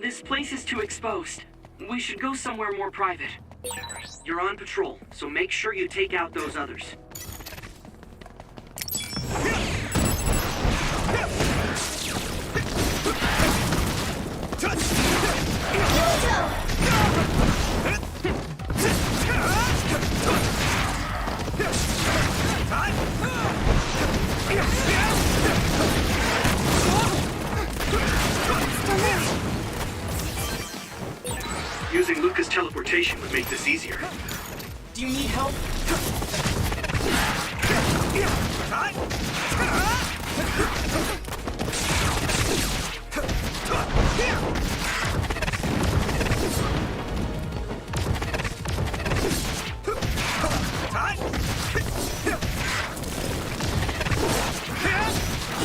This place is too exposed. We should go somewhere more private. You're on patrol, so make sure you take out those others. Using Luca's teleportation would make this easier. Do you need help?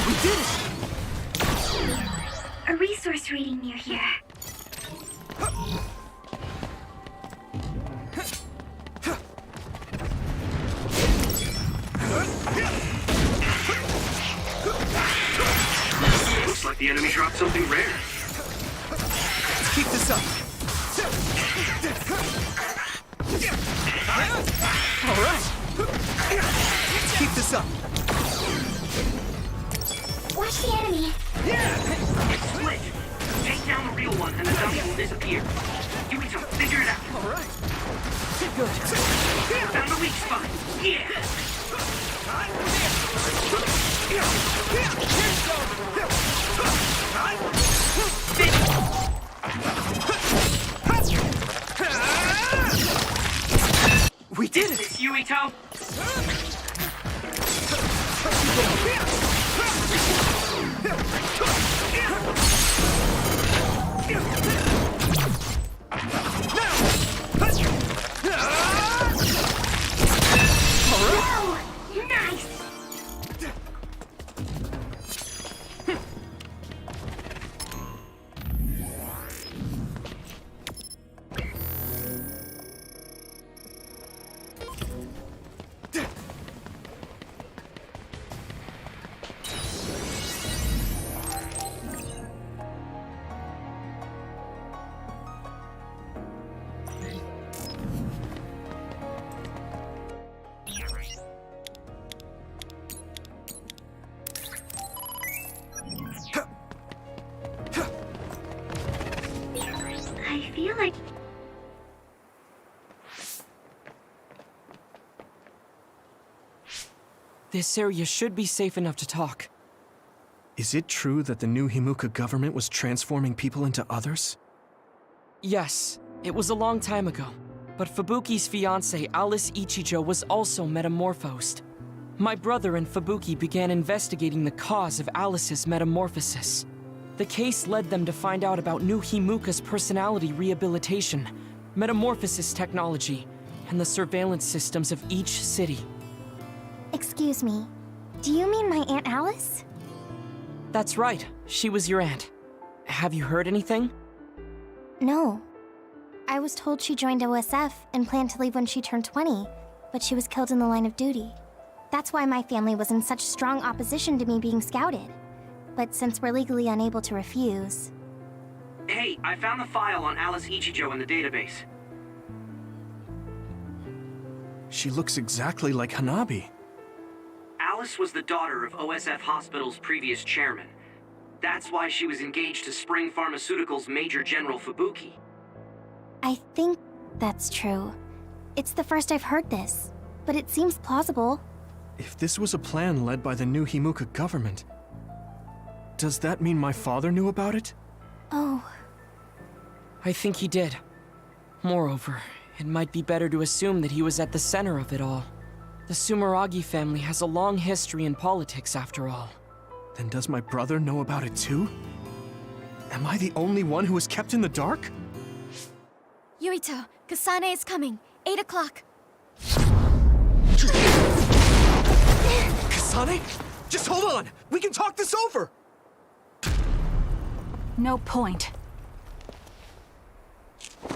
We did it! A resource reading near here. Looks like the enemy dropped something rare. Let's keep this up. All right. Let's keep this up. Watch the enemy. It's split. Take down the real one and the dummy will disappear. Yuito, figure it out. All right. Good. Found the weak spot. Yeah. We did it! This Yuito. Whoa! Nice! I feel like... This area should be safe enough to talk. Is it true that the new Himuka government was transforming people into others? Yes, it was a long time ago. But Fubuki's fiancée, Alice Ichijo, was also metamorphosed. My brother and Fubuki began investigating the cause of Alice's metamorphosis. The case led them to find out about new Himuka's personality rehabilitation, metamorphosis technology, and the surveillance systems of each city. Excuse me. Do you mean my Aunt Alice? That's right, she was your aunt. Have you heard anything? No. I was told she joined OSF and planned to leave when she turned 20, but she was killed in the line of duty. That's why my family was in such strong opposition to me being scouted. But since we're legally unable to refuse... Hey, I found the file on Alice Ichijo in the database. She looks exactly like Hanabi. Alice was the daughter of OSF Hospital's previous chairman. That's why she was engaged to Spring Pharmaceuticals Major General Fubuki. I think that's true. It's the first I've heard this, but it seems plausible. If this was a plan led by the new Himuka government, does that mean my father knew about it? Oh, I think he did. Moreover, it might be better to assume that he was at the center of it all. The Sumeragi family has a long history in politics, after all. Then does my brother know about it too? Am I the only one who was kept in the dark? Yuito, Kasane is coming. 8 o'clock. Kasane? Just hold on! We can talk this over! No point.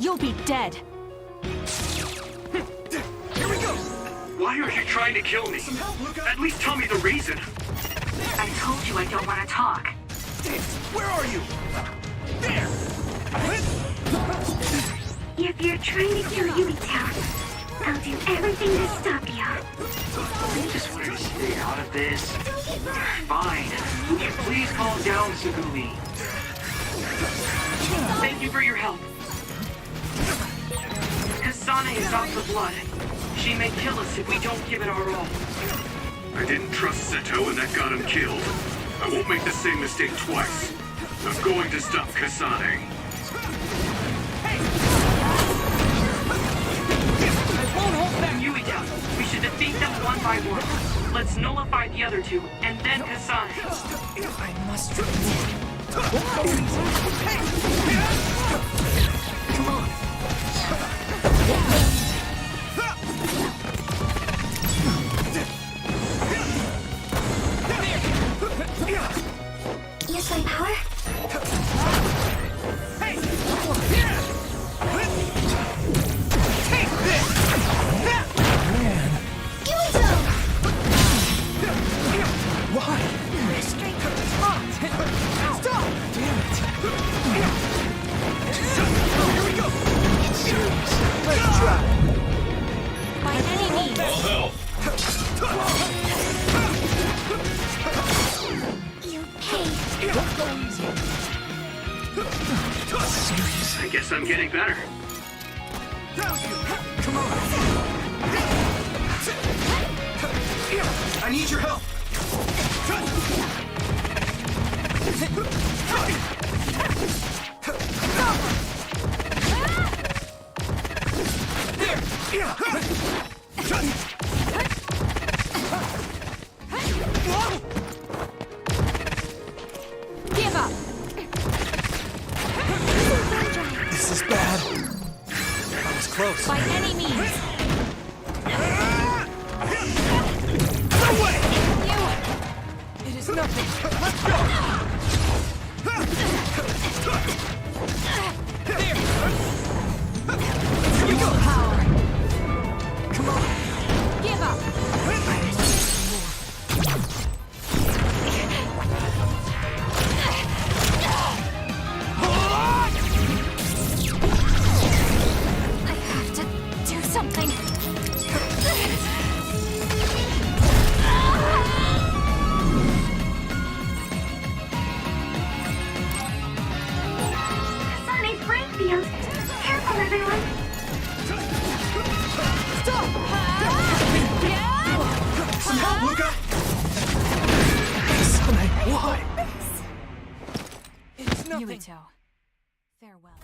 You'll be dead. Here we go! Why are you trying to kill me? At least tell me the reason. I told you I don't want to talk. Where are you? There! If you're trying to kill Yui-chan, I'll do everything to stop you. I just wanted to stay out of this. Fine. Will you please calm down, Sugumi? Thank you for your help. Kasane is out for blood. She may kill us if we don't give it our all. I didn't trust Seto and that got him killed. I won't make the same mistake twice. I'm going to stop Kasane. Won't hold back Yui-chan. We should defeat them one by one. Let's nullify the other two, and then Kasane. I must remain. Come on. Use my power? By any means. You pay. I guess I'm getting better. I need your help! Give up. This is bad. I was close. By any means. No way! It is nothing. Let's go! Here we go. Power. Come on. Give up. I have to do something. Sonic brain field. Careful, everyone. Some help, Luca! Why? It is nothing. Yuito. Farewell.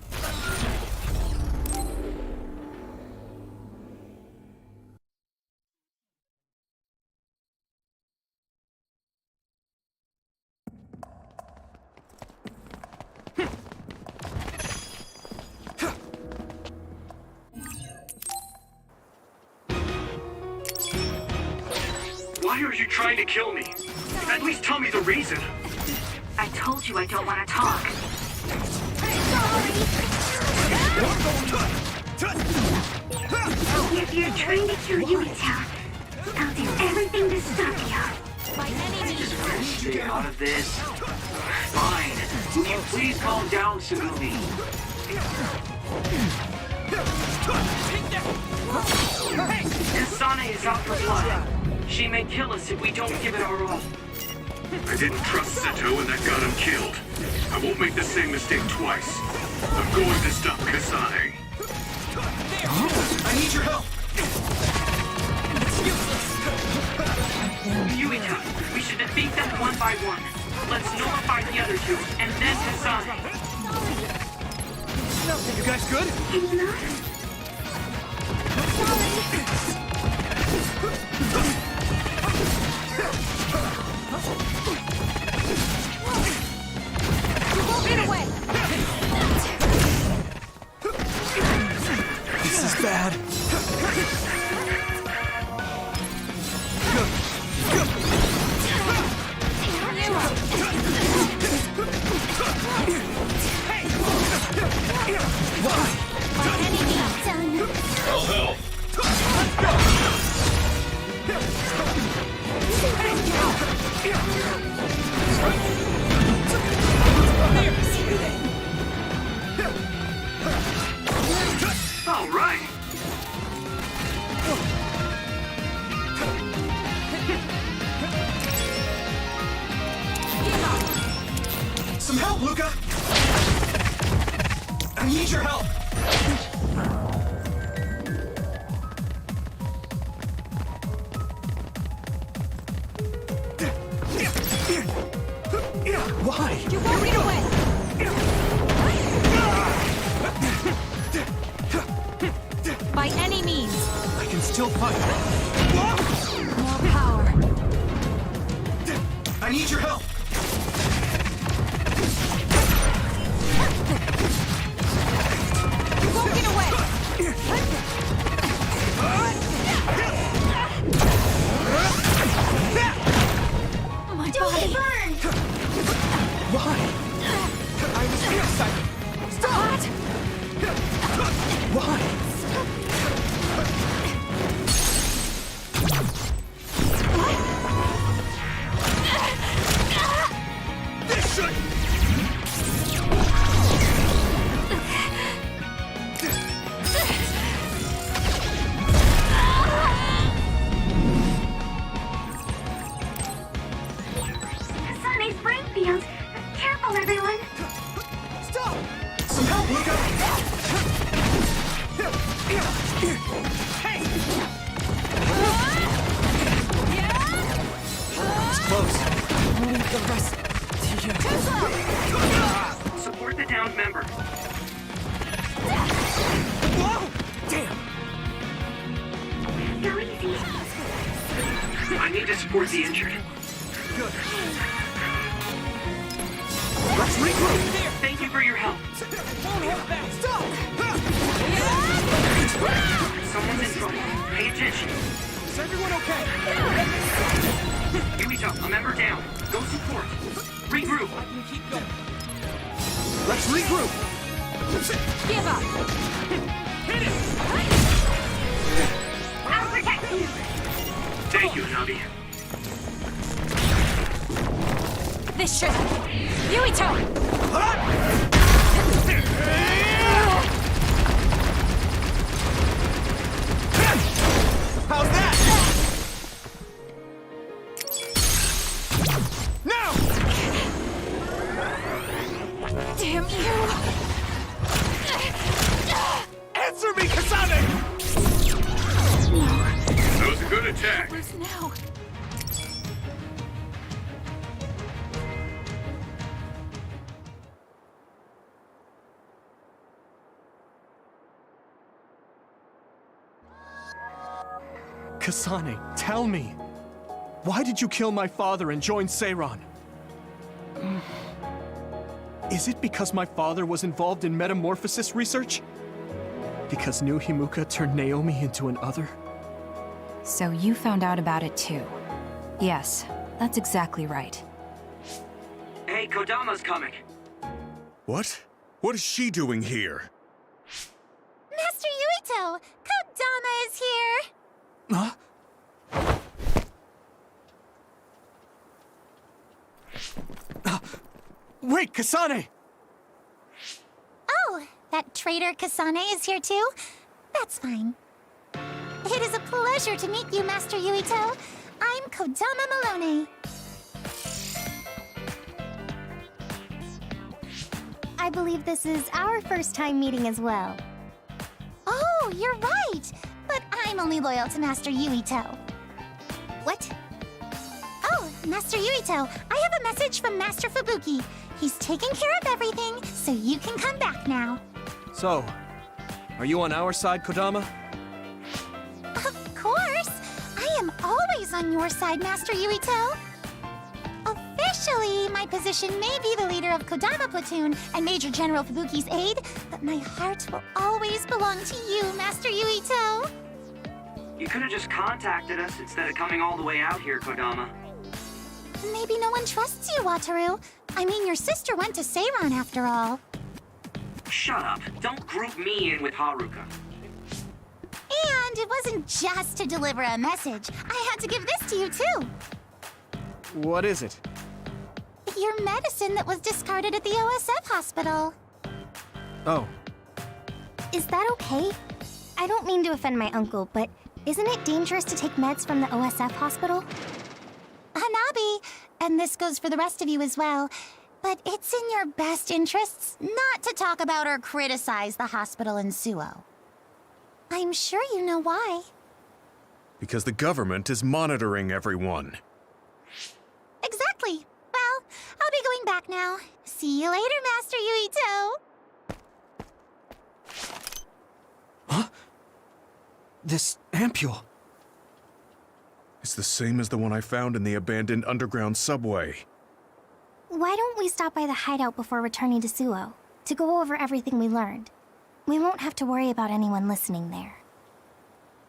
Why are you trying to kill me? At least tell me the reason. I told you I don't want to talk. If you're trying to kill Yui-chan, I'll do everything to stop you. By any means. Stay out of this. Fine. Will you please calm down, Sugumi? Kasane is out for blood. She may kill us if we don't give it our all. I didn't trust Seto and that got him killed. I won't make the same mistake twice. I'm going to stop Kasane. I need your help! Yui-chan, we should defeat them one by one. Let's nullify the other two, and then Kasane. You guys good? Can you not? Get away. This is bad. By any means. Done. Some help, Luca! I need your help! Why? You won't get away! By any means. I can still fight. More power. I need your help! You won't get away! My body! Why? I was excited. Stop! Why? This should... Sunny Springfield. Careful, everyone. Stop! Some help, Luca! Hey! It's close. I'll leave the rest to you. Support the downed member. Whoa! Damn! Go easy. I need to support the injured. Good. Let's regroup! Thank you for your help. Stop! Someone's in trouble. Pay attention. Is everyone okay? Yuito, a member down. Go support. Regroup. Keep going. Let's regroup! Give up! I'll protect you. Thank you, Nabi. This should... Yuito! How's that? Now! Damn you! Answer me, Kasane! That was a good attack. Lose now. Kasane, tell me. Why did you kill my father and join Seiran? Is it because my father was involved in metamorphosis research? Because New Himuka turned Naomi into an other? So you found out about it too. Yes, that's exactly right. Hey, Kodama's coming. What? What is she doing here? Master Yuito! Kodama is here! Huh? Wait, Kasane! Oh, that traitor Kasane is here too? That's fine. It is a pleasure to meet you, Master Yuito. I'm Kodama Malone. I believe this is our first time meeting as well. Oh, you're right! But I'm only loyal to Master Yuito. What? Oh, Master Yuito, I have a message from Master Fubuki. He's taking care of everything, so you can come back now. So, are you on our side, Kodama? Of course! I am always on your side, Master Yuito. Officially, my position may be the leader of Kodama Platoon and Major General Fubuki's aide, but my heart will always belong to you, Master Yuito. You could have just contacted us instead of coming all the way out here, Kodama. Maybe no one trusts you, Wataru. I mean, your sister went to Seiran after all. Shut up. Don't group me in with Haruka. And it wasn't just to deliver a message. I had to give this to you, too. What is it? Your medicine that was discarded at the OSF hospital. Oh, Is that okay? I don't mean to offend my uncle, but isn't it dangerous to take meds from the OSF hospital? Hanabi, and this goes for the rest of you as well, But it's in your best interests not to talk about or criticize the hospital in Suo. I'm sure you know why. Because the government is monitoring everyone. Exactly. Well, I'll be going back now. See you later, Master Yuito. Huh? This ampule. It's the same as the one I found in the abandoned underground subway. Why don't we stop by the hideout before returning to Suo, to go over everything we learned? We won't have to worry about anyone listening there.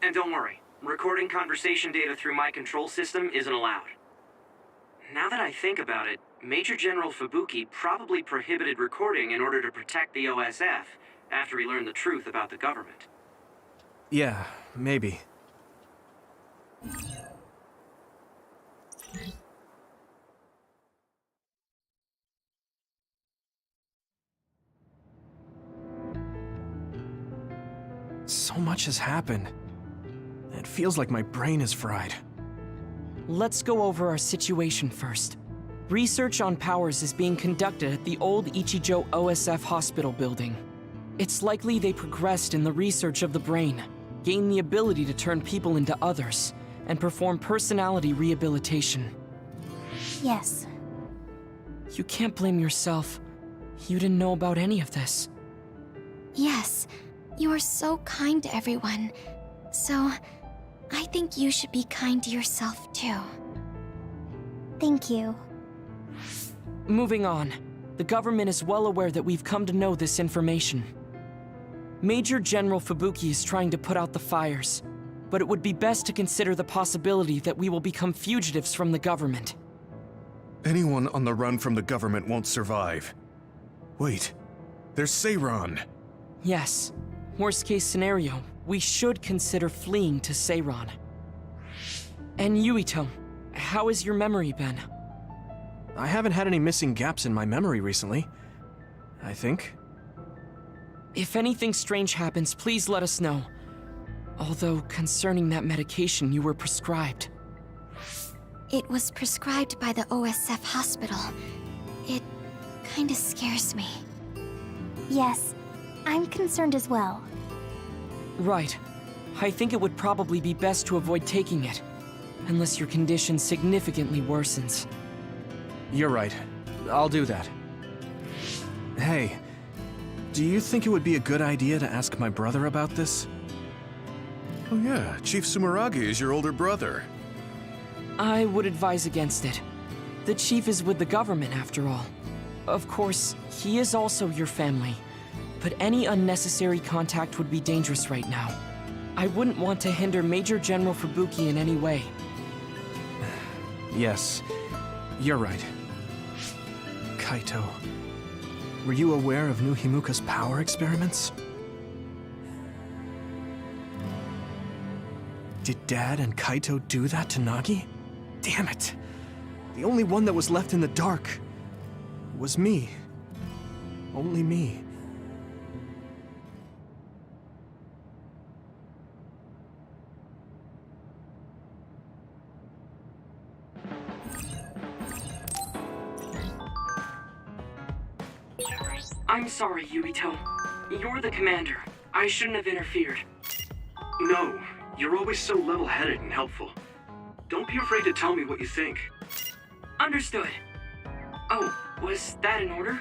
And don't worry, recording conversation data through my control system isn't allowed. Now that I think about it, Major General Fubuki probably prohibited recording in order to protect the OSF after he learned the truth about the government. Yeah, maybe. So much has happened. It feels like my brain is fried. Let's go over our situation first. Research on powers is being conducted at the old Ichijo OSF hospital building. It's likely they progressed in the research of the brain, gained the ability to turn people into others, and perform personality rehabilitation. Yes. You can't blame yourself. You didn't know about any of this. Yes. You are so kind to everyone. So, I think you should be kind to yourself too. Thank you. Moving on. The government is well aware that we've come to know this information. Major General Fubuki is trying to put out the fires, but it would be best to consider the possibility that we will become fugitives from the government. Anyone on the run from the government won't survive. Wait, there's Seiran. Yes. Worst case scenario, we should consider fleeing to Seiran. And Yuito, how has your memory been? I haven't had any missing gaps in my memory recently. I think. If anything strange happens, please let us know. Although, concerning that medication you were prescribed. It was prescribed by the OSF hospital. It kinda scares me. Yes, I'm concerned as well. Right. I think it would probably be best to avoid taking it, unless your condition significantly worsens. You're right. I'll do that. Hey, do you think it would be a good idea to ask my brother about this? Oh yeah, Chief Sumeragi is your older brother. I would advise against it. The chief is with the government, after all. Of course, he is also your family, but any unnecessary contact would be dangerous right now. I wouldn't want to hinder Major General Fubuki in any way. Yes, you're right. Kaito, were you aware of new Himuka's power experiments? Did Dad and Kaito do that to Nagi? Damn it! The only one that was left in the dark was me. Only me. I'm sorry, Yuito. You're the commander. I shouldn't have interfered. No, you're always so level-headed and helpful. Don't be afraid to tell me what you think. Understood. Oh, was that in order?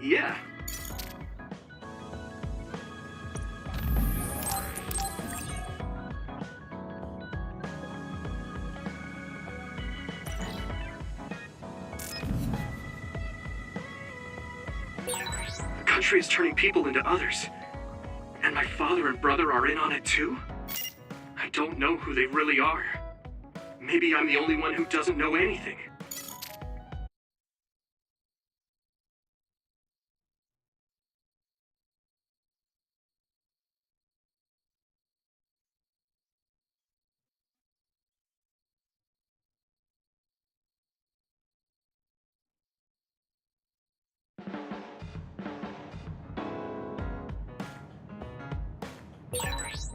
Yeah. The country is turning people into others. And my father and brother are in on it too? I don't know who they really are. Maybe I'm the only one who doesn't know anything.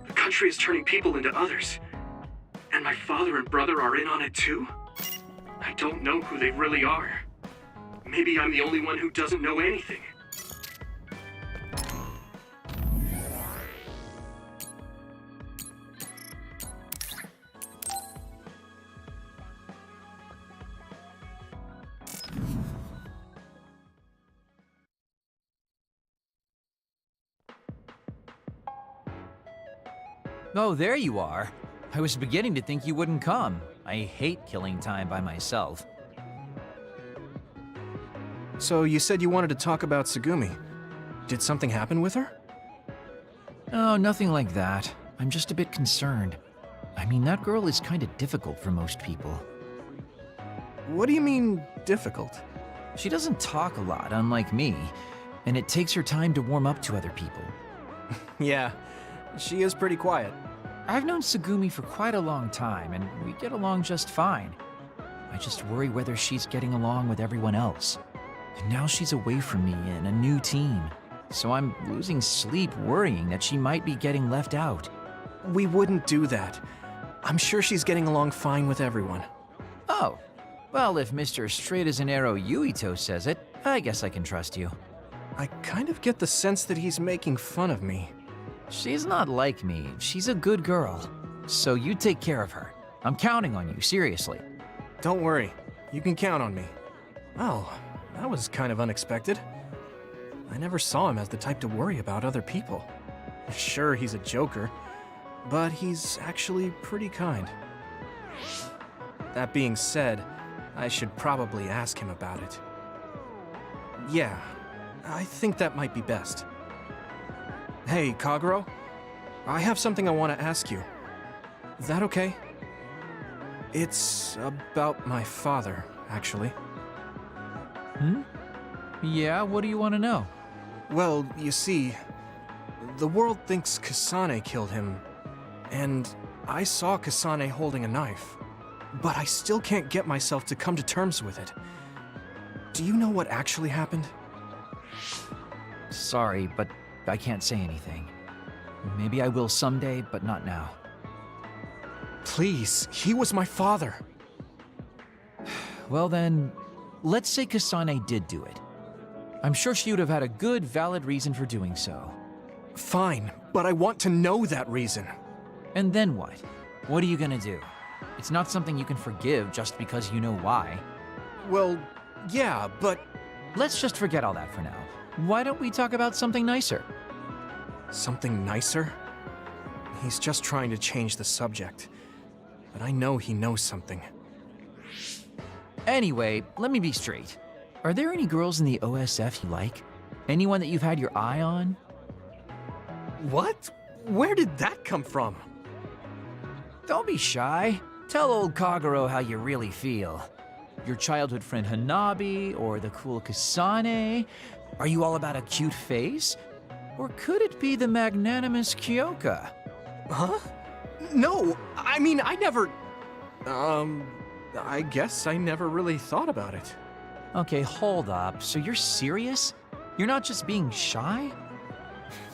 The country is turning people into others. And my father and brother are in on it too? I don't know who they really are. Maybe I'm the only one who doesn't know anything. Oh, there you are. I was beginning to think you wouldn't come. I hate killing time by myself. So you said you wanted to talk about Tsugumi. Did something happen with her? Oh, nothing like that. I'm just a bit concerned. I mean, that girl is kind of difficult for most people. What do you mean, difficult? She doesn't talk a lot, unlike me, and it takes her time to warm up to other people. Yeah, she is pretty quiet. I've known Tsugumi for quite a long time, and we get along just fine. I just worry whether she's getting along with everyone else. And now she's away from me in a new team, so I'm losing sleep worrying that she might be getting left out. We wouldn't do that. I'm sure she's getting along fine with everyone. Oh, well, if Mr. Straight as an Arrow Yuito says it, I guess I can trust you. I kind of get the sense that he's making fun of me. She's not like me. She's a good girl. So you take care of her. I'm counting on you, seriously. Don't worry. You can count on me. Well, that was kind of unexpected. I never saw him as the type to worry about other people. Sure, he's a joker, but he's actually pretty kind. That being said, I should probably ask him about it. Yeah, I think that might be best. Hey, Kagero, I have something I want to ask you. Is that okay? It's about my father, actually. Yeah, what do you want to know? Well, you see, the world thinks Kasane killed him, and I saw Kasane holding a knife, but I still can't get myself to come to terms with it. Do you know what actually happened? Sorry, but I can't say anything. Maybe I will someday, but not now. Please, he was my father. Well then, let's say Kasane did do it. I'm sure she would have had a good, valid reason for doing so. Fine, but I want to know that reason. And then what? What are you gonna do? It's not something you can forgive just because you know why. Well, yeah, but... Let's just forget all that for now. Why don't we talk about something nicer? Something nicer? He's just trying to change the subject. But I know he knows something. Anyway, let me be straight. Are there any girls in the OSF you like? Anyone that you've had your eye on? What? Where did that come from? Don't be shy. Tell old Kagero how you really feel. Your childhood friend Hanabi, or the cool Kasane? Are you all about a cute face? Or could it be the magnanimous Kyoka? Huh? No, I mean, I never... I guess I never really thought about it. Okay, hold up. So you're serious? You're not just being shy?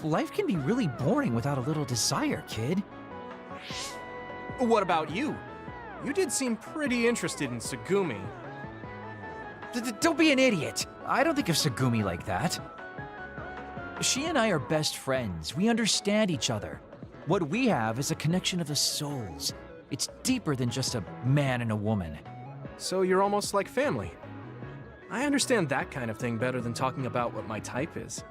Life can be really boring without a little desire, kid. What about you? You did seem pretty interested in Tsugumi. Don't be an idiot. I don't think of Tsugumi like that. She and I are best friends. We understand each other. What we have is a connection of the souls. It's deeper than just a man and a woman. So you're almost like family. I understand that kind of thing better than talking about what my type is.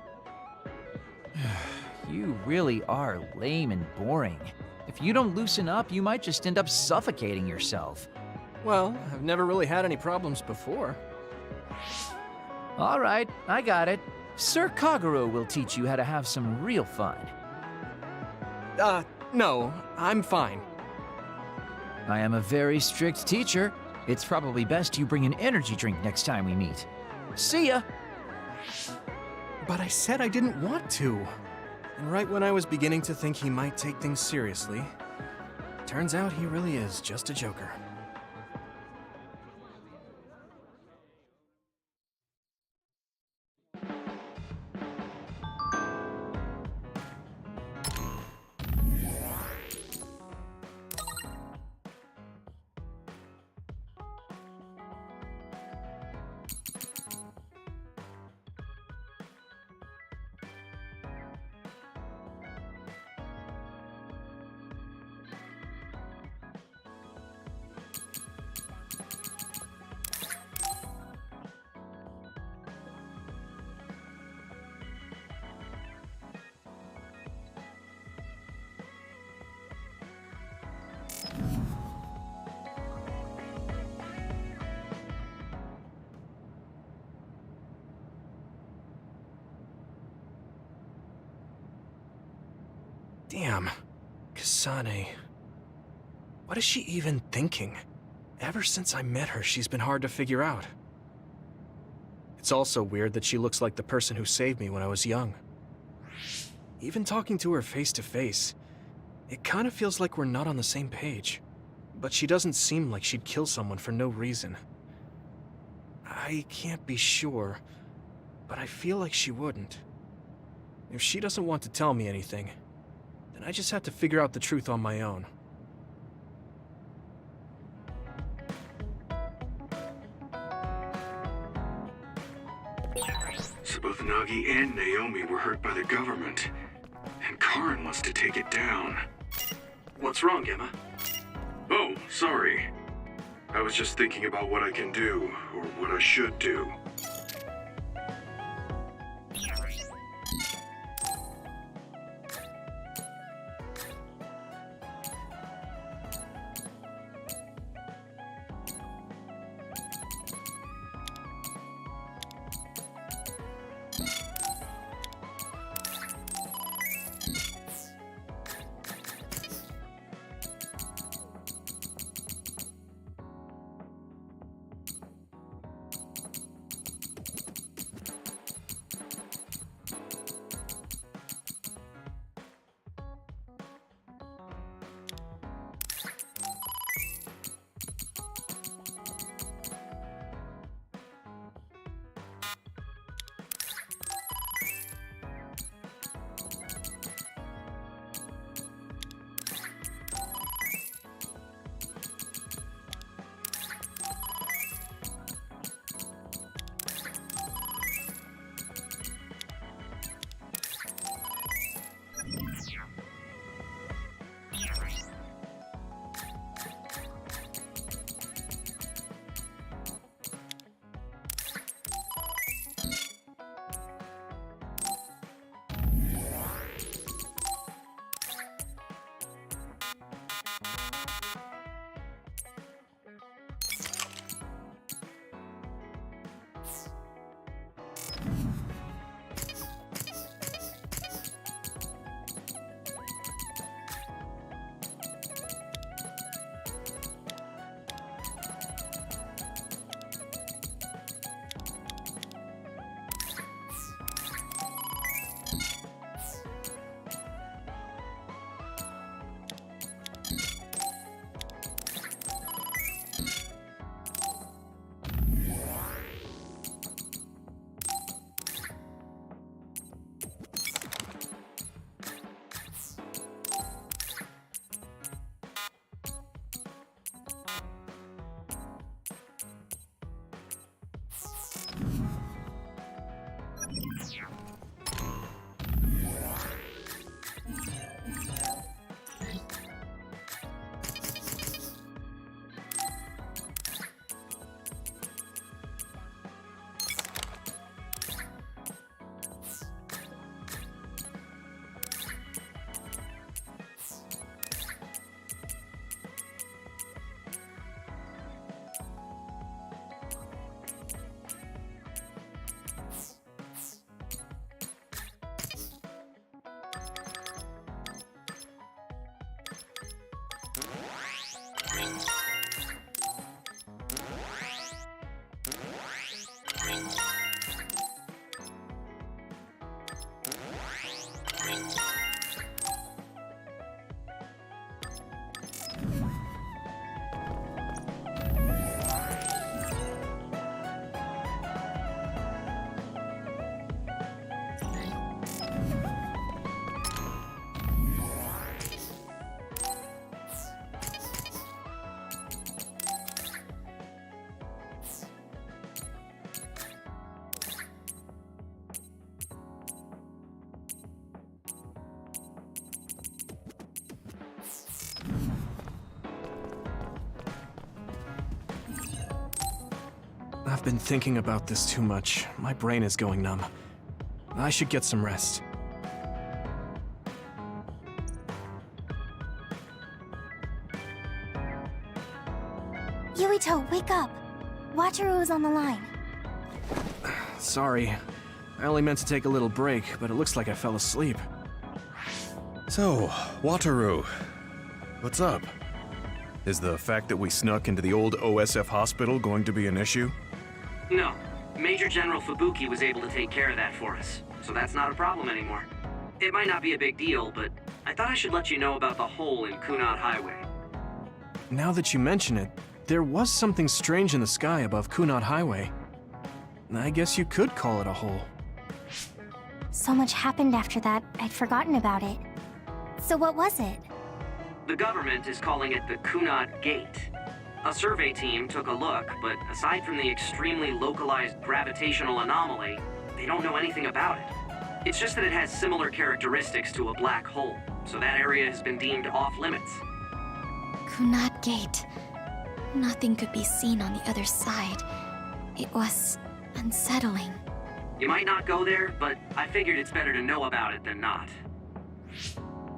You really are lame and boring. If you don't loosen up, you might just end up suffocating yourself. Well, I've never really had any problems before. All right, I got it. Sir Kagero will teach you how to have some real fun. No, I'm fine. I am a very strict teacher. It's probably best you bring an energy drink next time we meet. See ya! But I said I didn't want to. And right when I was beginning to think he might take things seriously, turns out he really is just a joker. Damn. Kasane. What is she even thinking? Ever since I met her, she's been hard to figure out. It's also weird that she looks like the person who saved me when I was young. Even talking to her face to face, it kind of feels like we're not on the same page. But she doesn't seem like she'd kill someone for no reason. I can't be sure, but I feel like she wouldn't. If she doesn't want to tell me anything, then I just have to figure out the truth on my own. So both Nagi and Naomi were hurt by the government, and Karin wants to take it down. What's wrong, Gemma? Oh, sorry. I was just thinking about what I can do, or what I should do. I've been thinking about this too much. My brain is going numb. I should get some rest. Yuito, wake up! Wataru is on the line. Sorry. I only meant to take a little break, but it looks like I fell asleep. So, Wataru, what's up? Is the fact that we snuck into the old OSF hospital going to be an issue? No. Major General Fubuki was able to take care of that for us, so that's not a problem anymore. It might not be a big deal, but I thought I should let you know about the hole in Kunad Highway. Now that you mention it, there was something strange in the sky above Kunad Highway. I guess you could call it a hole. So much happened after that, I'd forgotten about it. So what was it? The government is calling it the Kunad Gate. A survey team took a look, but aside from the extremely localized gravitational anomaly, they don't know anything about it. It's just that it has similar characteristics to a black hole, so that area has been deemed off-limits. Kunad Gate. Nothing could be seen on the other side. It was unsettling. You might not go there, but I figured it's better to know about it than not.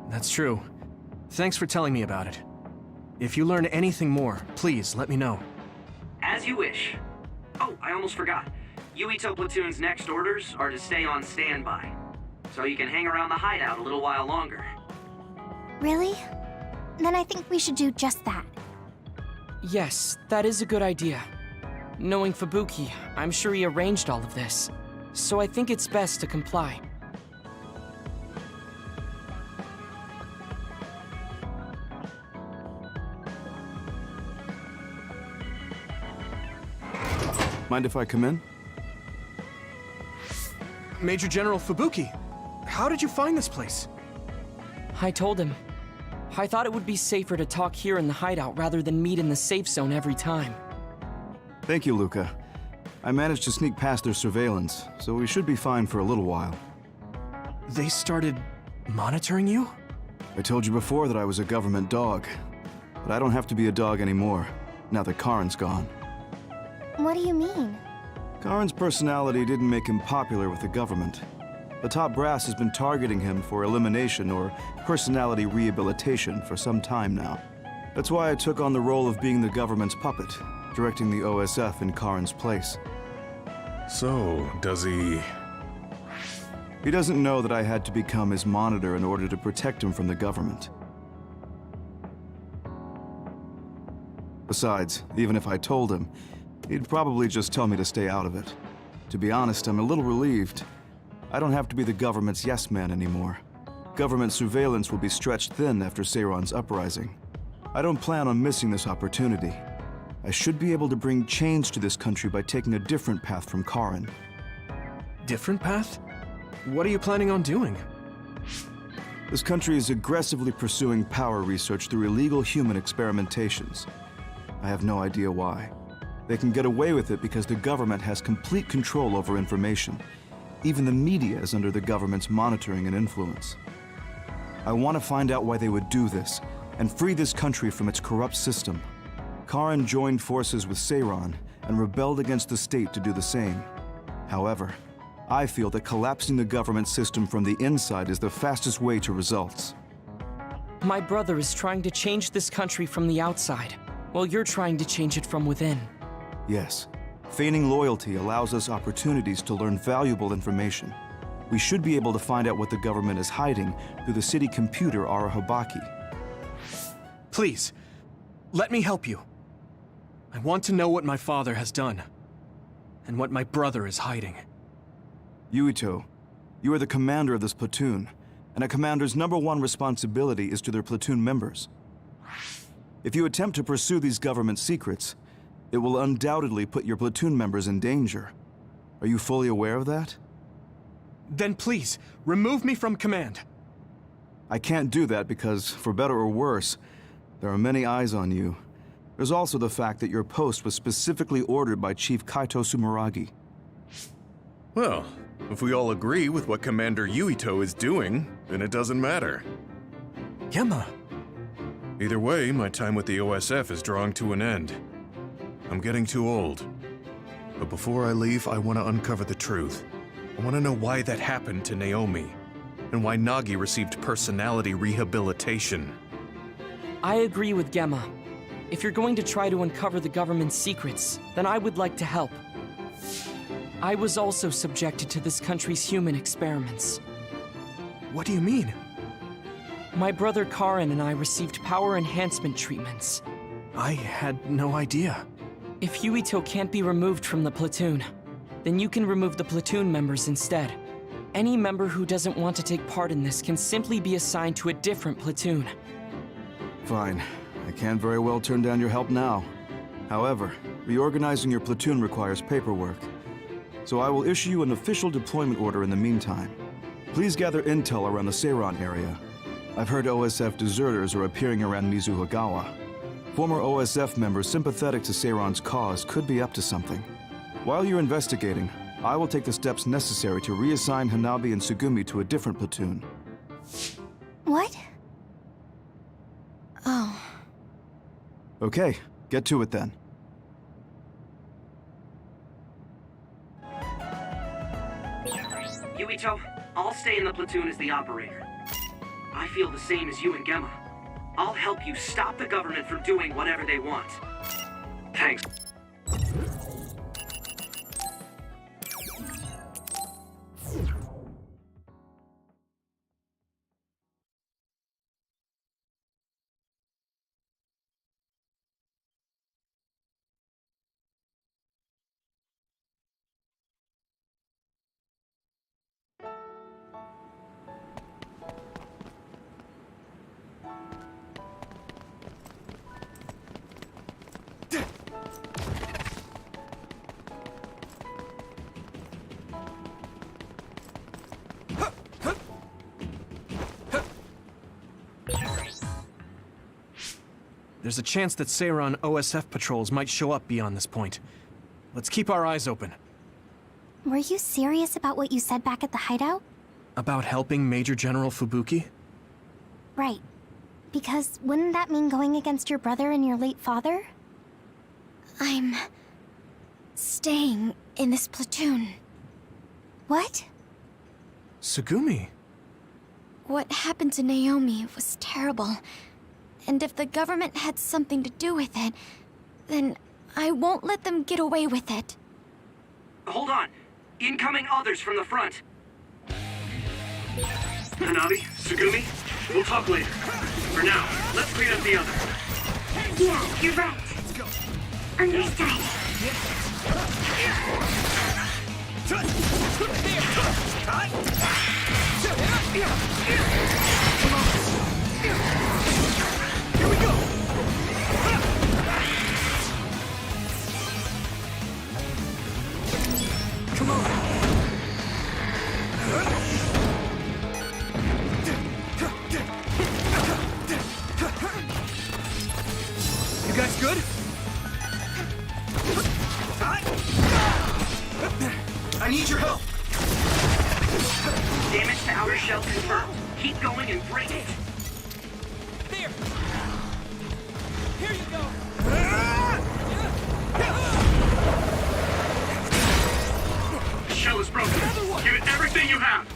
That's true. Thanks for telling me about it. If you learn anything more, please let me know. As you wish. Oh, I almost forgot. Yuito Platoon's next orders are to stay on standby, so you can hang around the hideout a little while longer. Really? Then I think we should do just that. Yes, that is a good idea. Knowing Fubuki, I'm sure he arranged all of this. So I think it's best to comply. Mind if I come in? Major General Fubuki, how did you find this place? I told him. I thought it would be safer to talk here in the hideout rather than meet in the safe zone every time. Thank you, Luca. I managed to sneak past their surveillance, so we should be fine for a little while. They started monitoring you? I told you before that I was a government dog, but I don't have to be a dog anymore, now that Karin's gone. What do you mean? Karin's personality didn't make him popular with the government. The top brass has been targeting him for elimination or personality rehabilitation for some time now. That's why I took on the role of being the government's puppet, directing the OSF in Karin's place. So, does he... He doesn't know that I had to become his monitor in order to protect him from the government. Besides, even if I told him, he'd probably just tell me to stay out of it. To be honest, I'm a little relieved. I don't have to be the government's yes man anymore. Government surveillance will be stretched thin after Seiron's uprising. I don't plan on missing this opportunity. I should be able to bring change to this country by taking a different path from Karin. Different path? What are you planning on doing? This country is aggressively pursuing power research through illegal human experimentations. I have no idea why. They can get away with it because the government has complete control over information. Even the media is under the government's monitoring and influence. I want to find out why they would do this, and free this country from its corrupt system. Karin joined forces with Seiron and rebelled against the state to do the same. However, I feel that collapsing the government system from the inside is the fastest way to results. My brother is trying to change this country from the outside, while you're trying to change it from within. Yes, feigning loyalty allows us opportunities to learn valuable information. We should be able to find out what the government is hiding through the city computer Arahabaki. Please, let me help you. I want to know what my father has done, and what my brother is hiding. Yuito, you are the commander of this platoon, and a commander's #1 responsibility is to their platoon members. If you attempt to pursue these government secrets, it will undoubtedly put your platoon members in danger. Are you fully aware of that? Then please, remove me from command. I can't do that because, for better or worse, there are many eyes on you. There's also the fact that your post was specifically ordered by Chief Kaito Sumeragi. Well, if we all agree with what Commander Yuito is doing, then it doesn't matter. Gemma. Either way, my time with the OSF is drawing to an end. I'm getting too old. But before I leave, I want to uncover the truth. I want to know why that happened to Naomi, and why Nagi received personality rehabilitation. I agree with Gemma. If you're going to try to uncover the government's secrets, then I would like to help. I was also subjected to this country's human experiments. What do you mean? My brother Karin and I received power enhancement treatments. I had no idea. If Yuito can't be removed from the platoon, then you can remove the platoon members instead. Any member who doesn't want to take part in this can simply be assigned to a different platoon. Fine. I can't very well turn down your help now. However, reorganizing your platoon requires paperwork. So I will issue you an official deployment order in the meantime. Please gather intel around the Seiran area. I've heard OSF deserters are appearing around Mizuhagawa. Former OSF members sympathetic to Seiran's cause could be up to something. While you're investigating, I will take the steps necessary to reassign Hanabi and Tsugumi to a different platoon. What? Oh. Okay, get to it then. Yuito, I'll stay in the platoon as the operator. I feel the same as you and Gemma. I'll help you stop the government from doing whatever they want. Thanks. There's a chance that Seiran OSF patrols might show up beyond this point. Let's keep our eyes open. Were you serious about what you said back at the hideout? About helping Major General Fubuki? Right. Because wouldn't that mean going against your brother and your late father? I'm staying in this platoon. What? Tsugumi. What happened to Naomi was terrible. And if the government had something to do with it, then I won't let them get away with it. Hold on. Incoming others from the front. Hanabi, Tsugumi, we'll talk later. For now, let's clean up the others. Yeah, you're right. Understood. Here we go! Come on! You guys good? I need your help! Damage to outer shell confirmed. Keep going and break it. There! Here you go! The shell is broken. Give it everything you have.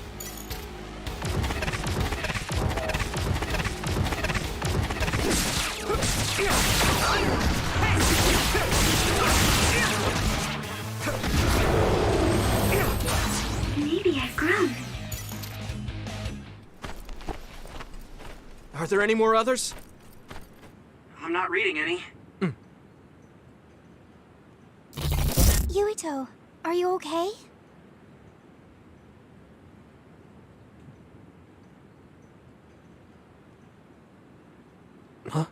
Maybe I've grown. Are there any more others? I'm not reading any. Yuito, are you okay? Huh?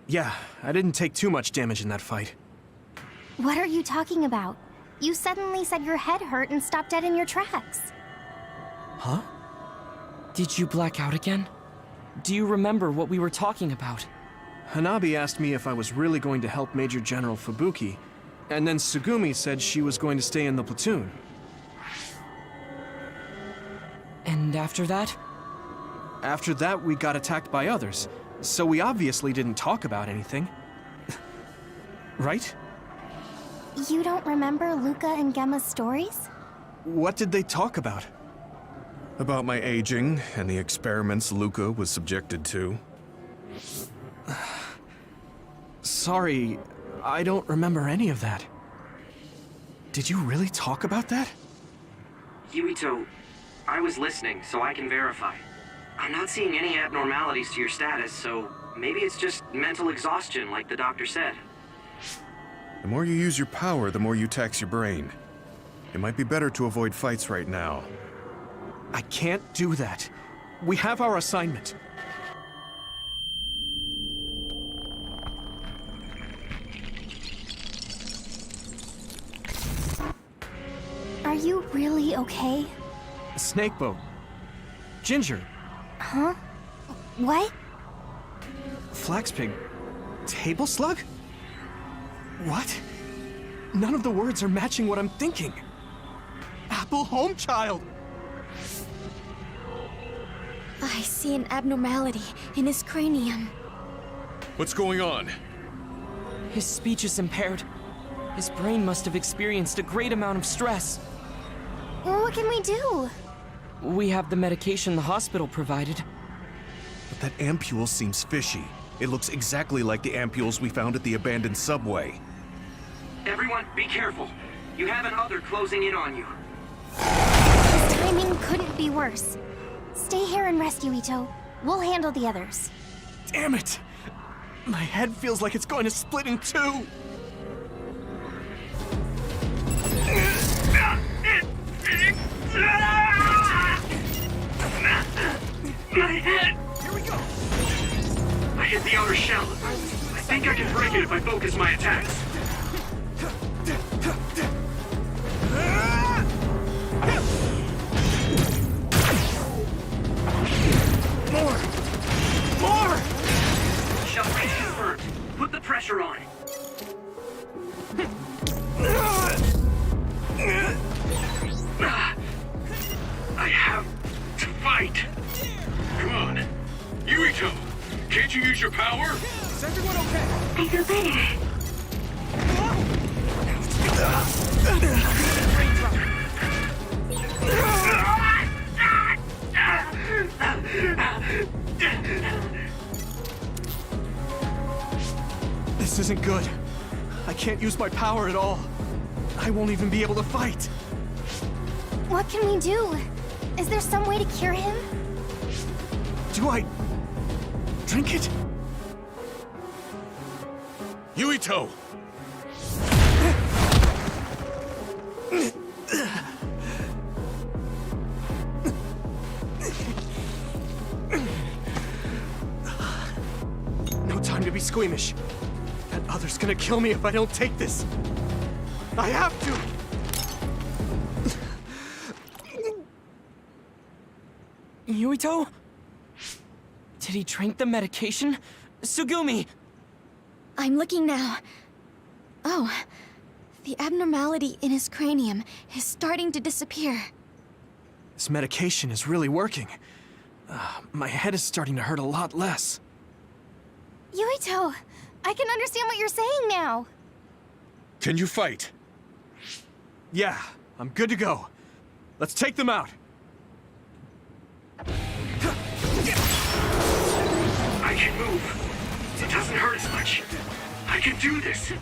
Yeah, I didn't take too much damage in that fight. What are you talking about? You suddenly said your head hurt and stopped dead in your tracks. Huh? Did you black out again? Do you remember what we were talking about? Hanabi asked me if I was really going to help Major General Fubuki, and then Tsugumi said she was going to stay in the platoon. And after that? After that, we got attacked by others, so we obviously didn't talk about anything. Right? You don't remember Luca and Gemma's stories? What did they talk about? About my aging and the experiments Luca was subjected to. Sorry, I don't remember any of that. Did you really talk about that? Yuito, I was listening, so I can verify. I'm not seeing any abnormalities to your status, so maybe it's just mental exhaustion, like the doctor said. The more you use your power, the more you tax your brain. It might be better to avoid fights right now. I can't do that. We have our assignment. Are you really okay? Snakeboat. Ginger. Huh? What? Flaxpig. Table slug? What? None of the words are matching what I'm thinking. Apple Homechild! I see an abnormality in his cranium. What's going on? His speech is impaired. His brain must have experienced a great amount of stress. What can we do? We have the medication the hospital provided. But that ampule seems fishy. It looks exactly like the ampules we found at the abandoned subway. Everyone, be careful. You have an other closing in on you. His timing couldn't be worse. Stay here and rest, Yuito. We'll handle the others. Damn it! My head feels like it's going to split in two! My head! Here we go! I hit the outer shell. I think I can break it if I focus my attacks. More! Shell range confirmed. Put the pressure on. I have to fight. Come on. Yuito, can't you use your power? Is everyone okay? I feel better. This isn't good. I can't use my power at all. I won't even be able to fight. What can we do? Is there some way to cure him? Do I drink it? Yuito! No time to be squeamish. That other's gonna kill me if I don't take this. I have to! Yuito? Did he drink the medication? Sugumi! I'm looking now. Oh, the abnormality in his cranium is starting to disappear. This medication is really working. My head is starting to hurt a lot less. Yuito, I can understand what you're saying now. Can you fight? Yeah, I'm good to go. Let's take them out. I can move. It doesn't hurt as much. I can do this.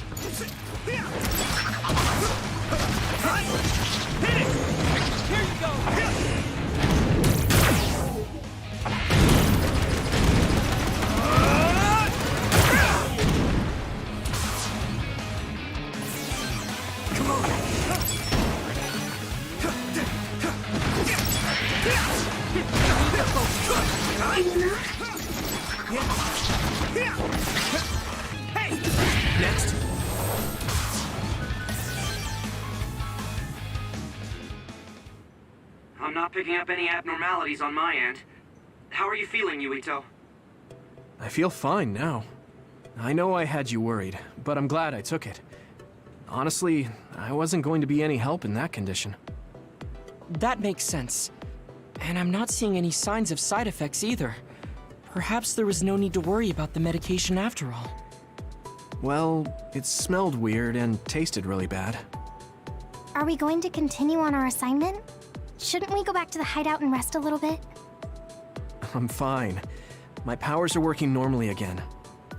Next. I'm not picking up any abnormalities on my end. How are you feeling, Yuito? I feel fine now. I know I had you worried, but I'm glad I took it. Honestly, I wasn't going to be any help in that condition. That makes sense. And I'm not seeing any signs of side effects either. Perhaps there was no need to worry about the medication after all. Well, it smelled weird and tasted really bad. Are we going to continue on our assignment? Shouldn't we go back to the hideout and rest a little bit? I'm fine. My powers are working normally again.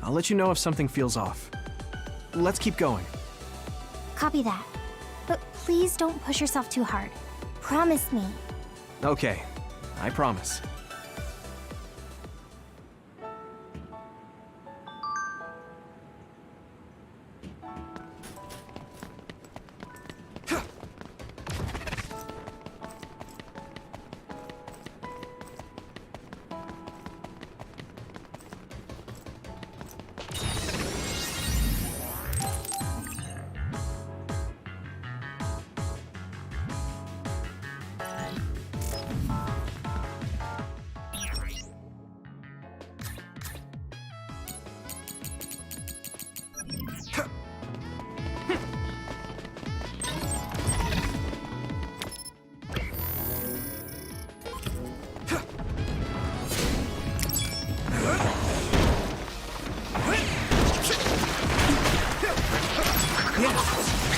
I'll let you know if something feels off. Let's keep going. Copy that. But please don't push yourself too hard. Promise me. Okay, I promise.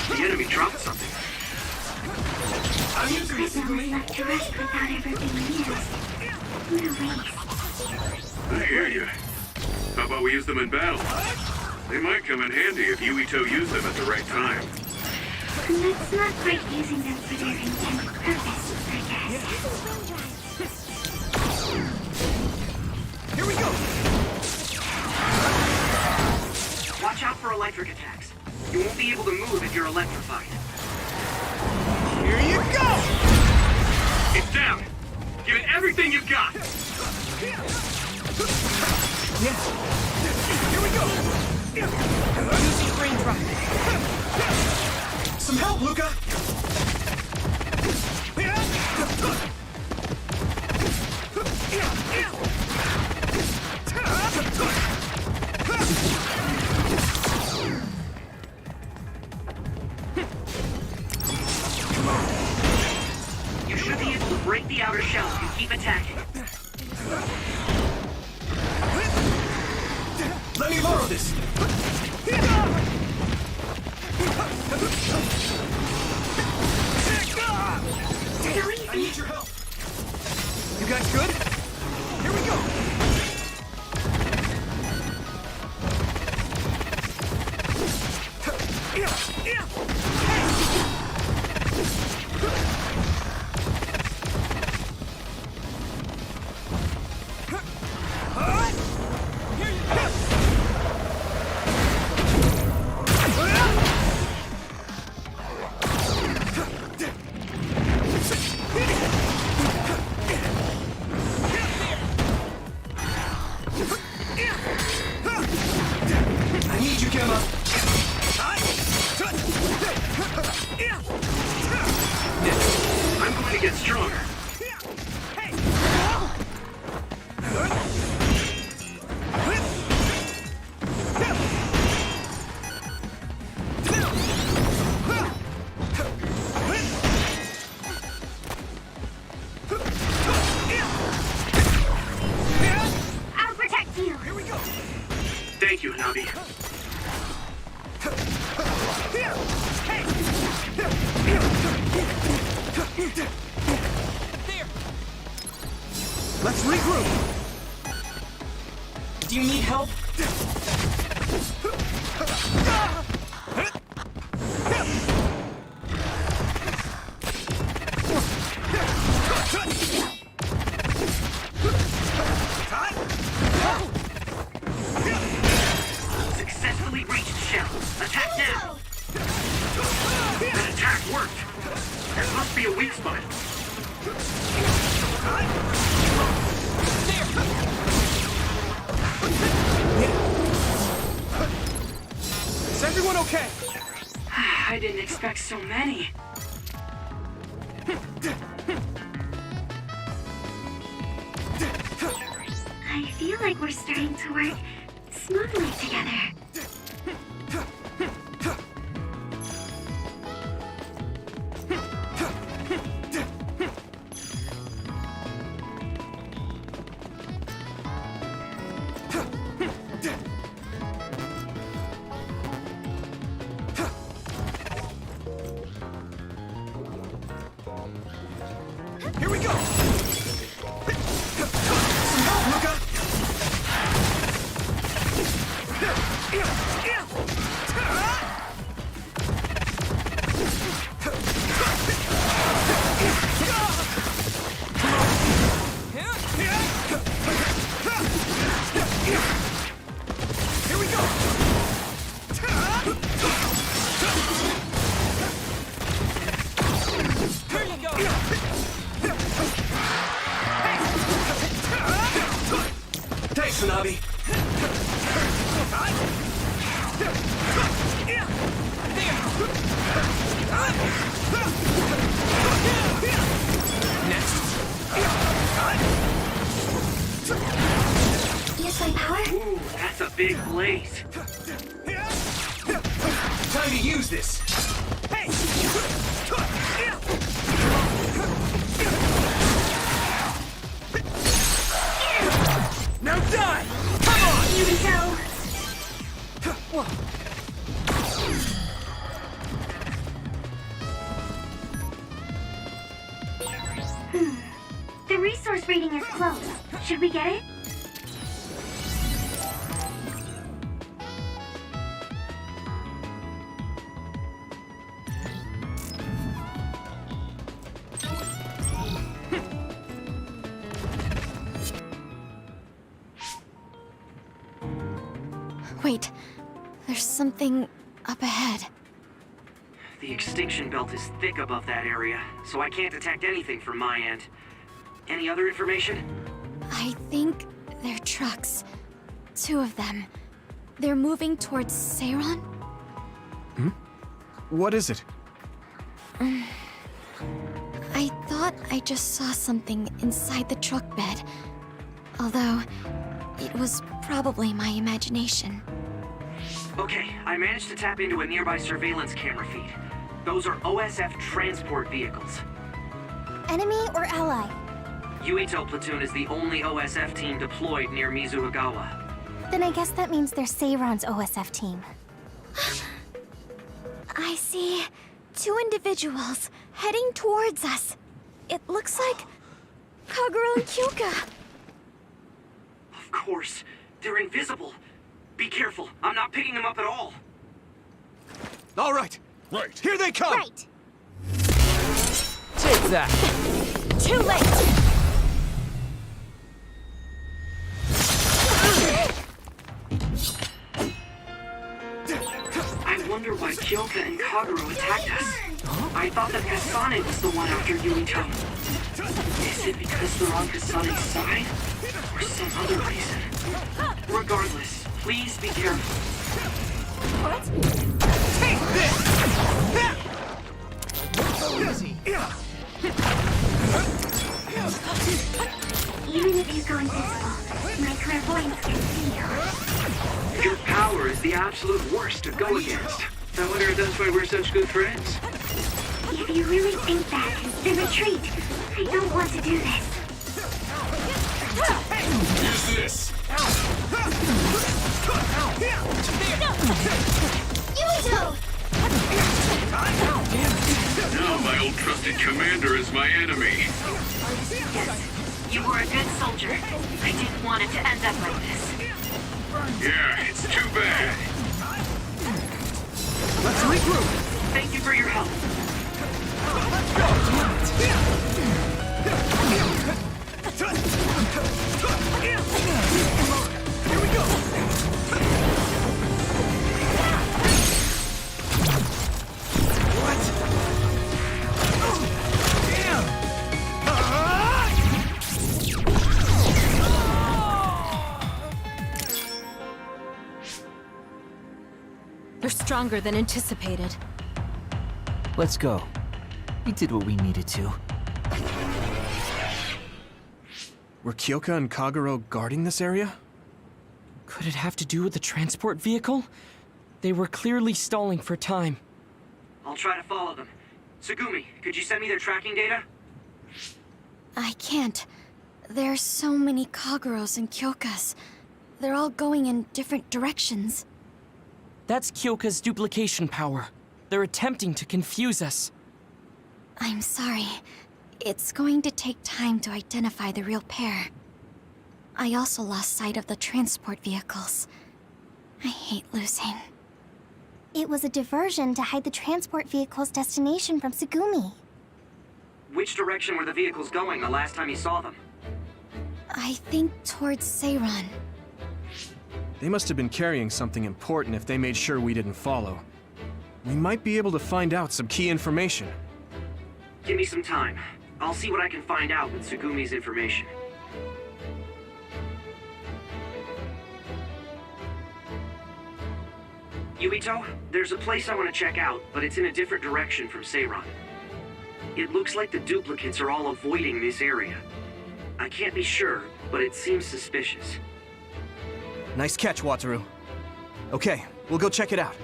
The enemy dropped something. Two prisms left to rest without ever being used. What a waste. I hear you. How about we use them in battle? They might come in handy if Yuito used them at the right time. That's not quite using them for their intended purpose, I guess. Here we go! Watch out for electric attacks. You won't be able to move if you're electrified. Here you go! It's down! Give it everything you've got! Yeah. Here we go! Using brain drive. Some help, Luca! You should be able to break the outer shell if you keep attacking. Let me borrow this! I need your help! You guys good? Here we go! I need you, Gemma! I'm going to get stronger. I'll protect you. Here we go! Thank you, Hanabi. Let's regroup! Do you need help? Successfully reached shell. Attack now! That attack worked! There must be a weak spot. Is everyone okay? I didn't expect so many. I feel like we're starting to work smoothly together. Here we go! Some help, Luca! Here we go! Here you go! Thanks, Hanabi. Use my power? Ooh, that's a big blaze. Time to use this. Now die! The resource reading is close. Should we get it? Wait, there's something up ahead. The extinction belt is thick above that area, so I can't detect anything from my end. Any other information? I think they're trucks. 2 of them. They're moving towards Seiron? What is it? I thought I just saw something inside the truck bed. Although, it was probably my imagination. Okay, I managed to tap into a nearby surveillance camera feed. Those are OSF transport vehicles. Enemy or ally? Yuito platoon is the only OSF team deployed near Mizuhagawa. Then I guess that means they're Seiron's OSF team. I see 2 individuals heading towards us. It looks like Kagura and Kyoka. Of course, they're invisible. Be careful, I'm not picking them up at all. All right. Right. Here they come! Right! Take that! Too late! I wonder why Kyoka and Kaguro attacked us. I thought that Kasane was the one after Yuito. Is it because they're on Kasane's side? Or some other reason? Regardless, please be careful. Take this! Even if you go invisible, my clairvoyance can see you. Your power is the absolute worst to go against. I wonder if that's why we're such good friends. If you really think that, then retreat. I don't want to do this. Use this. Yuito! Now my old trusted commander is my enemy. You were a good soldier. I didn't want it to end up like this. Yeah, it's too bad. Let's regroup. Thank you for your help. Here we go! They're stronger than anticipated. Let's go. We did what we needed to. Were Kyoka and Kaguro guarding this area? Could it have to do with the transport vehicle? They were clearly stalling for time. I'll try to follow them. Tsugumi, could you send me their tracking data? I can't. There's so many Kaguros and Kyokas. They're all going in different directions. That's Kyoka's duplication power. They're attempting to confuse us. I'm sorry. It's going to take time to identify the real pair. I also lost sight of the transport vehicles. I hate losing. It was a diversion to hide the transport vehicle's destination from Tsugumi. Which direction were the vehicles going the last time you saw them? I think towards Seiron. They must have been carrying something important if they made sure we didn't follow. We might be able to find out some key information. Give me some time. I'll see what I can find out with Tsugumi's information. Yuito, there's a place I want to check out, but it's in a different direction from Seiron. It looks like the duplicates are all avoiding this area. I can't be sure, but it seems suspicious. Nice catch, Wataru. Okay, we'll go check it out.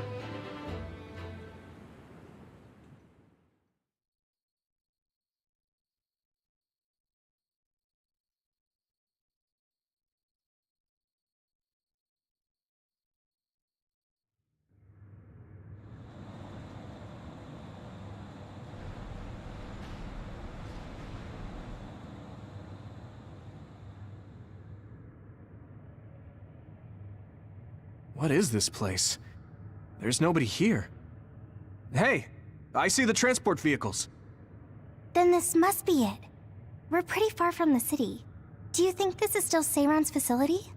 What is this place? There's nobody here. Hey, I see the transport vehicles. Then this must be it. We're pretty far from the city. Do you think this is still Seiron's facility?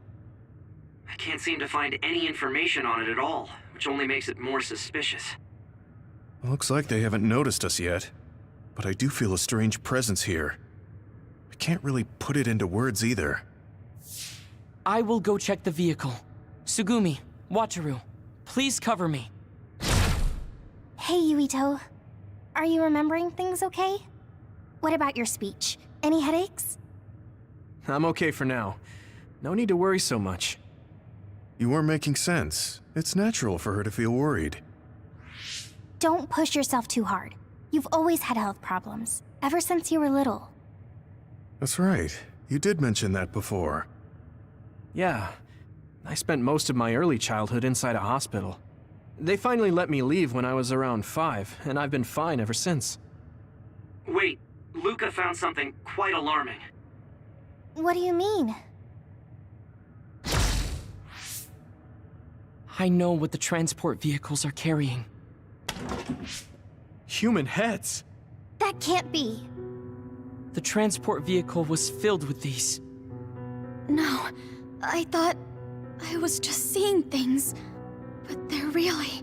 I can't seem to find any information on it at all, which only makes it more suspicious. Looks like they haven't noticed us yet, but I do feel a strange presence here. I can't really put it into words either. I will go check the vehicle. Tsugumi, Wataru, please cover me. Hey, Yuito. Are you remembering things okay? What about your speech? Any headaches? I'm okay for now. No need to worry so much. You are making sense. It's natural for her to feel worried. Don't push yourself too hard. You've always had health problems, ever since you were little. That's right. You did mention that before. Yeah. I spent most of my early childhood inside a hospital. They finally let me leave when I was around 5, and I've been fine ever since. Wait, Luca found something quite alarming. What do you mean? I know what the transport vehicles are carrying. Human heads? That can't be. The transport vehicle was filled with these. No, I thought I was just seeing things, but they're really...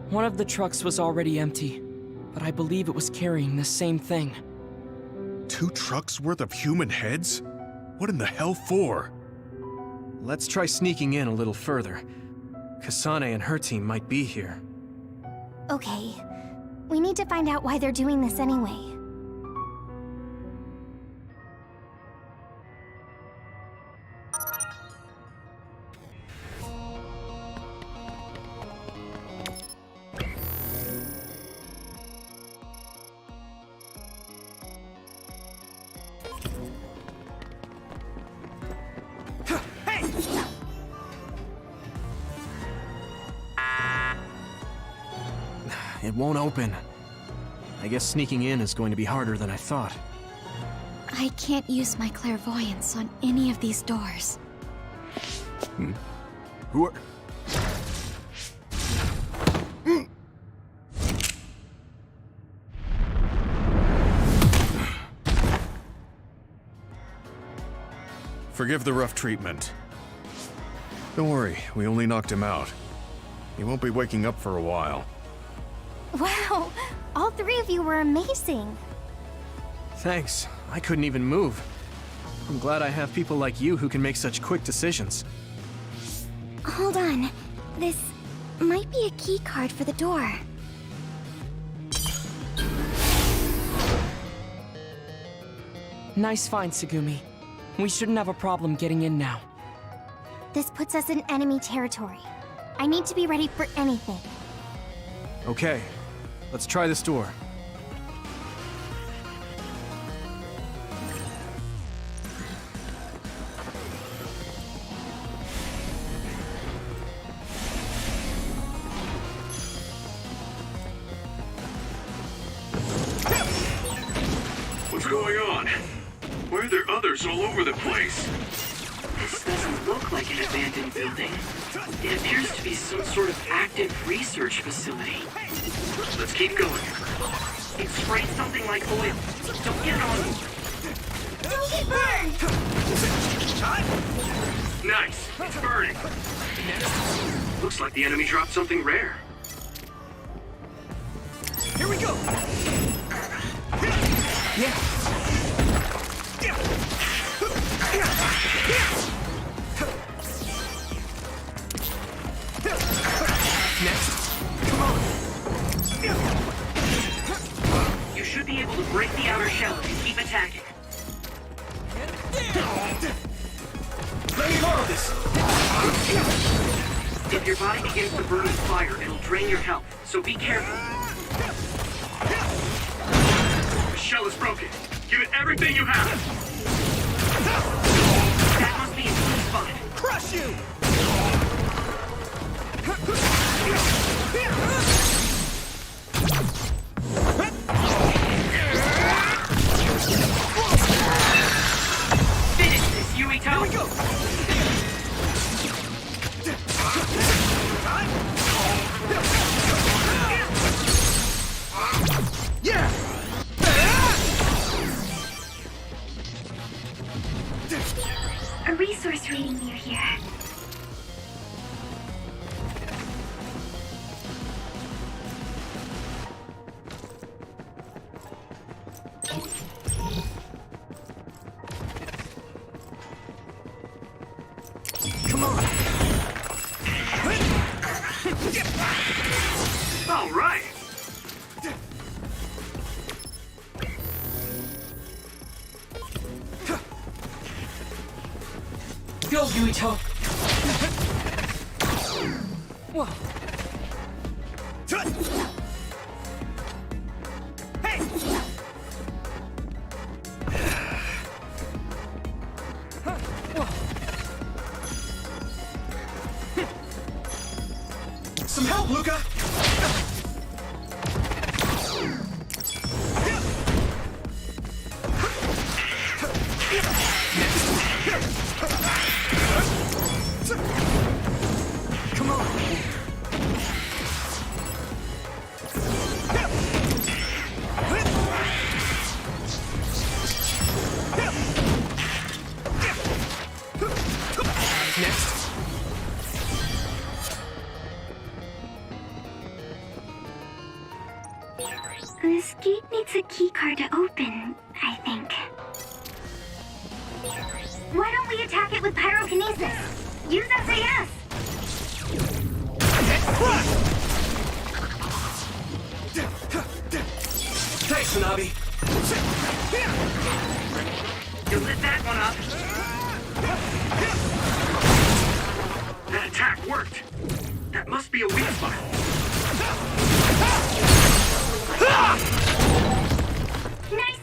One of the trucks was already empty, but I believe it was carrying the same thing. 2 trucks worth of human heads? What in the hell for? Let's try sneaking in a little further. Kasane and her team might be here. Okay. We need to find out why they're doing this anyway. It won't open. I guess sneaking in is going to be harder than I thought. I can't use my clairvoyance on any of these doors. Who are... Forgive the rough treatment. Don't worry, we only knocked him out. He won't be waking up for a while. Wow! All 3 of you were amazing! Thanks. I couldn't even move. I'm glad I have people like you who can make such quick decisions. Hold on. This might be a key card for the door. Nice find, Tsugumi. We shouldn't have a problem getting in now. This puts us in enemy territory. I need to be ready for anything. Okay, let's try this door. What's going on? Why are there others all over the place? This doesn't look like an abandoned building. It appears to be some sort of active research facility. Let's keep going. It sprayed something like oil. Don't get on me. Don't get burned! Nice! It's burning! Looks like the enemy dropped something rare. Here we go! Yeah! Next! Come on! You should be able to break the outer shell and keep attacking. Let me borrow this! If your body begins to burn with fire, it'll drain your health, so be careful. The shell is broken. Give it everything you have! That must be a good spot. Crush you! Finish this, Yuito! Here we go! Yeah! A resource reading near here. Come on! All right. Go, Yuito! Whoa. Hey! Some help, Luca! Come on! Next. This gate needs a keycard to open, I think. Why don't we attack it with pyrokinesis? Use SAS! Thanks, Hanabi. You lit that one up. That attack worked. That must be a weak spot. Nice!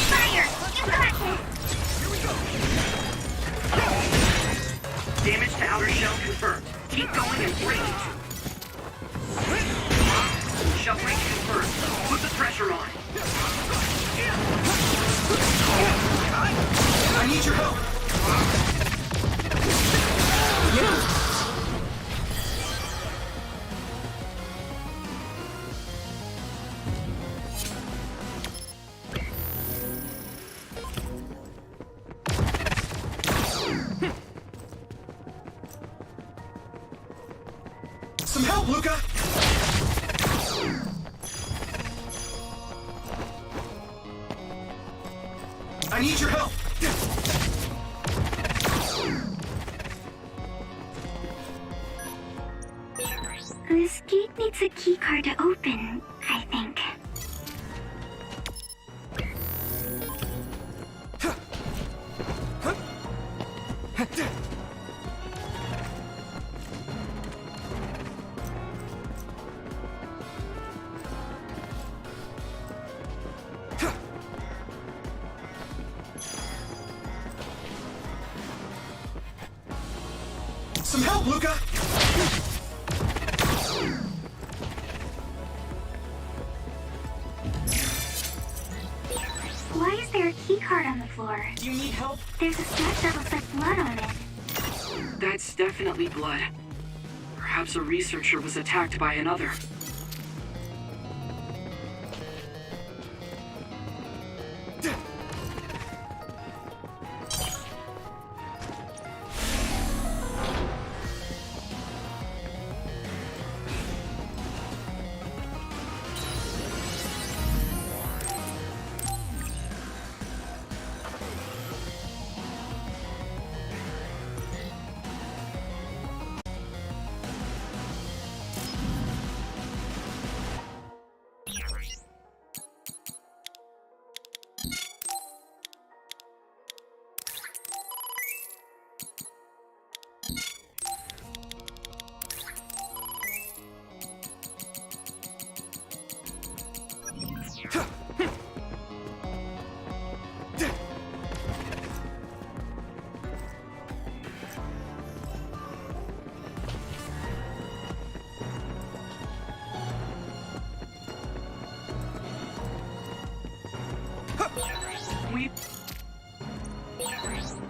Fire! You got this! Damage to outer shell confirmed. Keep going and break it. Shell break confirmed. Put the pressure on. I need your help. Yeah. Some help, Luca! I need your help! This gate needs a keycard to open, I think. Some help, Luca! Why is there a keycard on the floor? Do you need help? There's a smudge that looks like blood on it. That's definitely blood. Perhaps a researcher was attacked by another.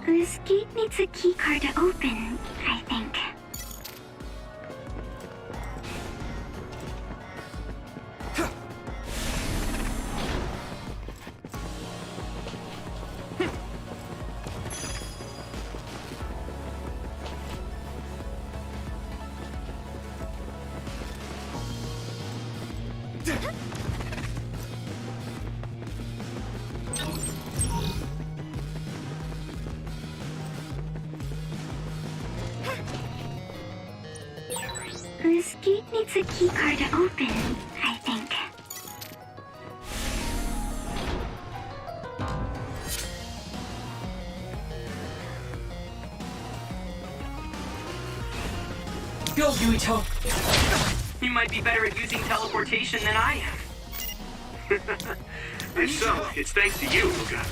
This gate needs a keycard to open, I think. This gate needs a keycard to open, I think. Go, Yuito! You might be better at using teleportation than I am. If so, it's thanks to you, Luca.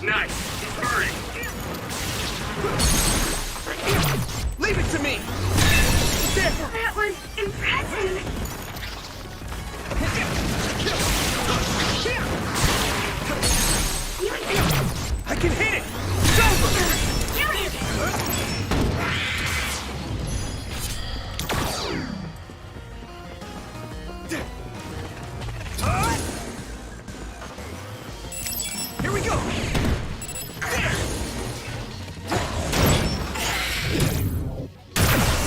Nice. He's burning. Leave it to me! That was impressive. I can hit it! It's over! Do it! Here we go!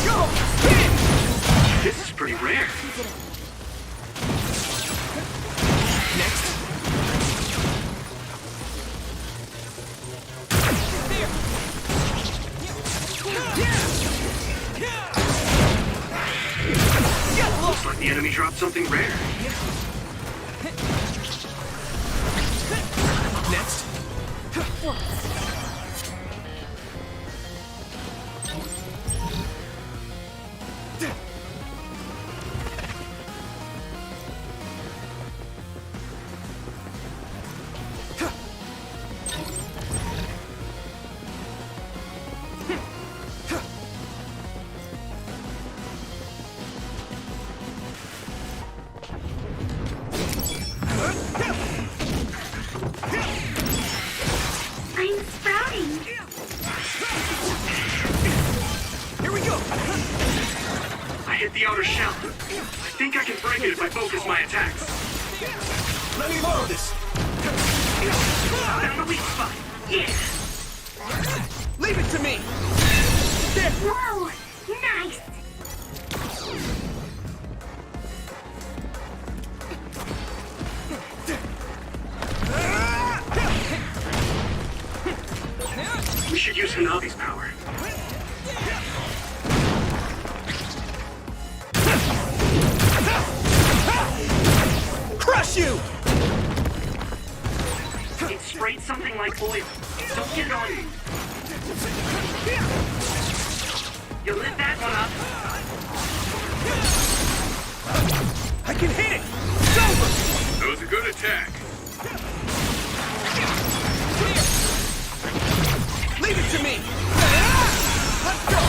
Go! This is pretty rare. Next. Looks like the enemy dropped something rare. Next. I'm sprouting. Here we go! I hit the outer shell. I think I can break it if I focus my attacks. Let me borrow this! Found the weak spot. Yeah. Leave it to me! Whoa! Nice! We should use Hanabi's power. Crush you! It sprayed something like oil. Don't get it on you. You lit that one up. I can hit it! It's over! That was a good attack. Leave it to me! Let's go!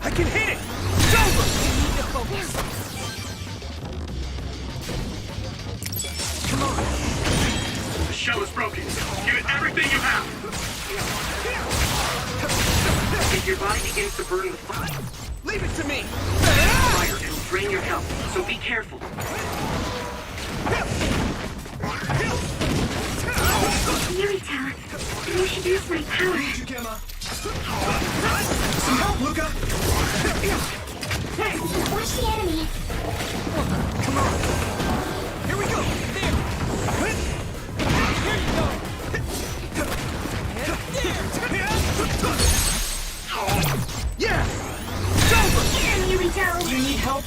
I can hit it! It's over! Come on! The shell is broken. Give it everything you have. If your body begins to burn with fire, Leave it to me! it'll drain your health, so be careful. Yurito, you should use my power. Some help, Luca! What Watch the enemy. Come on! Here we go! There! Here you go! Yeah! It's over! Get him, Yurito! You need help?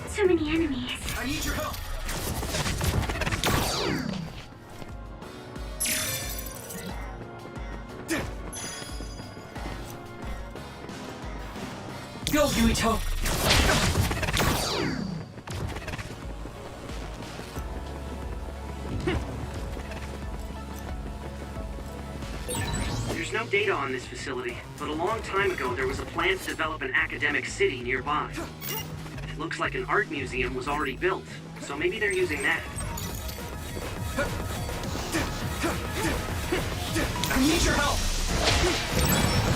So many enemies. I need your help! Go, Yuito! There's no data on this facility, but a long time ago there was a plan to develop an academic city nearby. It looks like an art museum was already built, so maybe they're using that. I need your help!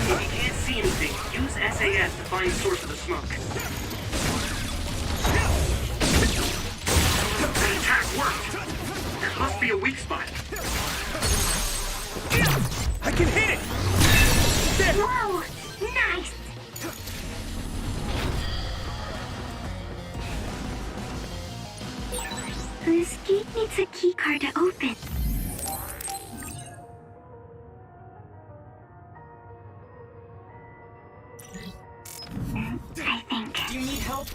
If you can't see anything, use SAS to find the source of the smoke. That attack worked! There must be a weak spot. I can hit it! Whoa! Nice! This gate needs a keycard to open. I think. Do you need help?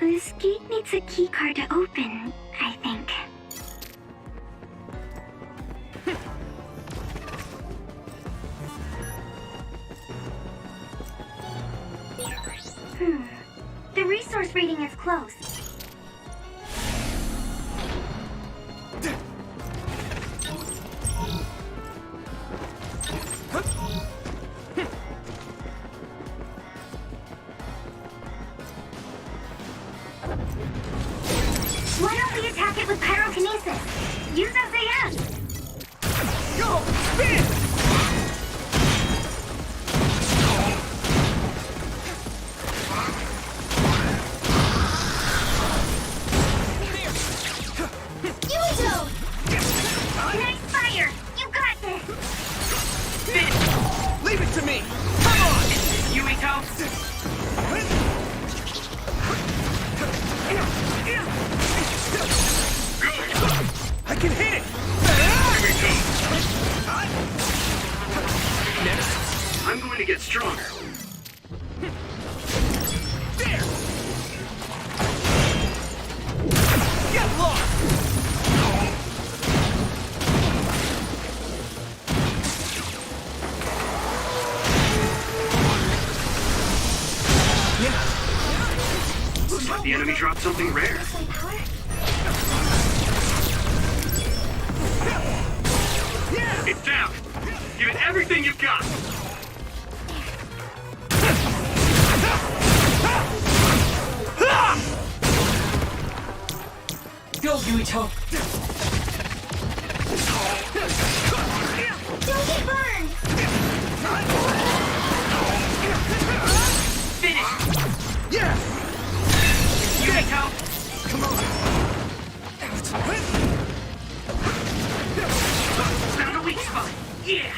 This gate needs a keycard to open, I think. The resource rating is close. Why don't we attack it with pyrokinesis? Use SAS! Go! Spin! Yuito! Nice fire! You got this! Leave it to me! Come on! Yuito! I can hit it! Next. I'm going to get stronger. There! Get lost! Looks like the enemy dropped something rare. It's down! Give it everything you've got! Go, Yuito! Don't get burned! Finish! Yeah! Yuito! Come on! Found a weak spot! Yeah!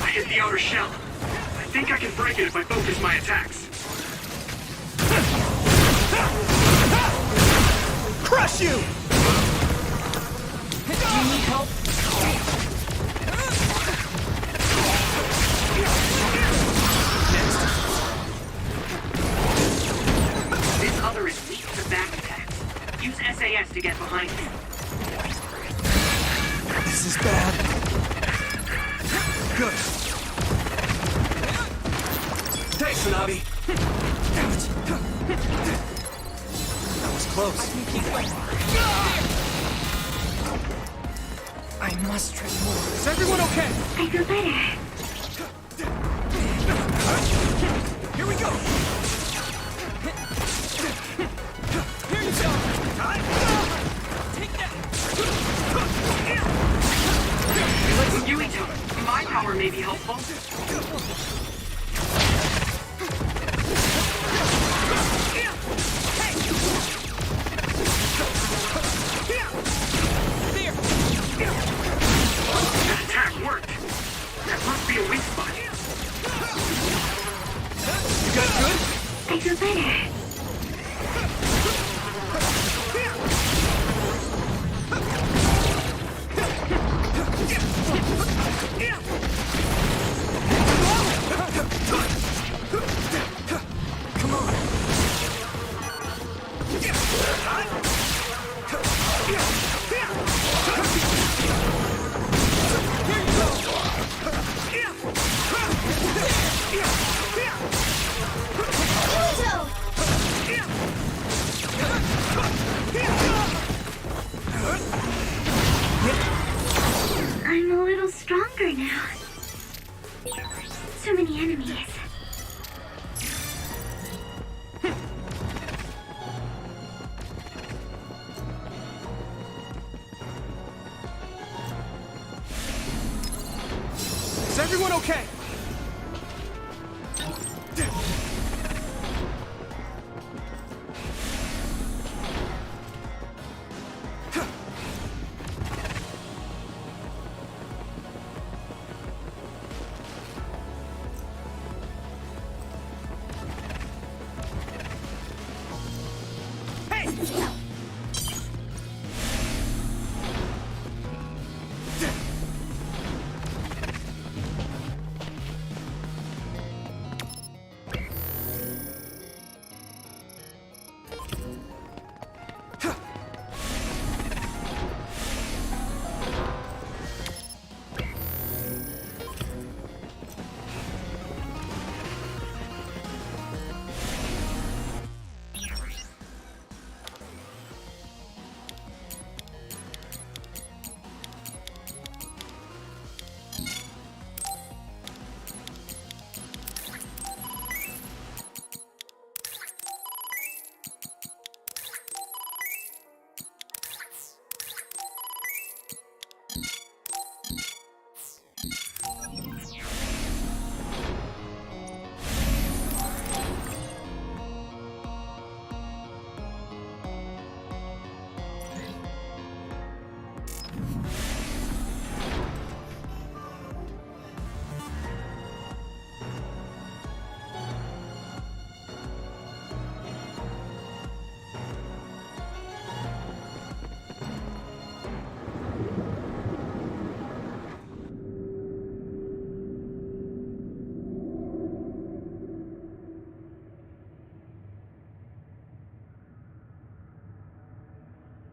I hit the outer shell. I think I can break it if I focus my attacks. Crush you! Do you need help? This other is weak to back attacks. Use SAS to get behind it. This is bad. Good. Thanks, Hanabi. That was close. I must try more. Is everyone okay? I feel better. Here we go. Here you go. Take that. Yuito, my power may be helpful. better. I'm a little stronger now. So many enemies. Is everyone okay?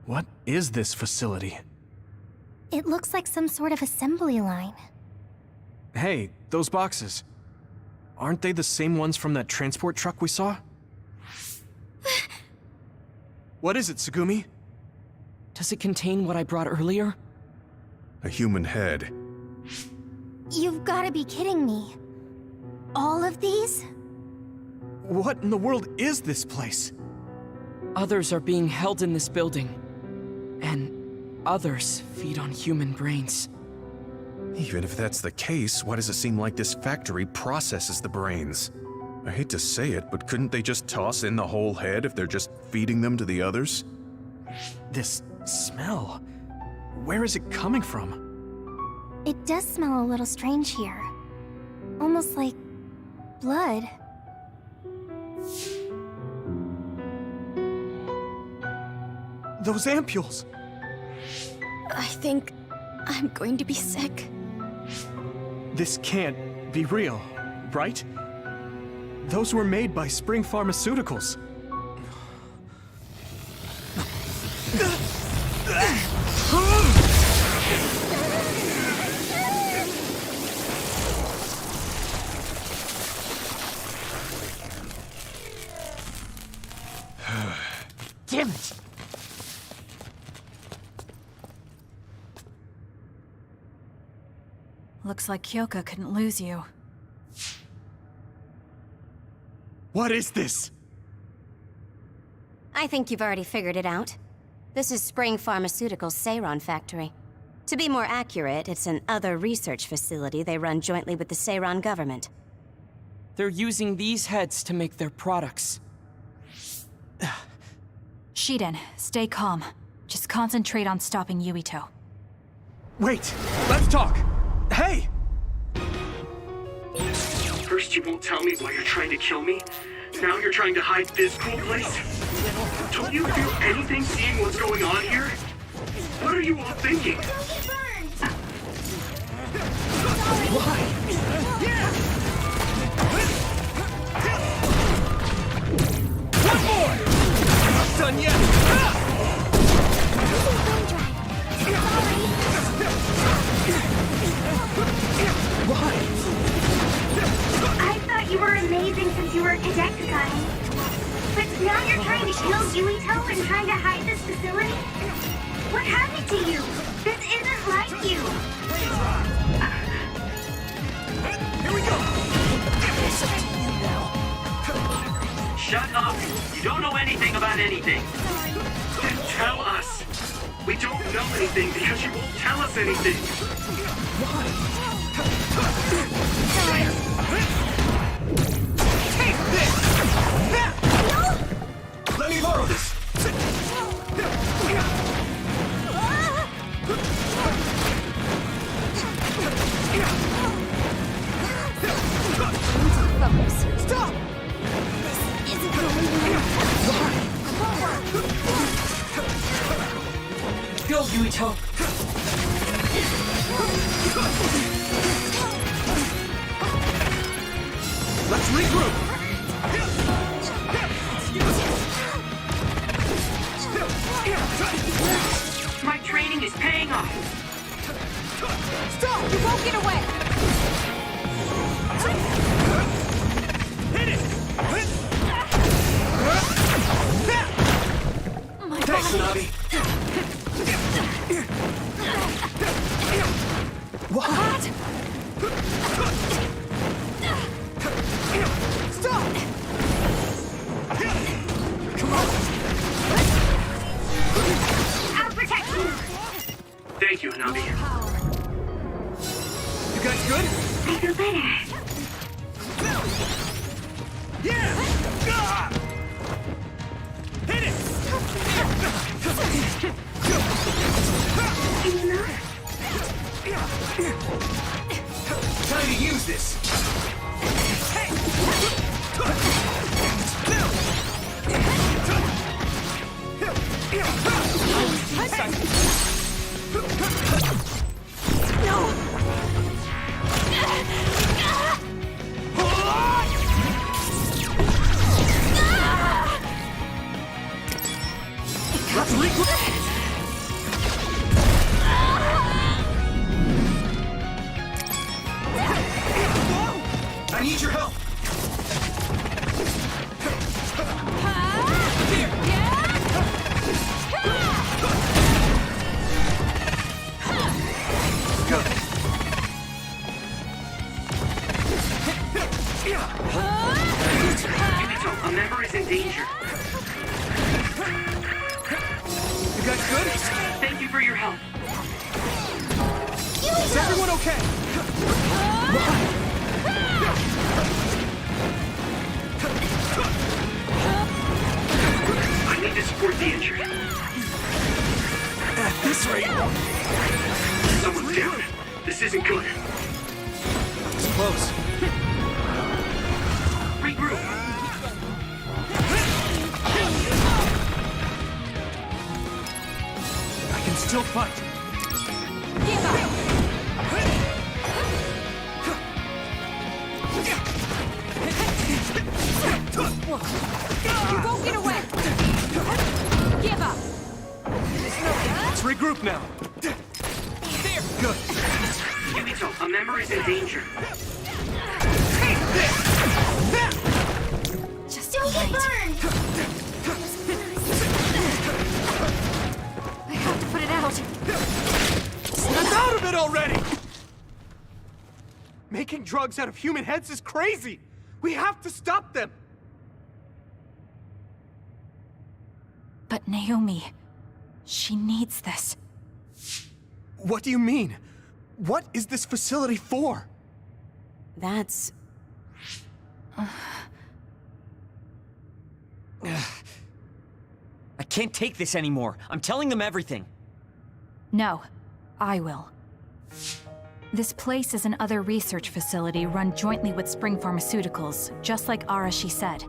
What is this facility? It looks like some sort of assembly line. Hey, those boxes. Aren't they the same ones from that transport truck we saw? What is it, Tsugumi? Does it contain what I brought earlier? A human head. You've gotta be kidding me. All of these? What in the world is this place? Others are being held in this building. And others feed on human brains. Even if that's the case, why does it seem like this factory processes the brains? I hate to say it, but couldn't they just toss in the whole head if they're just feeding them to the others? This smell. Where is it coming from? It does smell a little strange here. Almost like blood. Those ampules! I think I'm going to be sick. This can't be real, right? Those were made by Spring Pharmaceuticals. Damn it! Looks like Kyoka couldn't lose you. What is this? I think you've already figured it out. This is Spring Pharmaceuticals' Seiron factory. To be more accurate, it's an other research facility they run jointly with the Seiron government. They're using these heads to make their products. Shiden, stay calm. Just concentrate on stopping Yuito. Wait! Let's talk! Hey! First you won't tell me why you're trying to kill me, Now you're trying to hide this cool place? Don't you feel anything seeing what's going on here? What are you all thinking? One more! Not done yet! Why? I thought you were amazing since you were a Cadecticon. But now you're trying to kill Yuito and trying to hide this facility? What happened to you? This isn't like you. Here we go! Shut up! You don't know anything about anything. Then tell us. We don't know anything because you won't tell us anything. Take this! Let me borrow this! Stop! Isn't going Go, Yuito! Let's regroup! My training is paying off. Stop! You won't get away! Hit it! My Thanks, body. Navi! What? Stop! Come on! I'll protect you. Thank you, Hanabi. You guys good? I feel better. Yeah! Hit it! Enough? Time to use this! Let's regroup! I need your help! Good. Yuito, a member is in danger. You guys good? Thank you for your help. Is everyone okay? I need to support the injured. At this rate... Someone's down. This isn't good. It's close. Regroup. I can still fight. Give up! You won't get away! Give up! Let's regroup now. There. Good. Yuito, a member is in danger. Just Don't get burned! I have to put it out. Snap out of it already! Making drugs out of human heads is crazy! We have to stop them! But Naomi, she needs this. What do you mean? What is this facility for? That's... I can't take this anymore. I'm telling them everything. No, I will. This place is another research facility run jointly with Spring Pharmaceuticals, just like Arashi said.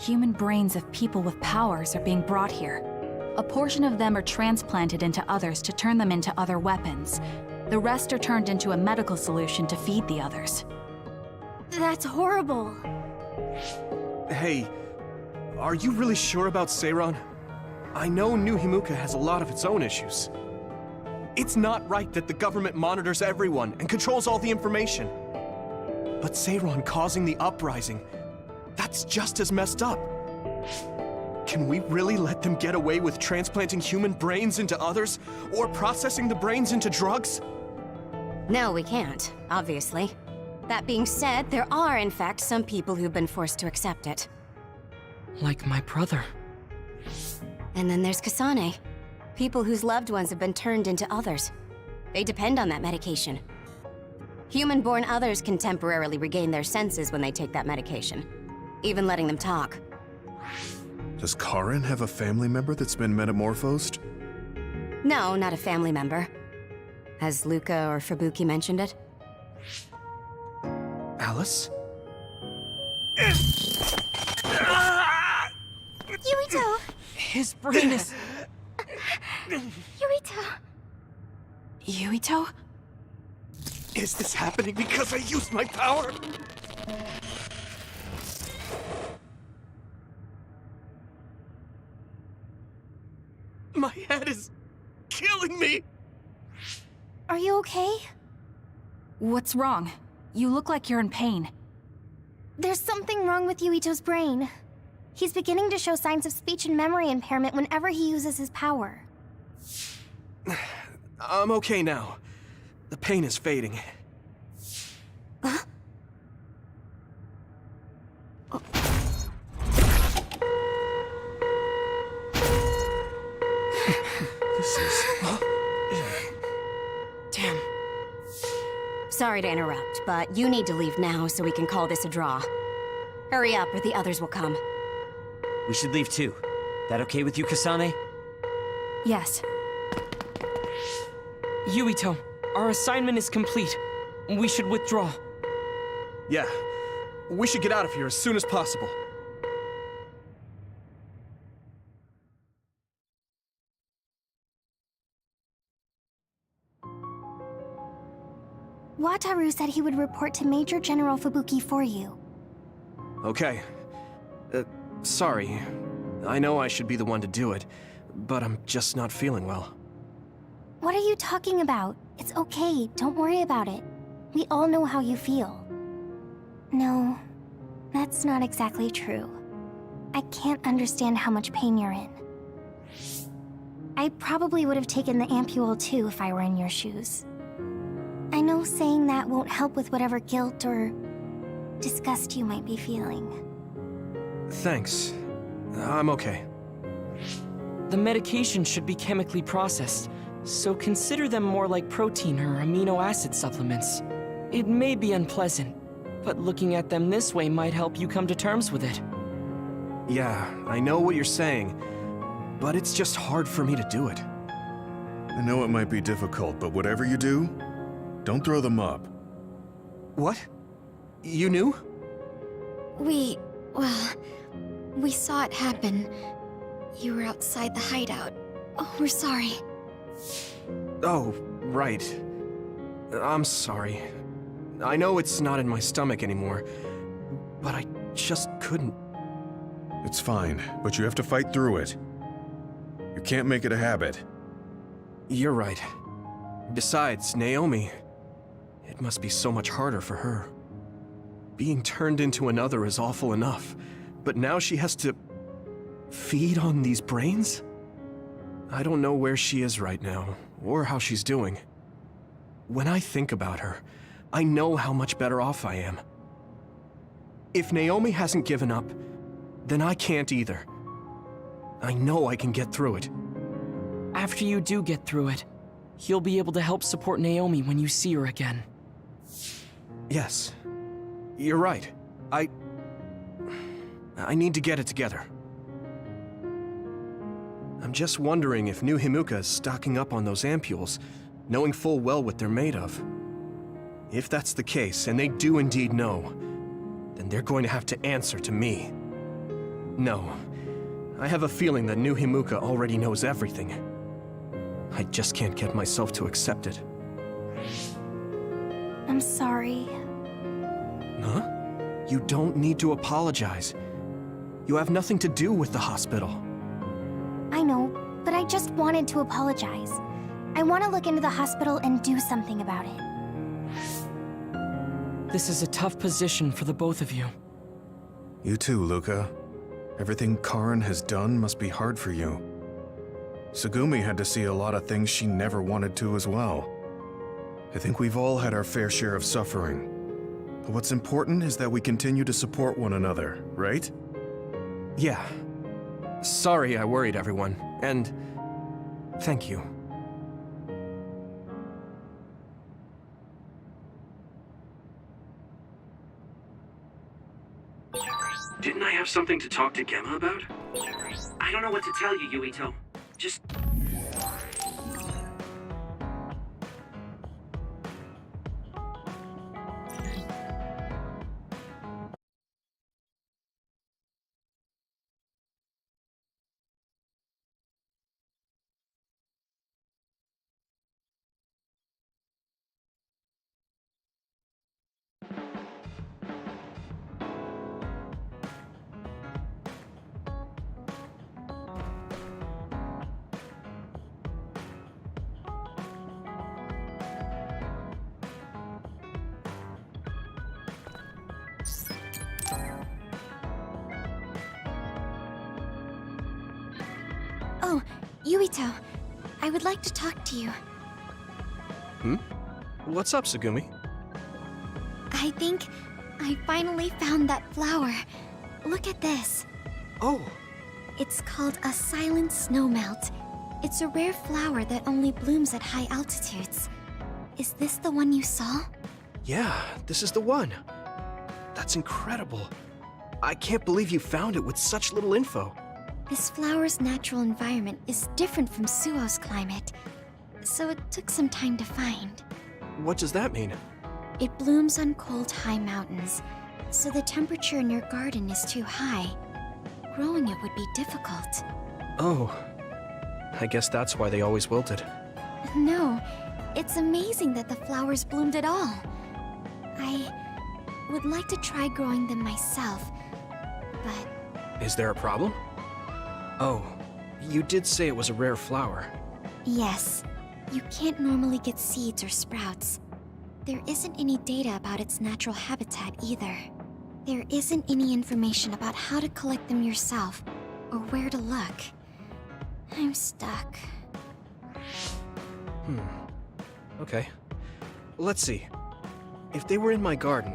Human brains of people with powers are being brought here. A portion of them are transplanted into others to turn them into other weapons. The rest are turned into a medical solution to feed the others. That's horrible. Hey, are you really sure about Seiron? I know New Himuka has a lot of its own issues. It's not right that the government monitors everyone and controls all the information. But Seiron causing the uprising, that's just as messed up. Can we really let them get away with transplanting human brains into others, or processing the brains into drugs? No, we can't, obviously. That being said, there are, in fact, some people who've been forced to accept it. Like my brother. And then there's Kasane. People whose loved ones have been turned into others. They depend on that medication. Human-born others can temporarily regain their senses when they take that medication, even letting them talk. Does Karin have a family member that's been metamorphosed? No, not a family member. Has Luca or Fubuki mentioned it? Alice? Yuito! His brain is... Yuito! Yuito? Is this happening because I used my power? My head is killing me! Are you okay? What's wrong? You look like you're in pain. There's something wrong with Yuito's brain. He's beginning to show signs of speech and memory impairment whenever he uses his power. I'm okay now. The pain is fading. This is... Damn. Sorry to interrupt, but you need to leave now so we can call this a draw. Hurry up or the others will come. We should leave too. That okay with you, Kasane? Yes. Yuito, our assignment is complete. We should withdraw. Yeah. We should get out of here as soon as possible. Wataru said he would report to Major General Fubuki for you. Okay. Sorry. I know I should be the one to do it, but I'm just not feeling well. What are you talking about? It's okay, don't worry about it. We all know how you feel. No, that's not exactly true. I can't understand how much pain you're in. I probably would have taken the Ampule too if I were in your shoes. I know saying that won't help with whatever guilt or disgust you might be feeling. Thanks. I'm okay. The medication should be chemically processed, so consider them more like protein or amino acid supplements. It may be unpleasant, but looking at them this way might help you come to terms with it. Yeah, I know what you're saying, but it's just hard for me to do it. I know it might be difficult, but whatever you do, don't throw them up. What? You knew? We saw it happen. You were outside the hideout. Oh, we're sorry. Oh, right. I'm sorry. I know it's not in my stomach anymore, but I just couldn't. It's fine, but you have to fight through it. You can't make it a habit. You're right. Besides, Naomi, it must be so much harder for her. Being turned into another is awful enough, but now she has to feed on these brains? I don't know where she is right now, or how she's doing. When I think about her, I know how much better off I am. If Naomi hasn't given up, then I can't either. I know I can get through it. After you do get through it, you'll be able to help support Naomi when you see her again. Yes. You're right. I need to get it together. I'm just wondering if New Himuka is stocking up on those ampules, knowing full well what they're made of. If that's the case, and they do indeed know, then they're going to have to answer to me. No. I have a feeling that New Himuka already knows everything. I just can't get myself to accept it. I'm sorry. Huh? You don't need to apologize. You have nothing to do with the hospital. I know, but I just wanted to apologize. I want to look into the hospital and do something about it. This is a tough position for the both of you. You too, Luca. Everything Karin has done must be hard for you. Tsugumi had to see a lot of things she never wanted to as well. I think we've all had our fair share of suffering. But what's important is that we continue to support one another, right? Yeah. Sorry I worried everyone, and thank you. Didn't I have something to talk to Gemma about? I don't know what to tell you, Yuito. Just... Oh, Yuito. I would like to talk to you. Hmm? What's up, Tsugumi? I think I finally found that flower. Look at this. Oh. It's called a silent snowmelt. It's a rare flower that only blooms at high altitudes. Is this the one you saw? Yeah, this is the one. That's incredible. I can't believe you found it with such little info. This flower's natural environment is different from Suo's climate, so it took some time to find. What does that mean? It blooms on cold, high mountains, so the temperature in your garden is too high. Growing it would be difficult. Oh. I guess that's why they always wilted. No, it's amazing that the flowers bloomed at all. I would like to try growing them myself, but... Is there a problem? Oh, you did say it was a rare flower. Yes, you can't normally get seeds or sprouts. There isn't any data about its natural habitat either. There isn't any information about how to collect them yourself, or where to look. I'm stuck. Okay. Let's see. If they were in my garden,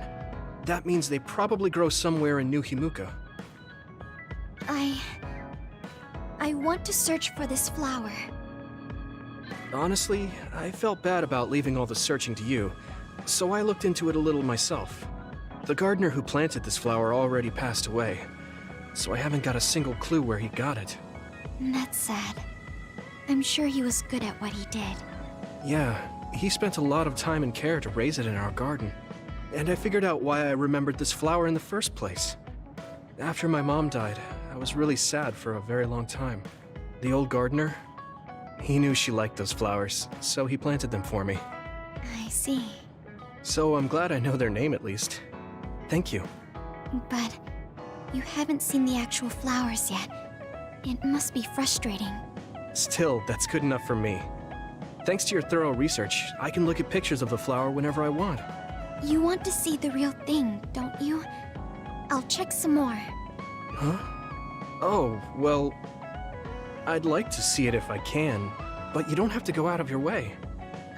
that means they probably grow somewhere in New Himuka. I want to search for this flower. Honestly, I felt bad about leaving all the searching to you, so I looked into it a little myself. The gardener who planted this flower already passed away, so I haven't got a single clue where he got it. That's sad. I'm sure he was good at what he did. Yeah, he spent a lot of time and care to raise it in our garden. And I figured out why I remembered this flower in the first place. After my mom died, I was really sad for a very long time. The old gardener, he knew she liked those flowers, so he planted them for me. I see. So I'm glad I know their name at least. Thank you. But you haven't seen the actual flowers yet. It must be frustrating. Still, that's good enough for me. Thanks to your thorough research, I can look at pictures of the flower whenever I want. You want to see the real thing, don't you? I'll check some more. Huh? Oh, well, I'd like to see it if I can, but you don't have to go out of your way.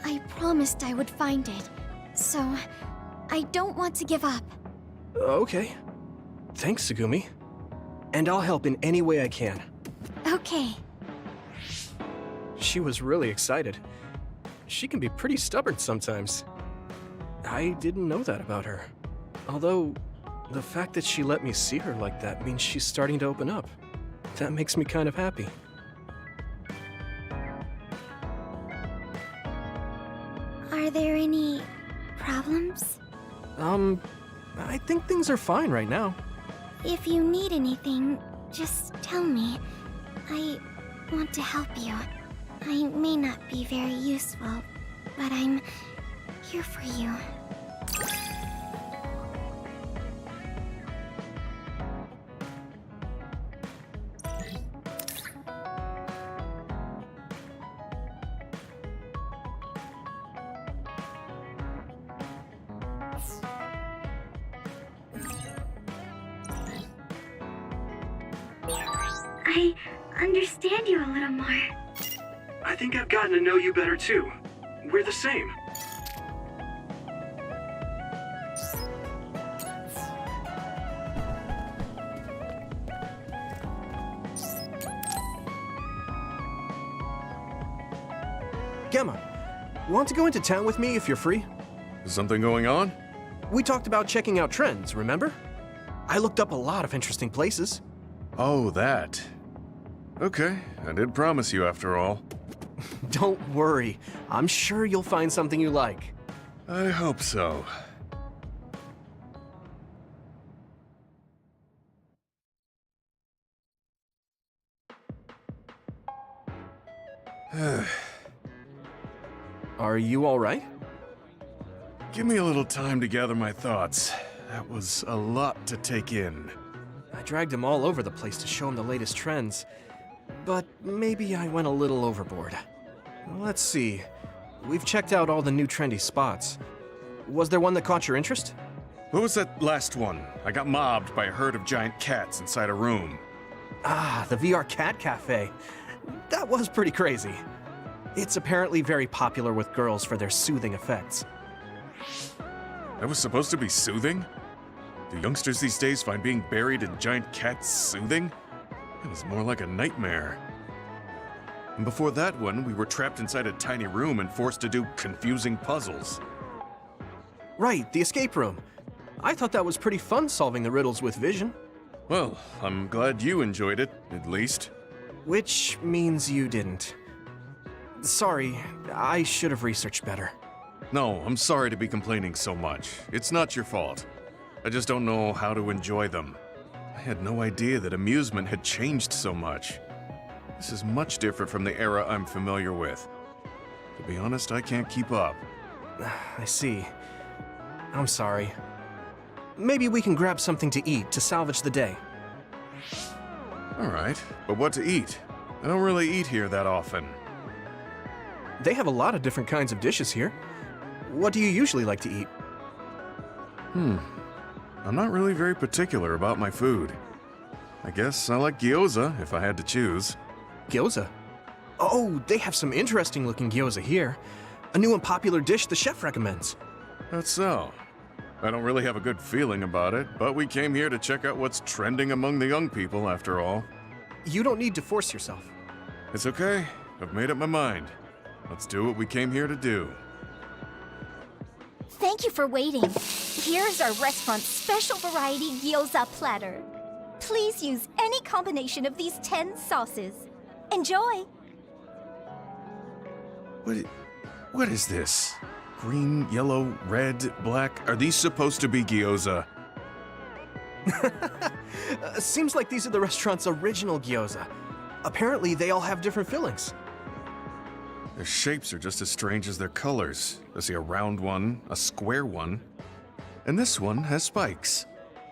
I promised I would find it, so I don't want to give up. Okay. Thanks, Tsugumi. And I'll help in any way I can. Okay. She was really excited. She can be pretty stubborn sometimes. I didn't know that about her. Although, the fact that she let me see her like that means she's starting to open up. That makes me kind of happy. Are there any problems? I think things are fine right now. If you need anything, Just tell me. I want to help you. I may not be very useful, but I'm here for you. I understand you a little more. I think I've gotten to know you better too. We're the same. Gemma, want to go into town with me if you're free? Is something going on? We talked about checking out trends, remember? I looked up a lot of interesting places. Oh, that. Okay, I did promise you after all. Don't worry, I'm sure you'll find something you like. I hope so. Are you all right? Give me a little time to gather my thoughts. That was a lot to take in. I dragged him all over the place to show him the latest trends, but maybe I went a little overboard. Let's see. We've checked out all the new trendy spots. Was there one that caught your interest? What was that last one? I got mobbed by a herd of giant cats inside a room. Ah, the VR Cat Cafe. That was pretty crazy. It's apparently very popular with girls for their soothing effects. That was supposed to be soothing? Do youngsters these days find being buried in giant cats soothing? It was more like a nightmare. And before that one, we were trapped inside a tiny room and forced to do confusing puzzles. Right, the escape room. I thought that was pretty fun solving the riddles with vision. Well, I'm glad you enjoyed it, at least. Which means you didn't. Sorry, I should have researched better. No, I'm sorry to be complaining so much. It's not your fault. I just don't know how to enjoy them. I had no idea that amusement had changed so much. This is much different from the era I'm familiar with. To be honest, I can't keep up. I see. I'm sorry. Maybe we can grab something to eat to salvage the day. All right, but what to eat? I don't really eat here that often. They have a lot of different kinds of dishes here. What do you usually like to eat? I'm not really very particular about my food. I guess I like gyoza if I had to choose. Gyoza? Oh, they have some interesting looking gyoza here. A new and popular dish the chef recommends. That's so. I don't really have a good feeling about it, but we came here to check out what's trending among the young people after all. You don't need to force yourself. It's okay. I've made up my mind. Let's do what we came here to do. Thank you for waiting. Here's our restaurant's special variety gyoza platter. Please use any combination of these 10 sauces. Enjoy! What is this? Green, yellow, red, black? Are these supposed to be gyoza? Seems like these are the restaurant's original gyoza. Apparently, they all have different fillings. Their shapes are just as strange as their colors. I see a round one, a square one, and this one has spikes.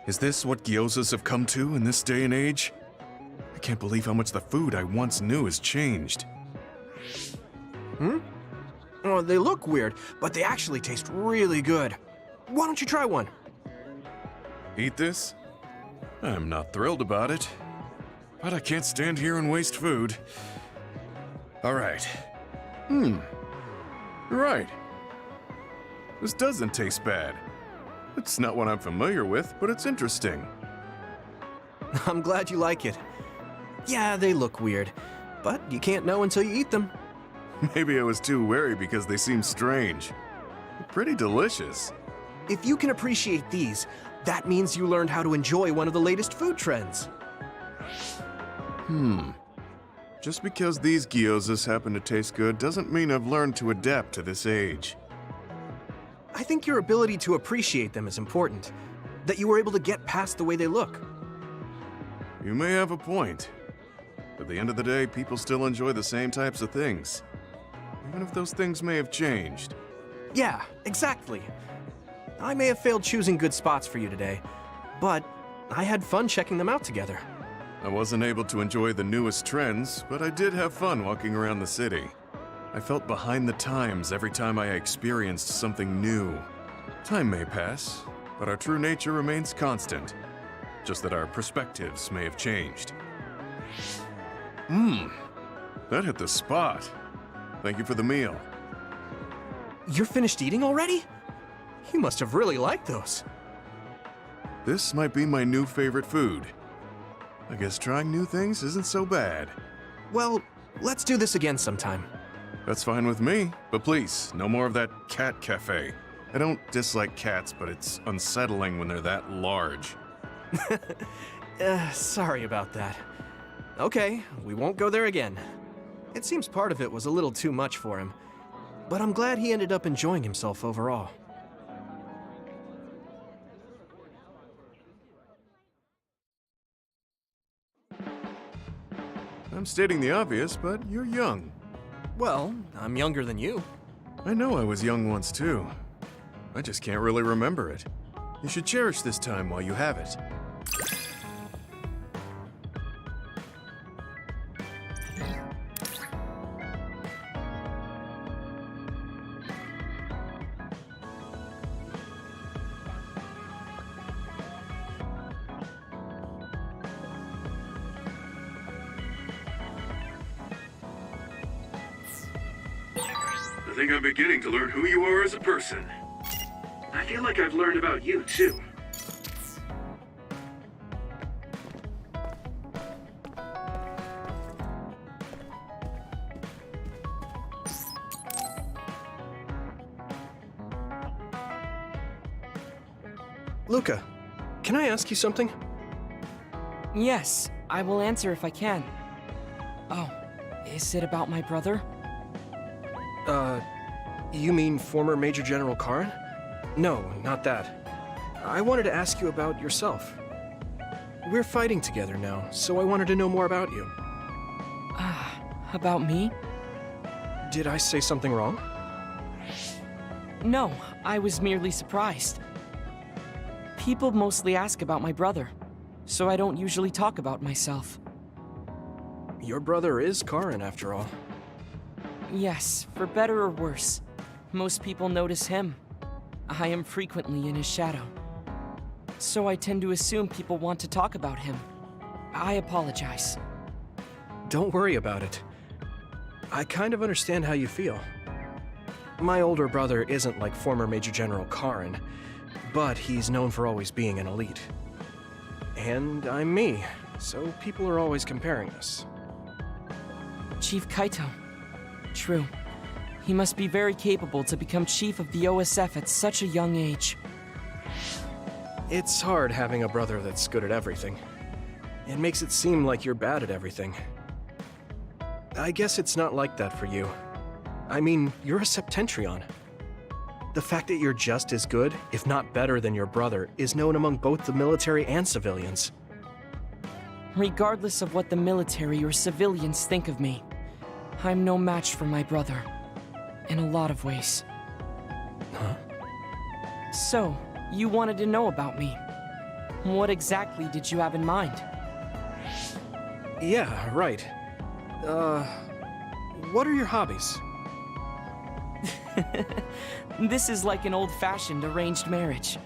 Is this what gyozas have come to in this day and age? I can't believe how much the food I once knew has changed. Oh, they look weird, but they actually taste really good. Why don't you try one? Eat this? I'm not thrilled about it, but I can't stand here and waste food. All right. You're right. This doesn't taste bad. It's not what I'm familiar with, but it's interesting. I'm glad you like it. Yeah, they look weird, but you can't know until you eat them. Maybe I was too wary because they seem strange. They're pretty delicious. If you can appreciate these, that means you learned how to enjoy one of the latest food trends. Just because these gyozas happen to taste good doesn't mean I've learned to adapt to this age. I think your ability to appreciate them is important. That you were able to get past the way they look. You may have a point. At the end of the day, people still enjoy the same types of things. Even if those things may have changed. Yeah, exactly. I may have failed choosing good spots for you today, but I had fun checking them out together. I wasn't able to enjoy the newest trends, but I did have fun walking around the city. I felt behind the times every time I experienced something new. Time may pass, but our true nature remains constant. Just that our perspectives may have changed. That hit the spot. Thank you for the meal. You're finished eating already? You must have really liked those. This might be my new favorite food. I guess trying new things isn't so bad. Well, let's do this again sometime. That's fine with me, but please, no more of that cat cafe. I don't dislike cats, but it's unsettling when they're that large. Sorry about that. Okay, we won't go there again. It seems part of it was a little too much for him, but I'm glad he ended up enjoying himself overall. I'm stating the obvious, but you're young. Well, I'm younger than you. I know I was young once too. I just can't really remember it. You should cherish this time while you have it. I think I'm beginning to learn who you are as a person. I feel like I've learned about you, too. Luca, can I ask you something? Yes, I will answer if I can. Oh, is it about my brother? You mean former Major General Karen? No, not that. I wanted to ask you about yourself. We're fighting together now, so I wanted to know more about you. About me? Did I say something wrong? No, I was merely surprised. People mostly ask about my brother, so I don't usually talk about myself. Your brother is Karen, after all. Yes, for better or worse. Most people notice him. I am frequently in his shadow. So I tend to assume people want to talk about him. I apologize. Don't worry about it. I kind of understand how you feel. My older brother isn't like former Major General Karen, but he's known for always being an elite. And I'm me, so people are always comparing us. Chief Kaito. True. He must be very capable to become chief of the OSF at such a young age. It's hard having a brother that's good at everything. It makes it seem like you're bad at everything. I guess it's not like that for you. I mean, you're a Septentrion. The fact that you're just as good, if not better than your brother, is known among both the military and civilians. Regardless of what the military or civilians think of me, I'm no match for my brother. In a lot of ways. Huh? So, you wanted to know about me. What exactly did you have in mind? Yeah, right. What are your hobbies? This is like an old-fashioned arranged marriage.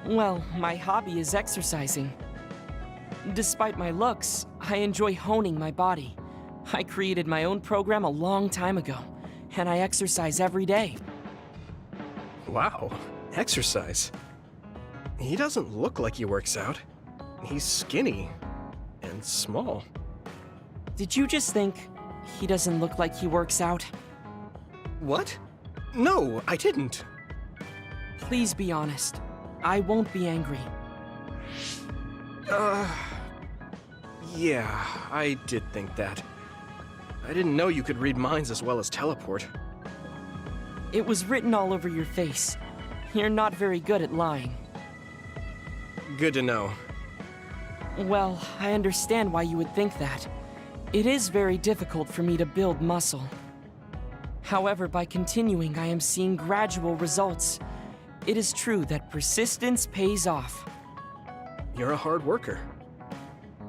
Well, my hobby is exercising. Despite my looks, I enjoy honing my body. I created my own program a long time ago, and I exercise every day. Wow, exercise. He doesn't look like he works out. He's skinny and small. Did you just think he doesn't look like he works out? What? No, I didn't. Please be honest. I won't be angry. Yeah, I did think that. I didn't know you could read minds as well as teleport. It was written all over your face. You're not very good at lying. Good to know. Well, I understand why you would think that. It is very difficult for me to build muscle. However, by continuing, I am seeing gradual results. It is true that persistence pays off. You're a hard worker.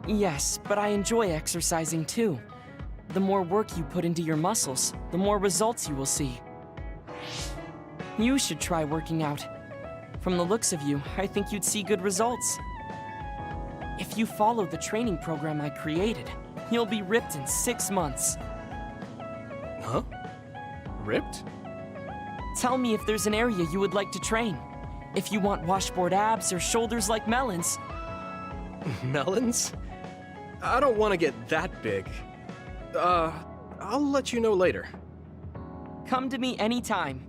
Yes, but I enjoy exercising too. The more work you put into your muscles, the more results you will see. You should try working out. From the looks of you, I think you'd see good results. If you follow the training program I created, you'll be ripped in 6 months. Huh? Ripped? Tell me if there's an area you would like to train. If you want washboard abs or shoulders like melons. Melons? I don't want to get that big. I'll let you know later. Come to me anytime.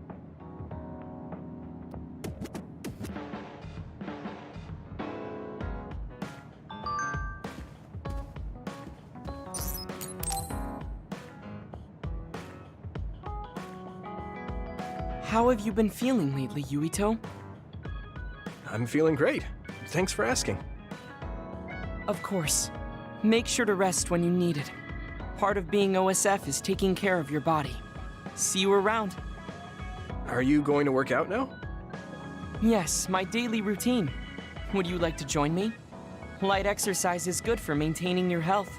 How have you been feeling lately, Yuito? I'm feeling great. Thanks for asking. Of course. Make sure to rest when you need it. Part of being OSF is taking care of your body. See you around. Are you going to work out now? Yes, my daily routine. Would you like to join me? Light exercise is good for maintaining your health.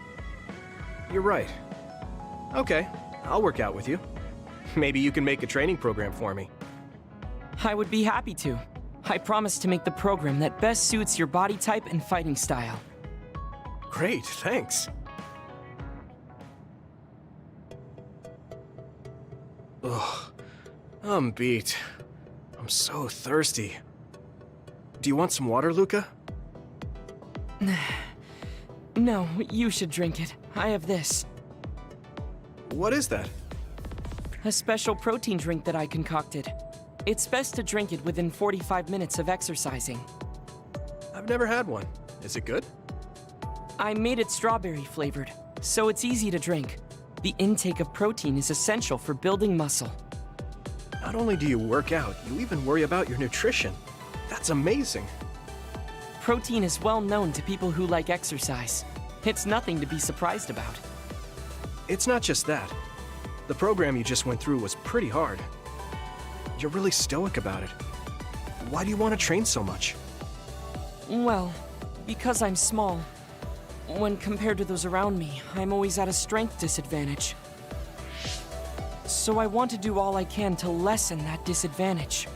You're right. Okay, I'll work out with you. Maybe you can make a training program for me. I would be happy to. I promise to make the program that best suits your body type and fighting style. Great, thanks. Ugh, I'm beat. I'm so thirsty. Do you want some water, Luca? No, you should drink it. I have this. What is that? A special protein drink that I concocted. It's best to drink it within 45 minutes of exercising. I've never had one. Is it good? I made it strawberry flavored, so it's easy to drink. The intake of protein is essential for building muscle. Not only do you work out, you even worry about your nutrition. That's amazing. Protein is well known to people who like exercise. It's nothing to be surprised about. It's not just that. The program you just went through was pretty hard. You're really stoic about it. Why do you want to train so much? Well, because I'm small. When compared to those around me, I'm always at a strength disadvantage. So I want to do all I can to lessen that disadvantage.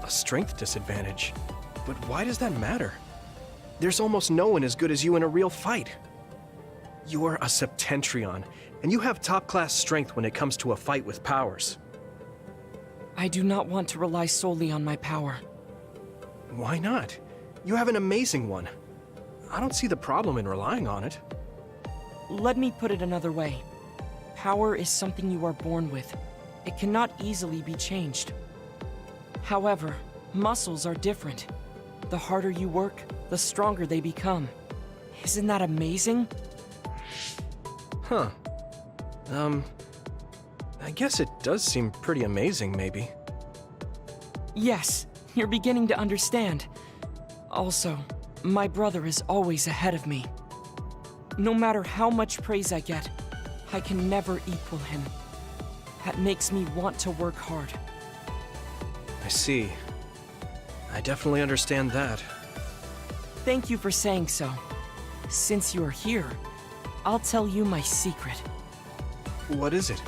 A strength disadvantage? But why does that matter? There's almost no one as good as you in a real fight. You're a Septentrion, and you have top-class strength when it comes to a fight with powers. I do not want to rely solely on my power. Why not? You have an amazing one. I don't see the problem in relying on it. Let me put it another way. Power is something you are born with. It cannot easily be changed. However, muscles are different. The harder you work, the stronger they become. Isn't that amazing? Huh. I guess it does seem pretty amazing, maybe. Yes, you're beginning to understand. Also, my brother is always ahead of me. No matter how much praise I get, I can never equal him. That makes me want to work hard. I see. I definitely understand that. Thank you for saying so. Since you are here, I'll tell you my secret. What is it?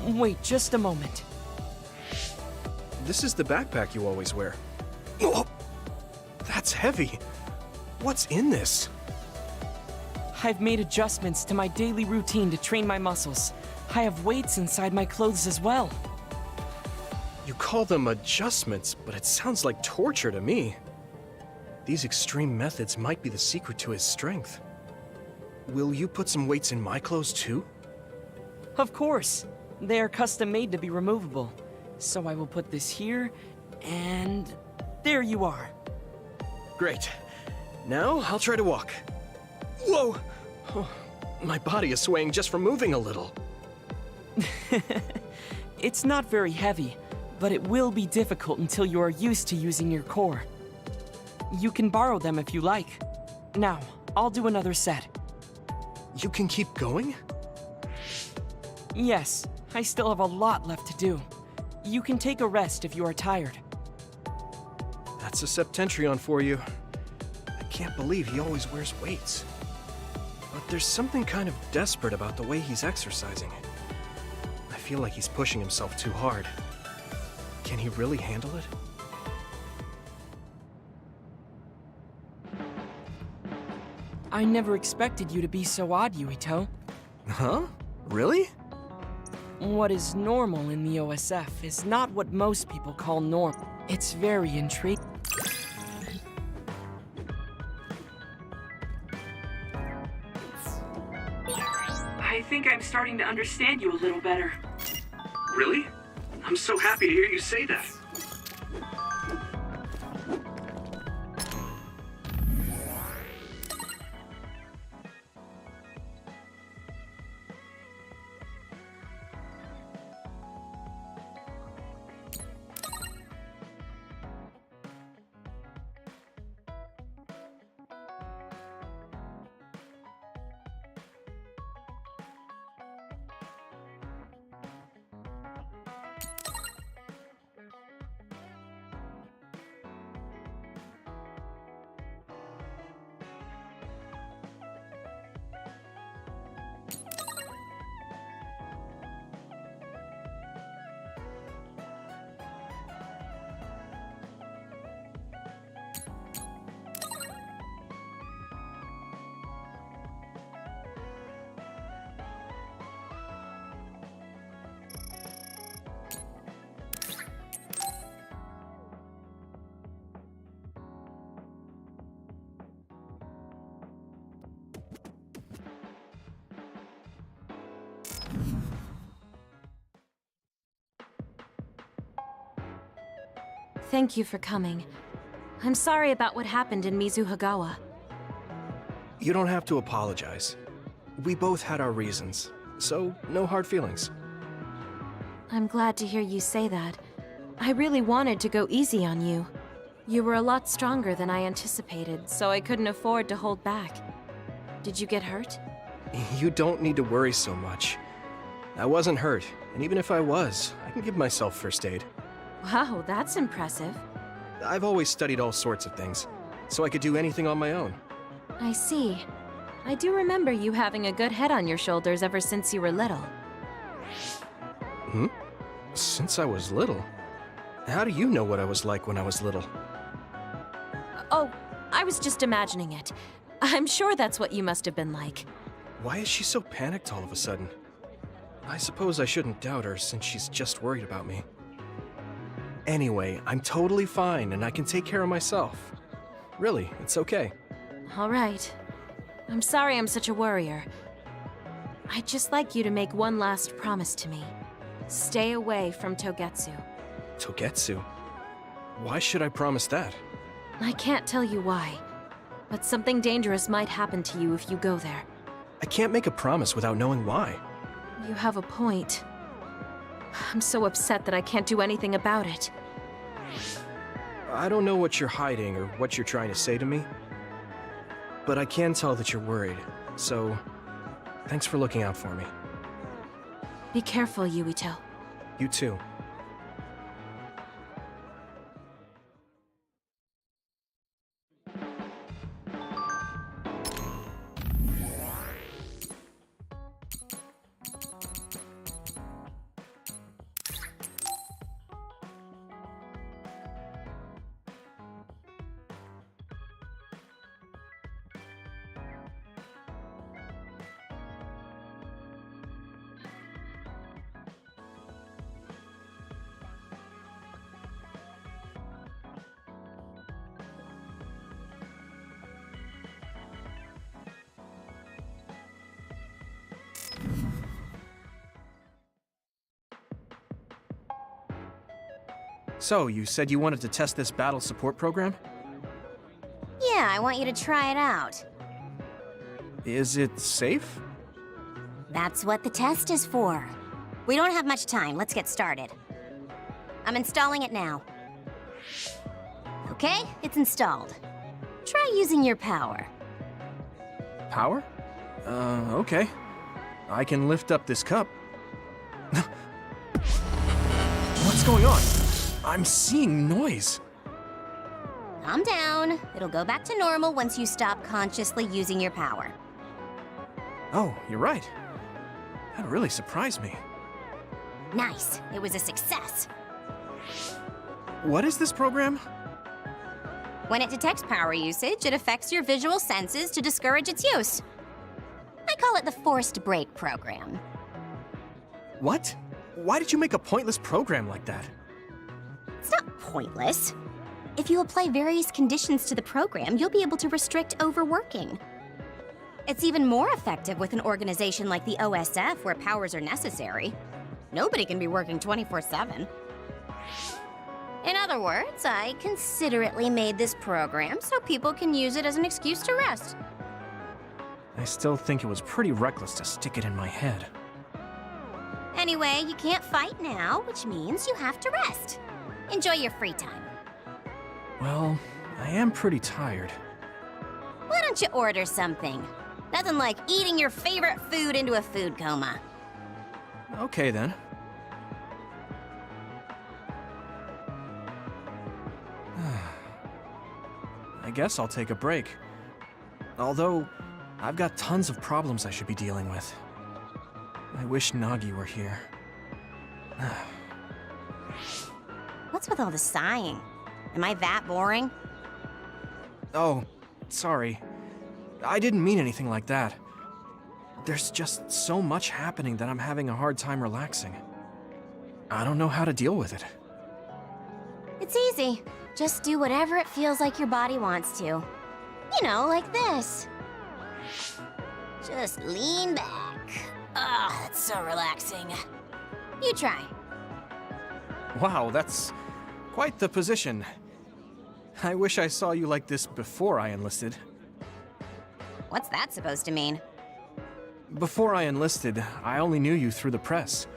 Wait just a moment. This is the backpack you always wear. Oh, that's heavy. What's in this? I've made adjustments to my daily routine to train my muscles. I have weights inside my clothes as well. You call them adjustments, but it sounds like torture to me. These extreme methods might be the secret to his strength. Will you put some weights in my clothes too? Of course. They are custom made to be removable. So I will put this here, and there you are. Great. Now I'll try to walk. Whoa! Oh, my body is swaying just from moving a little. It's not very heavy, but it will be difficult until you are used to using your core. You can borrow them if you like. Now, I'll do another set. You can keep going? Yes, I still have a lot left to do. You can take a rest if you are tired. That's a Septentrion for you. I can't believe he always wears weights. But there's something kind of desperate about the way he's exercising. I feel like he's pushing himself too hard. Can he really handle it? I never expected you to be so odd, Yuito. Huh? Really? What is normal in the OSF is not what most people call normal. It's very intriguing. I think I'm starting to understand you a little better. Really? I'm so happy to hear you say that. Thank you for coming. I'm sorry about what happened in Mizuhagawa. You don't have to apologize. We both had our reasons, so no hard feelings. I'm glad to hear you say that. I really wanted to go easy on you. You were a lot stronger than I anticipated, so I couldn't afford to hold back. Did you get hurt? You don't need to worry so much. I wasn't hurt, and even if I was, I can give myself first aid. Wow, that's impressive. I've always studied all sorts of things, so I could do anything on my own. I see. I do remember you having a good head on your shoulders ever since you were little. Hmm? Since I was little? How do you know what I was like when I was little? Oh, I was just imagining it. I'm sure that's what you must have been like. Why is she so panicked all of a sudden? I suppose I shouldn't doubt her since she's just worried about me. Anyway, I'm totally fine and I can take care of myself. Really, it's okay. All right. I'm sorry I'm such a worrier. I'd just like you to make one last promise to me. Stay away from Togetsu. Togetsu? Why should I promise that? I can't tell you why, but something dangerous might happen to you if you go there. I can't make a promise without knowing why. You have a point. I'm so upset that I can't do anything about it. I don't know what you're hiding or what you're trying to say to me, but I can tell that you're worried, so thanks for looking out for me. Be careful, Yuito. You too. So, you said you wanted to test this battle support program? Yeah, I want you to try it out. Is it safe? That's what the test is for. We don't have much time. Let's get started. I'm installing it now. Okay, it's installed. Try using your power. Power? Okay. I can lift up this cup. What's going on? I'm seeing noise. Calm down. It'll go back to normal once you stop consciously using your power. Oh, you're right. That really surprised me. Nice. It was a success. What is this program? When it detects power usage, it affects your visual senses to discourage its use. I call it the Forced Break program. What? Why did you make a pointless program like that? It's not pointless. If you apply various conditions to the program, you'll be able to restrict overworking. It's even more effective with an organization like the OSF where powers are necessary. Nobody can be working 24/7. In other words, I considerately made this program so people can use it as an excuse to rest. I still think it was pretty reckless to stick it in my head. Anyway, you can't fight now, which means you have to rest. Enjoy your free time. Well, I am pretty tired. Why don't you order something? Nothing like eating your favorite food into a food coma. Okay then. I guess I'll take a break. Although, I've got tons of problems I should be dealing with. I wish Nagi were here. What's with all the sighing? Am I that boring? Oh, sorry. I didn't mean anything like that. There's just so much happening that I'm having a hard time relaxing. I don't know how to deal with it. It's easy. Just do whatever it feels like your body wants to. You know, like this. Just lean back. Ah, that's so relaxing. You try. Wow, that's quite the position. I wish I saw you like this before I enlisted. What's that supposed to mean? Before I enlisted, I only knew you through the press.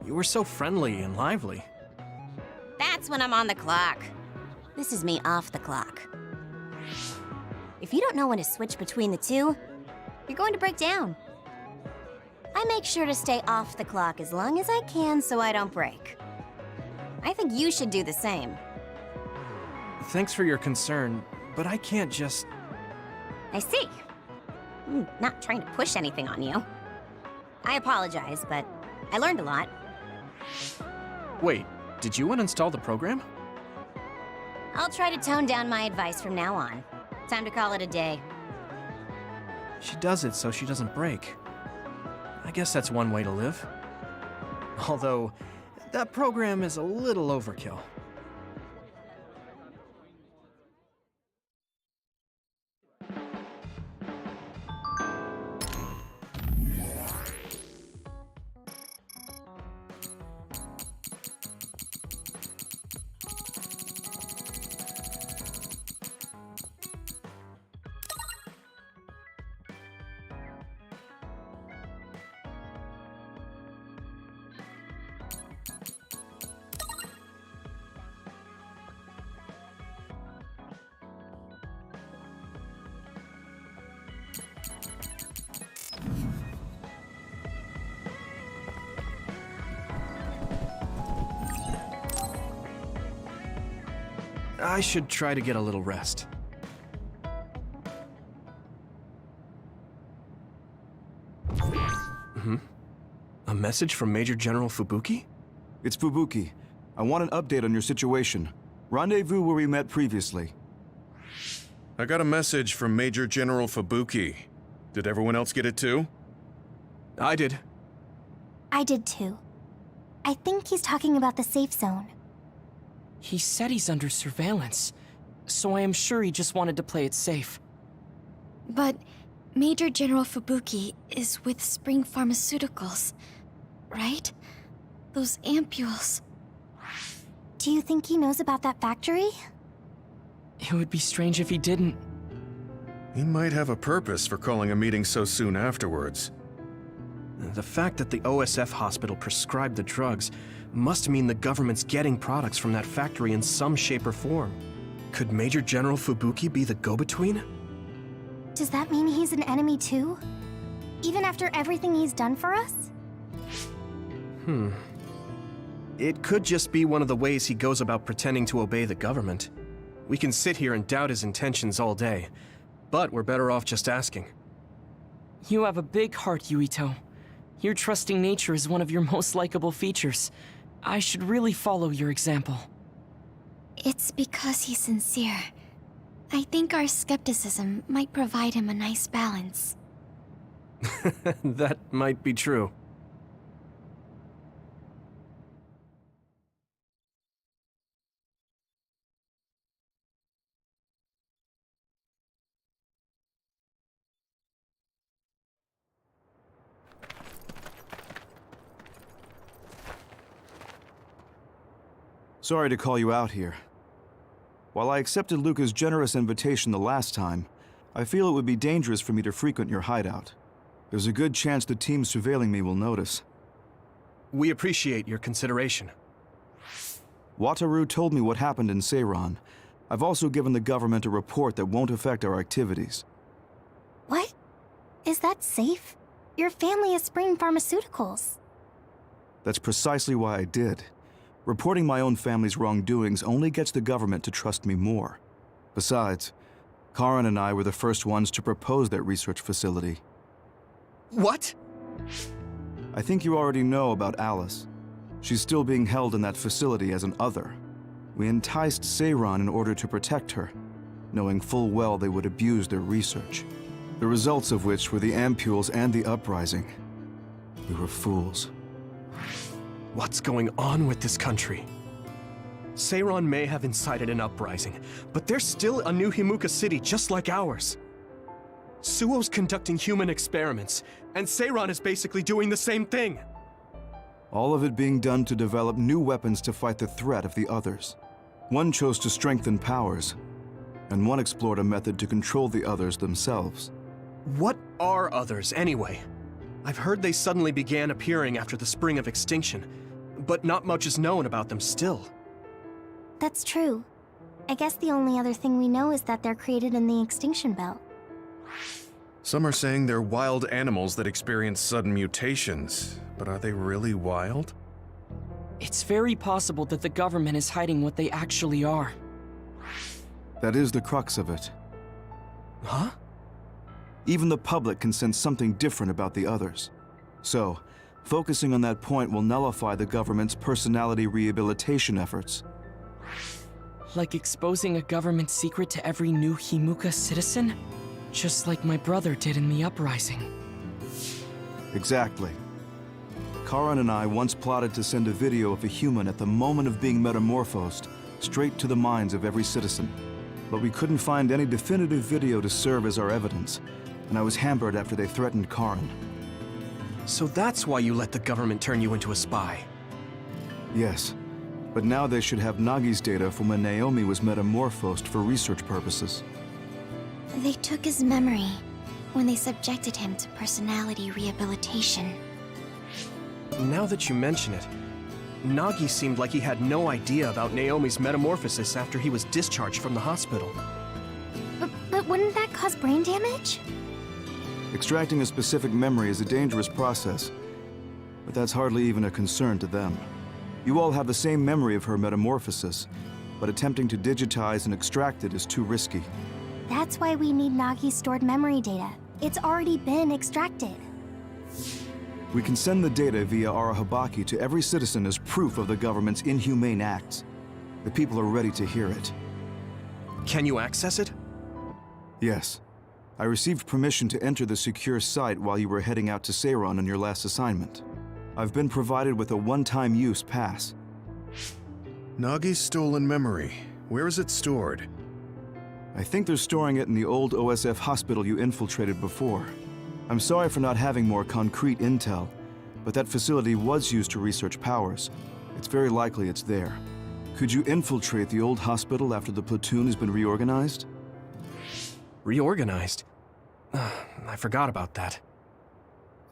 You were so friendly and lively. That's when I'm on the clock. This is me off the clock. If you don't know when to switch between the two, you're going to break down. I make sure to stay off the clock as long as I can so I don't break. I think you should do the same. Thanks for your concern, but I can't just... I see. I'm not trying to push anything on you. I apologize, but I learned a lot. Wait, did you uninstall the program? I'll try to tone down my advice from now on. Time to call it a day. She does it so she doesn't break. I guess that's one way to live. Although, that program is a little overkill. I should try to get a little rest. A message from Major General Fubuki? It's Fubuki. I want an update on your situation. Rendezvous where we met previously. I got a message from Major General Fubuki. Did everyone else get it too? I did. I did too. I think he's talking about the safe zone. He said he's under surveillance, so I am sure he just wanted to play it safe. But Major General Fubuki is with Spring Pharmaceuticals, right? Those ampules. Do you think he knows about that factory? It would be strange if he didn't. He might have a purpose for calling a meeting so soon afterwards. The fact that the OSF hospital prescribed the drugs must mean the government's getting products from that factory in some shape or form. Could Major General Fubuki be the go-between? Does that mean he's an enemy too? Even after everything he's done for us? It could just be one of the ways he goes about pretending to obey the government. We can sit here and doubt his intentions all day, but we're better off just asking. You have a big heart, Yuito. Your trusting nature is one of your most likable features. I should really follow your example. It's because he's sincere. I think our skepticism might provide him a nice balance. That might be true. Sorry to call you out here. While I accepted Luca's generous invitation the last time, I feel it would be dangerous for me to frequent your hideout. There's a good chance the team surveilling me will notice. We appreciate your consideration. Wataru told me what happened in Seiran. I've also given the government a report that won't affect our activities. What? Is that safe? Your family is Spring Pharmaceuticals. That's precisely why I did. Reporting my own family's wrongdoings only gets the government to trust me more. Besides, Karin and I were the first ones to propose that research facility. What? I think you already know about Alice. She's still being held in that facility as an other. We enticed Seiran in order to protect her, knowing full well they would abuse their research. The results of which were the ampules and the uprising. We were fools. What's going on with this country? Seiran may have incited an uprising, but there's still a new Himuka city just like ours. Suo's conducting human experiments, and Seiran is basically doing the same thing. All of it being done to develop new weapons to fight the threat of the others. One chose to strengthen powers, and one explored a method to control the others themselves. What are others, anyway? I've heard they suddenly began appearing after the Spring of Extinction, but not much is known about them still. That's true. I guess the only other thing we know is that they're created in the Extinction Belt. Some are saying they're wild animals that experience sudden mutations, but are they really wild? It's very possible that the government is hiding what they actually are. That is the crux of it. Huh? Even the public can sense something different about the others. So, focusing on that point will nullify the government's personality rehabilitation efforts. Like exposing a government secret to every new Himuka citizen? Just like my brother did in the uprising. Exactly. Karin and I once plotted to send a video of a human at the moment of being metamorphosed straight to the minds of every citizen. But we couldn't find any definitive video to serve as our evidence, and I was hampered after they threatened Karin. So that's why you let the government turn you into a spy? Yes, but now they should have Nagi's data from when Naomi was metamorphosed for research purposes. They took his memory when they subjected him to personality rehabilitation. Now that you mention it, Nagi seemed like he had no idea about Naomi's metamorphosis after he was discharged from the hospital. But wouldn't that cause brain damage? Extracting a specific memory is a dangerous process, but that's hardly even a concern to them. You all have the same memory of her metamorphosis, but attempting to digitize and extract it is too risky. That's why we need Nagi's stored memory data. It's already been extracted. We can send the data via Arahabaki to every citizen as proof of the government's inhumane acts. The people are ready to hear it. Can you access it? Yes. I received permission to enter the secure site while you were heading out to Seiran on your last assignment. I've been provided with a one-time use pass. Nagi's stolen memory. Where is it stored? I think they're storing it in the old OSF hospital you infiltrated before. I'm sorry for not having more concrete intel, but that facility was used to research powers. It's very likely it's there. Could you infiltrate the old hospital after the platoon has been reorganized? Reorganized? I forgot about that.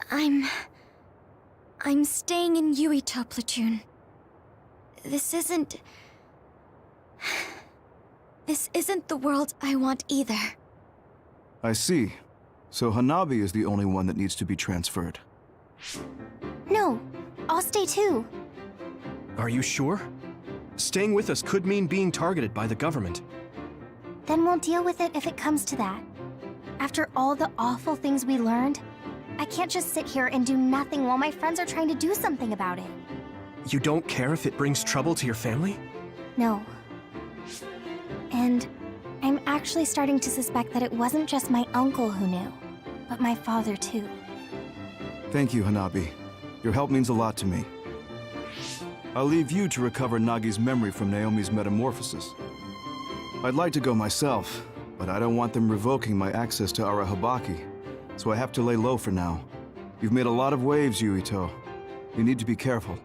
I'm staying in Yuito platoon. This isn't the world I want either. I see. So Hanabi is the only one that needs to be transferred. No, I'll stay too. Are you sure? Staying with us could mean being targeted by the government. Then we'll deal with it if it comes to that. After all the awful things we learned, I can't just sit here and do nothing while my friends are trying to do something about it. You don't care if it brings trouble to your family? No. And I'm actually starting to suspect that it wasn't just my uncle who knew, but my father too. Thank you, Hanabi. Your help means a lot to me. I'll leave you to recover Nagi's memory from Naomi's metamorphosis. I'd like to go myself, but I don't want them revoking my access to Arahabaki, so I have to lay low for now. You've made a lot of waves, Yuito. You need to be careful.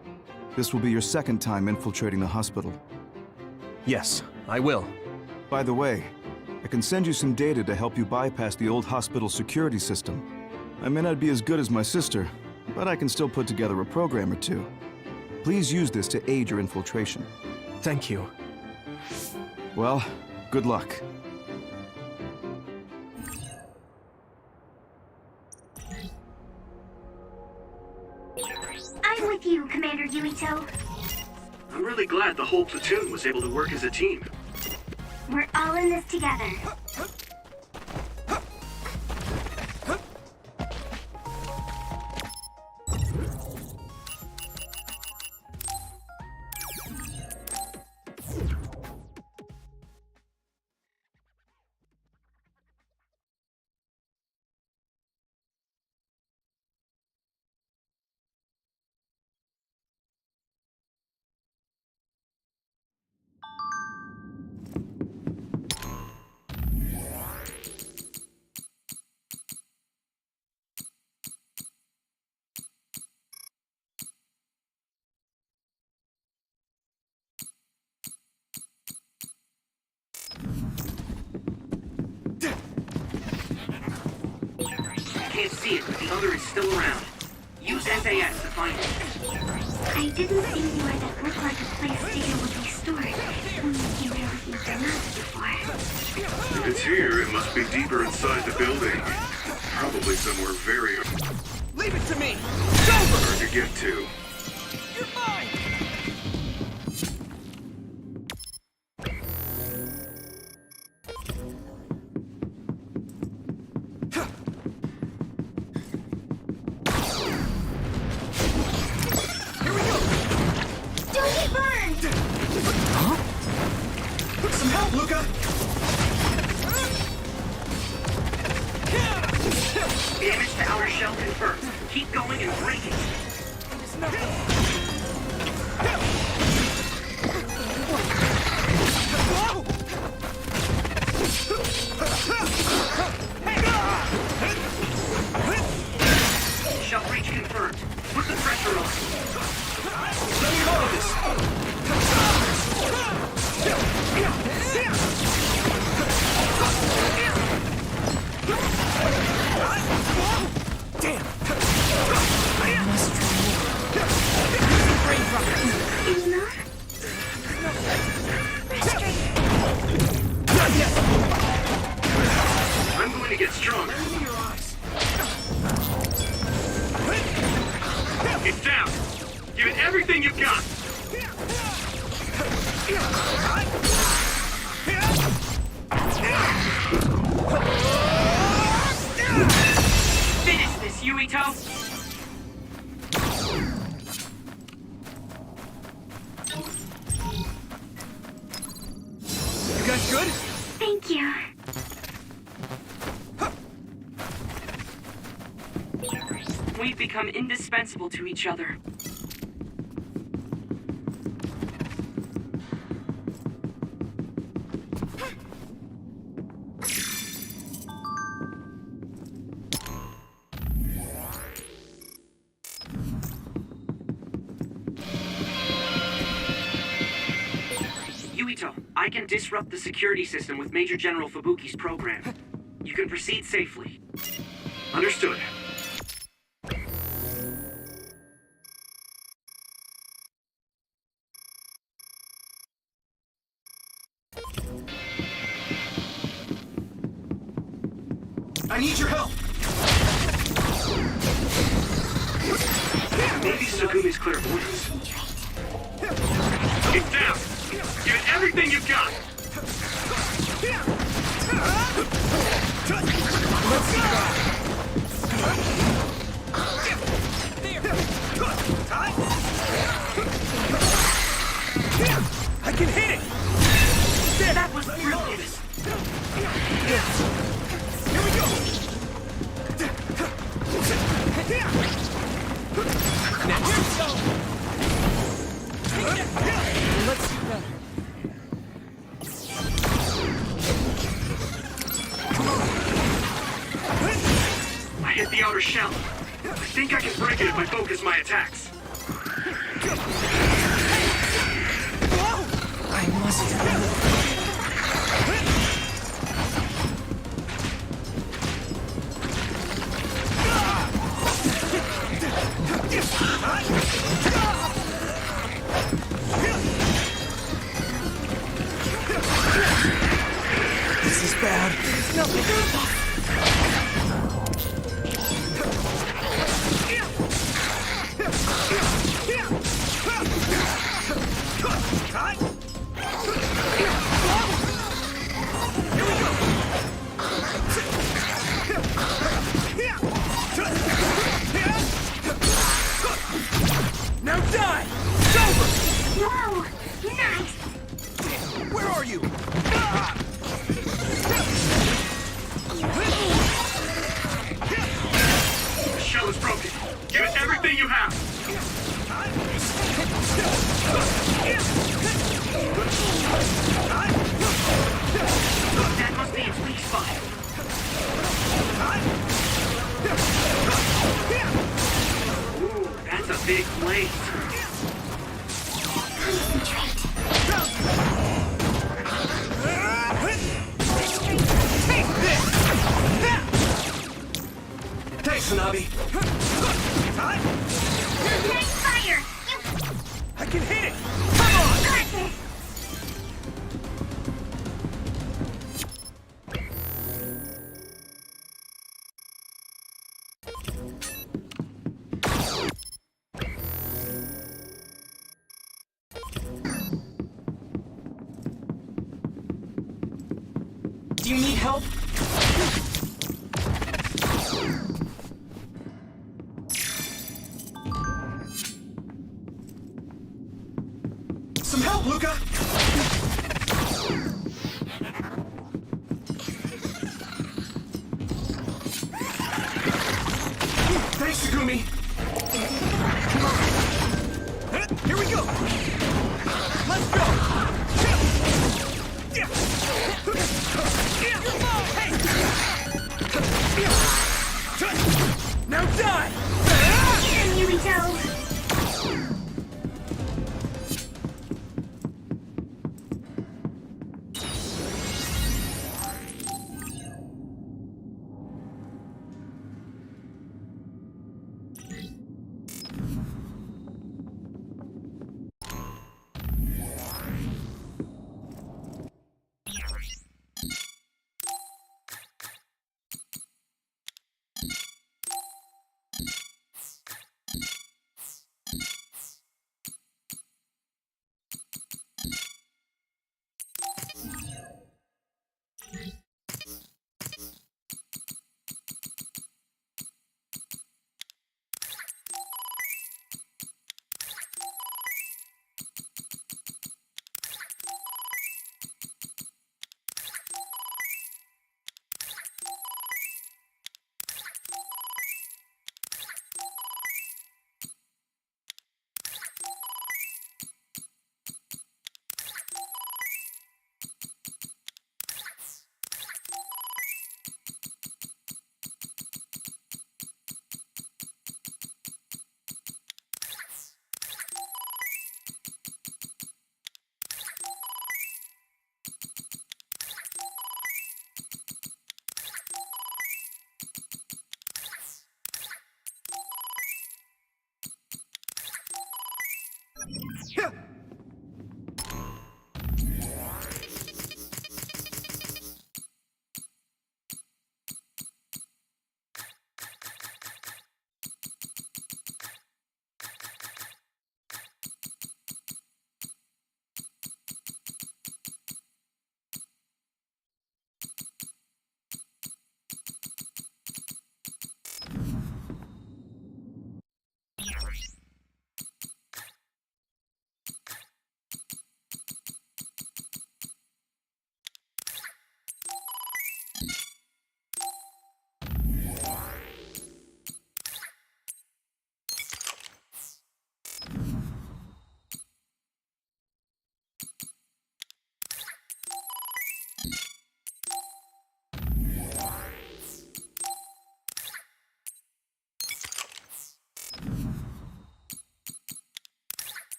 This will be your second time infiltrating the hospital. Yes, I will. By the way, I can send you some data to help you bypass the old hospital security system. I may not be as good as my sister, but I can still put together a program or two. Please use this to aid your infiltration. Thank you. Well, good luck. I'm with you, Commander Yuito. I'm really glad the whole platoon was able to work as a team. We're all in this together. Can't see it, but the other is still around. Use SAS to find it. I didn't see anywhere that looked like a place data would be stored. You've never seen that before. If it's here, it must be deeper inside the building. Probably somewhere very Leave it to me! hard to get to. You're mine! Don't get burned! Some help, Luca! Damage to outer shell confirmed. Keep going and break it. Shell breach confirmed. Put the pressure on. Let me know this! Damn! I must try more. Brain rock. Enough? Not yet! I'm going to get stronger. It's down. Give it everything you've got. Finish this, Yuito! You guys good? Thank you. We've become indispensable to each other. Yuito, I can disrupt the security system with Major General Fubuki's program. You can proceed safely. Understood. I need your help! Maybe Segumi's clairvoyance. Get down! Give it everything you've got! Let's see that! I can hit it! That was brilliant! Here we go! Now here we go! Let's see that. I hit the outer shell. I think I can break it if I focus my attacks. I must. This is bad. Now die! It's over! Whoa! Nice! Where are you? The shell is broken. Give it everything you have. That must be its weak spot. Ooh, that's a big blade. Thanks, Hanabi. Nice fire! I can hit it! Come on! Got this! Do you need help? Some help, Luca! Thanks, Segumi! Here we go! Let's go! Now die! Get him, Yubito!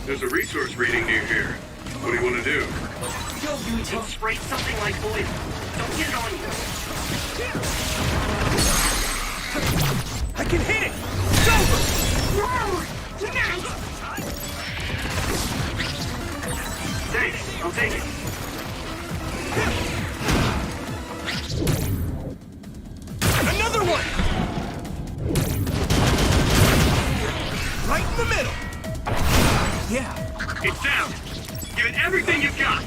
There's a resource reading near here. What do you want to do? Yo, Yuito, spray something like oil. Don't get it on you. I can hit it! It's over! Whoa! Nice! Thanks, I'll take it. Another one! Right in the middle! Yeah. It's down! Give it everything you've got!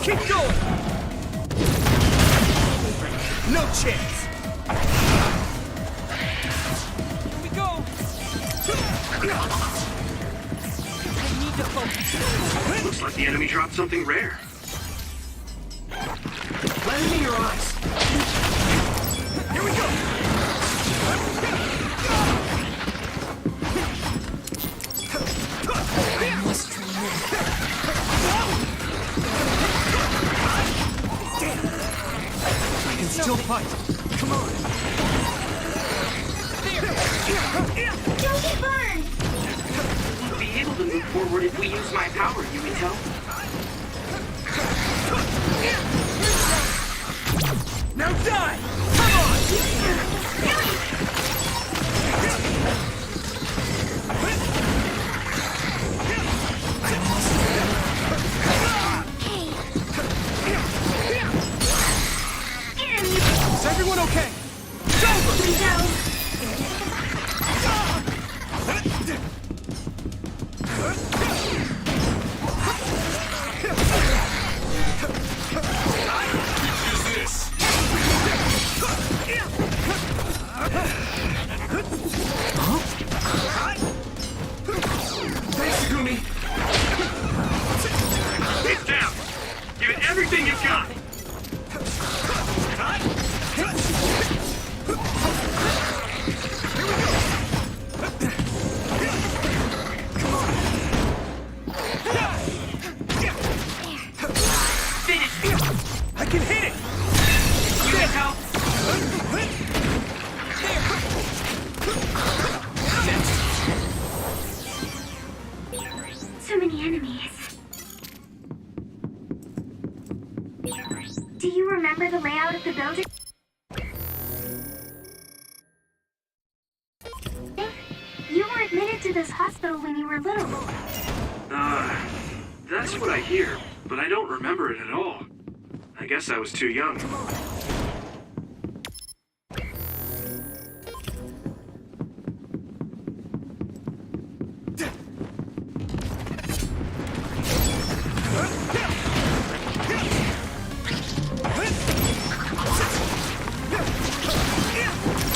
Keep going! No chance! Here we go! I need to focus. Looks like the enemy dropped something rare. Let me in your eyes! Here we go! I must I can still fight. Come on. Don't get burned! We'll be able to move forward if we use my power, Yuito. Now die! Come on! Is everyone okay? It's over! Thanks, Gumi! It's down! Give it everything you've got! I can hit it! So many enemies. Do you remember the layout of the building? You were admitted to this hospital when you were little. That's what I hear, but I don't remember it at all. I guess I was too young.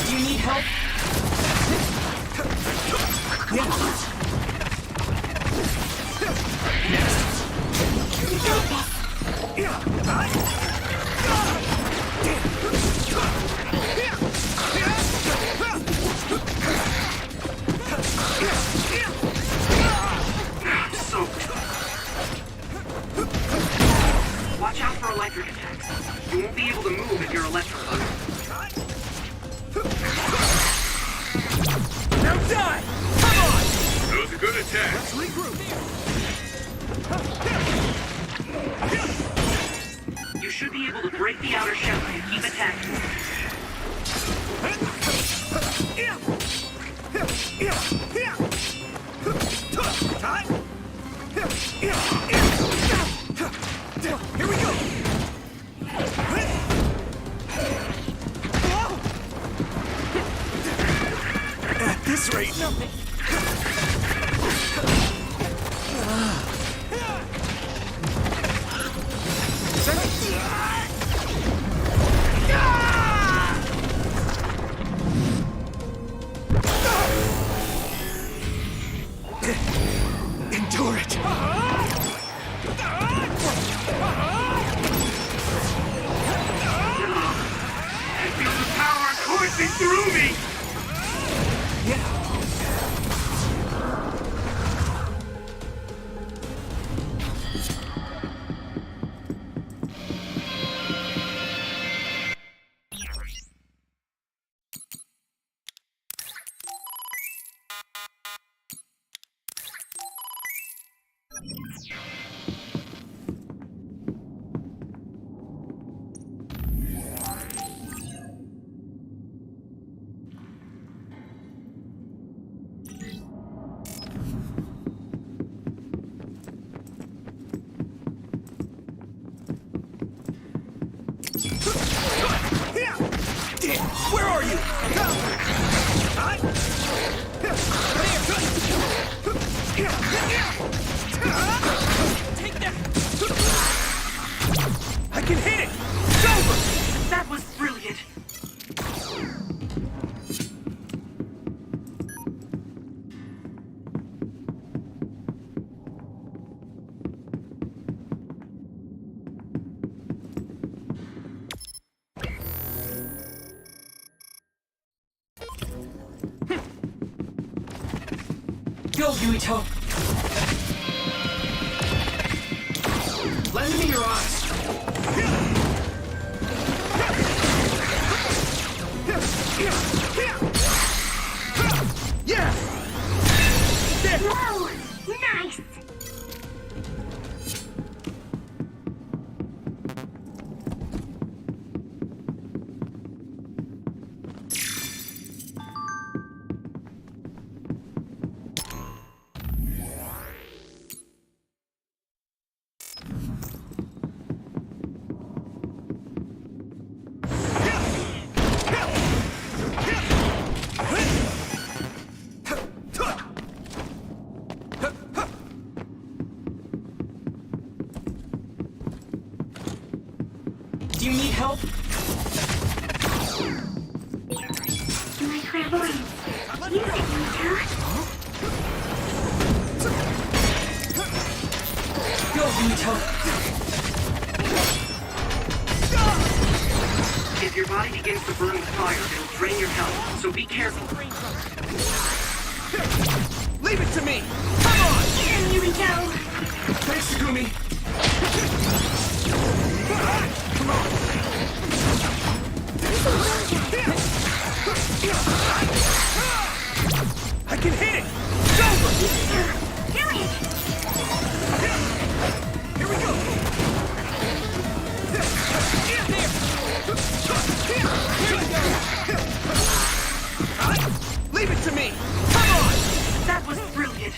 Do you need help? Watch out for electric attacks. You won't be able to move if you're electrified. Now die! Come on! That was a good attack. Let's regroup. You should be able to break the outer shell and keep attacking. Here we go! At this rate, nothing. Endure it. I feel the power coursing through me! Yeah. can hit it! It's over! That was brilliant! Go, Yuito! Lend me your eyes! Yeah! Whoa! Nice! Do you need help? My clairvoyance. Use it, Yuito. Go, Yuito! If your body begins to burn with fire, it'll drain your health, so be careful. Leave it to me! Come on! Get him, Yuito! Thanks, Takumi! Come on! I can hit it! It's over! Do it! Here we go! Leave it to me! Come on! That was brilliant!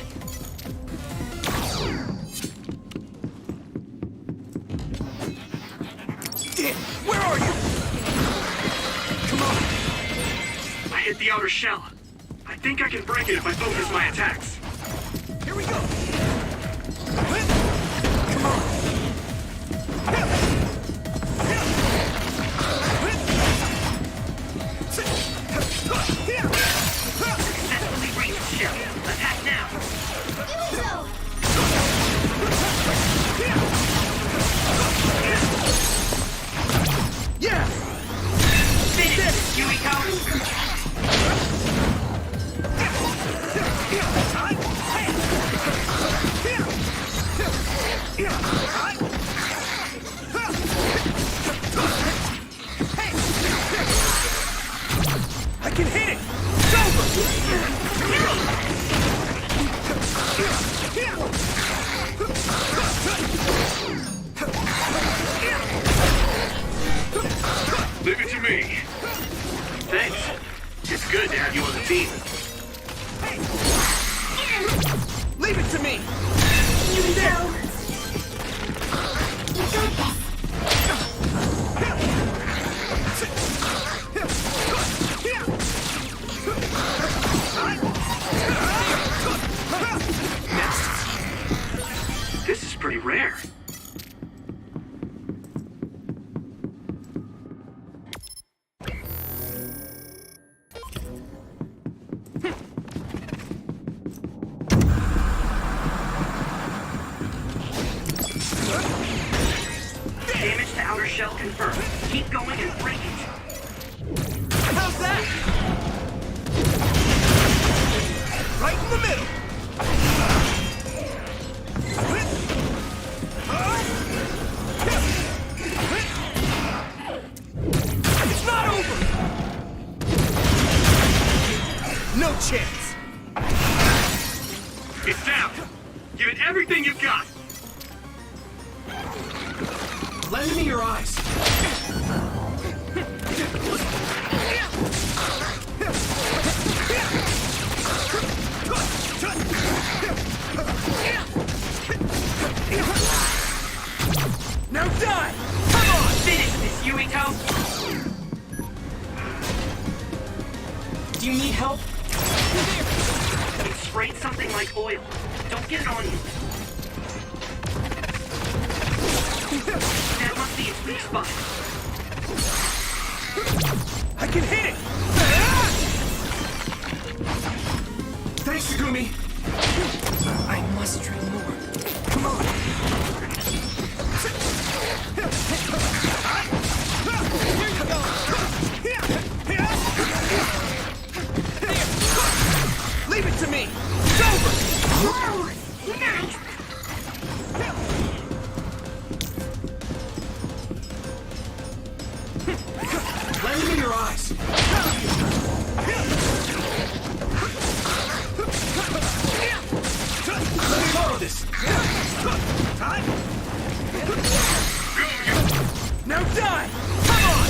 Where are you? Come on! I hit the outer shell. I think I can break it if I focus my attacks. Here we go! Come on! Successfully breach the shell. Attack now! Yeah! Finish it, Yuito! I can hit it! It's over! Leave it to me. Thanks. It's good to have you on the team. Leave it to me! Yuito! You got this! This is pretty rare. Damage to outer shell confirmed. Keep going and break it. How's that? Right in the middle! It's not over! No chance! It's down. Give it everything you've got. Lend me your eyes! Now die! Come on! Finish this, Yuito! Do you need help? It sprayed something like oil. Don't get it on you. That must be its weak spot. I can hit it! Thanks, Shigumi! I must train more. Come on! Here you go! Leave it to me! It's over! Whoa! Nice! Let me in your eyes! Let me borrow this! Now die! Come on!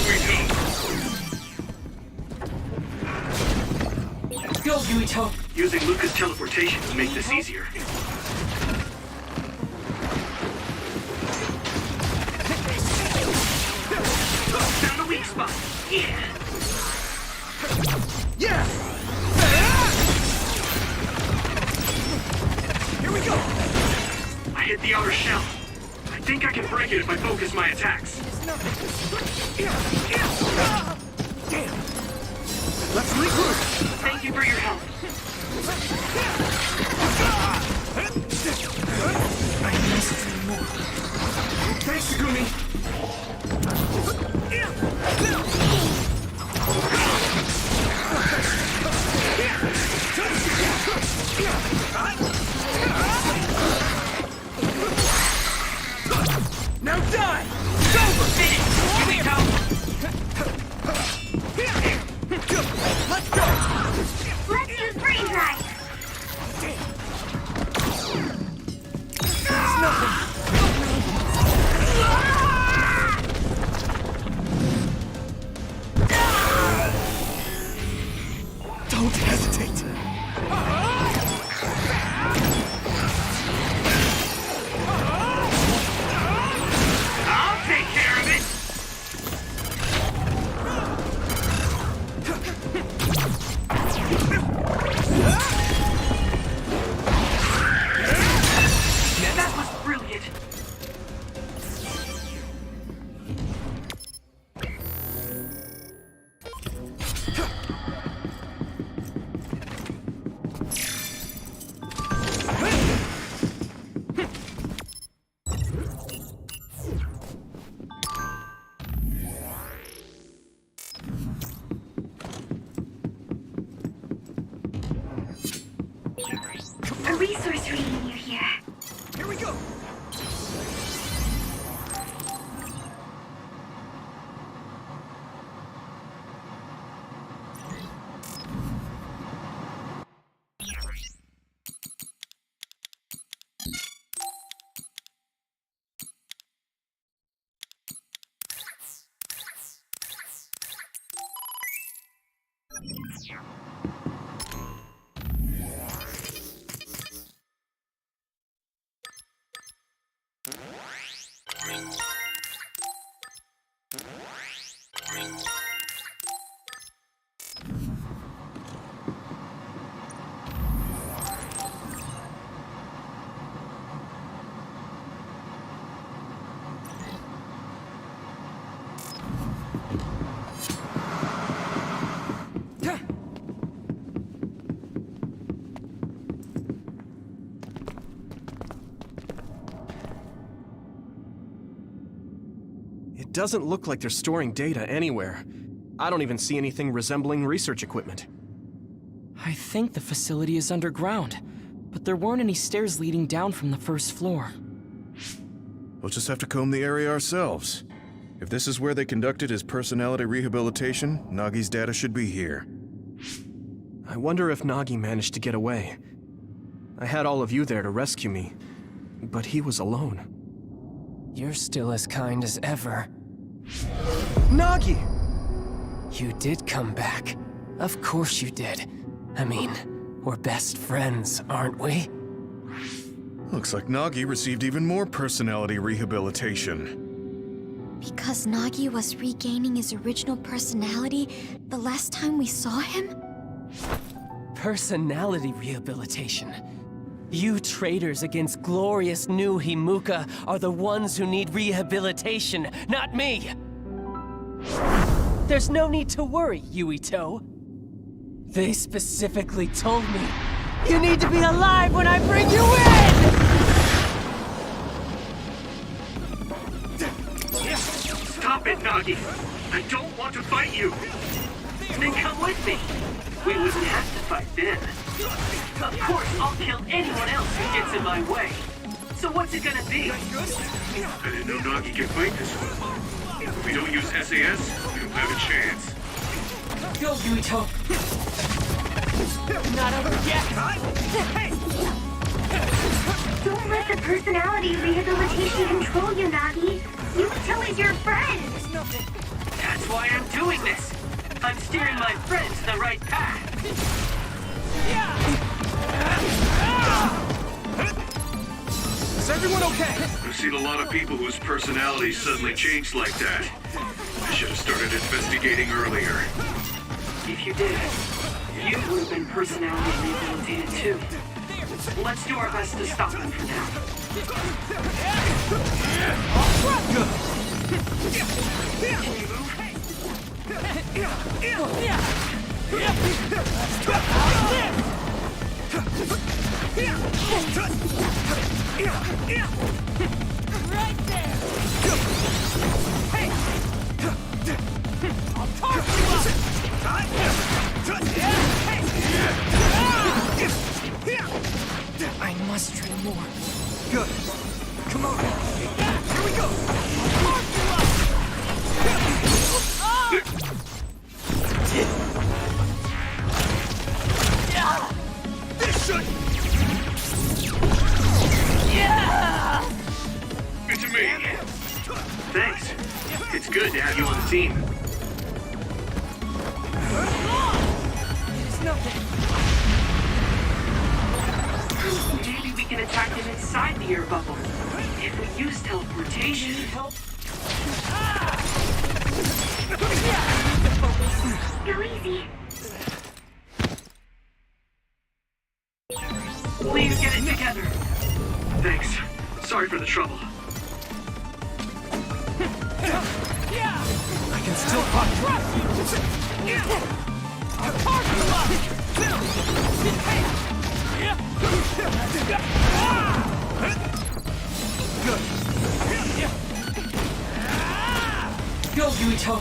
Go, Yuito! Using Luca's teleportation will make this easier. Found the weak spot. Yeah. Yeah! Here we go! I hit the outer shell. I think I can break it if I focus my attacks. Damn! Let's regroup! Thank you for your help. I must do more. Thanks, Shigumi! Now die! It's over! Finish! Yuito! Let's go! Let's use Brain Drive! It's nothing! Don't hesitate! I'll take care of it! That was brilliant. A resource reading you here. Here we go! It doesn't look like they're storing data anywhere. I don't even see anything resembling research equipment. I think the facility is underground, but there weren't any stairs leading down from the first floor. We'll just have to comb the area ourselves. If this is where they conducted his personality rehabilitation, Nagi's data should be here. I wonder if Nagi managed to get away. I had all of you there to rescue me, but he was alone. You're still as kind as ever. Nagi! You did come back. Of course you did. I mean, we're best friends, aren't we? Looks like Nagi received even more personality rehabilitation. Because Nagi was regaining his original personality the last time we saw him? Personality rehabilitation. You traitors against glorious new Himuka are the ones who need rehabilitation, not me! There's no need to worry, Yuito. They specifically told me you need to be alive when I bring you in! Stop it, Nagi! I don't want to fight you! Then come with me! We wouldn't have to fight then. Of course, I'll kill anyone else who gets in my way. So what's it gonna be? I didn't know Nagi can fight this well. If we don't use SAS, we don't have a chance. Go, Yuito! Not over yet! Don't let the personality rehabilitation control you, Nagi. Yuito is your friend. That's why I'm doing this. I'm steering my friends the right path. Is everyone okay? I've seen a lot of people whose personalities suddenly changed like that. I should have started investigating earlier. If you did, you would have been personality rehabilitated too. Let's do our best to stop them for now. Can you move? Right there! Hey! I'll carve you up! I must train more. Good. Come on. Here we go. This should. It's me. Thanks. It's good to have you on the team. It's nothing. Maybe we can attack them inside the air bubble. If we use teleportation. Help. Go easy. Please get it together. Thanks. Sorry for the trouble. I can still punch. I'll carve you up. Good. Go, Yuito.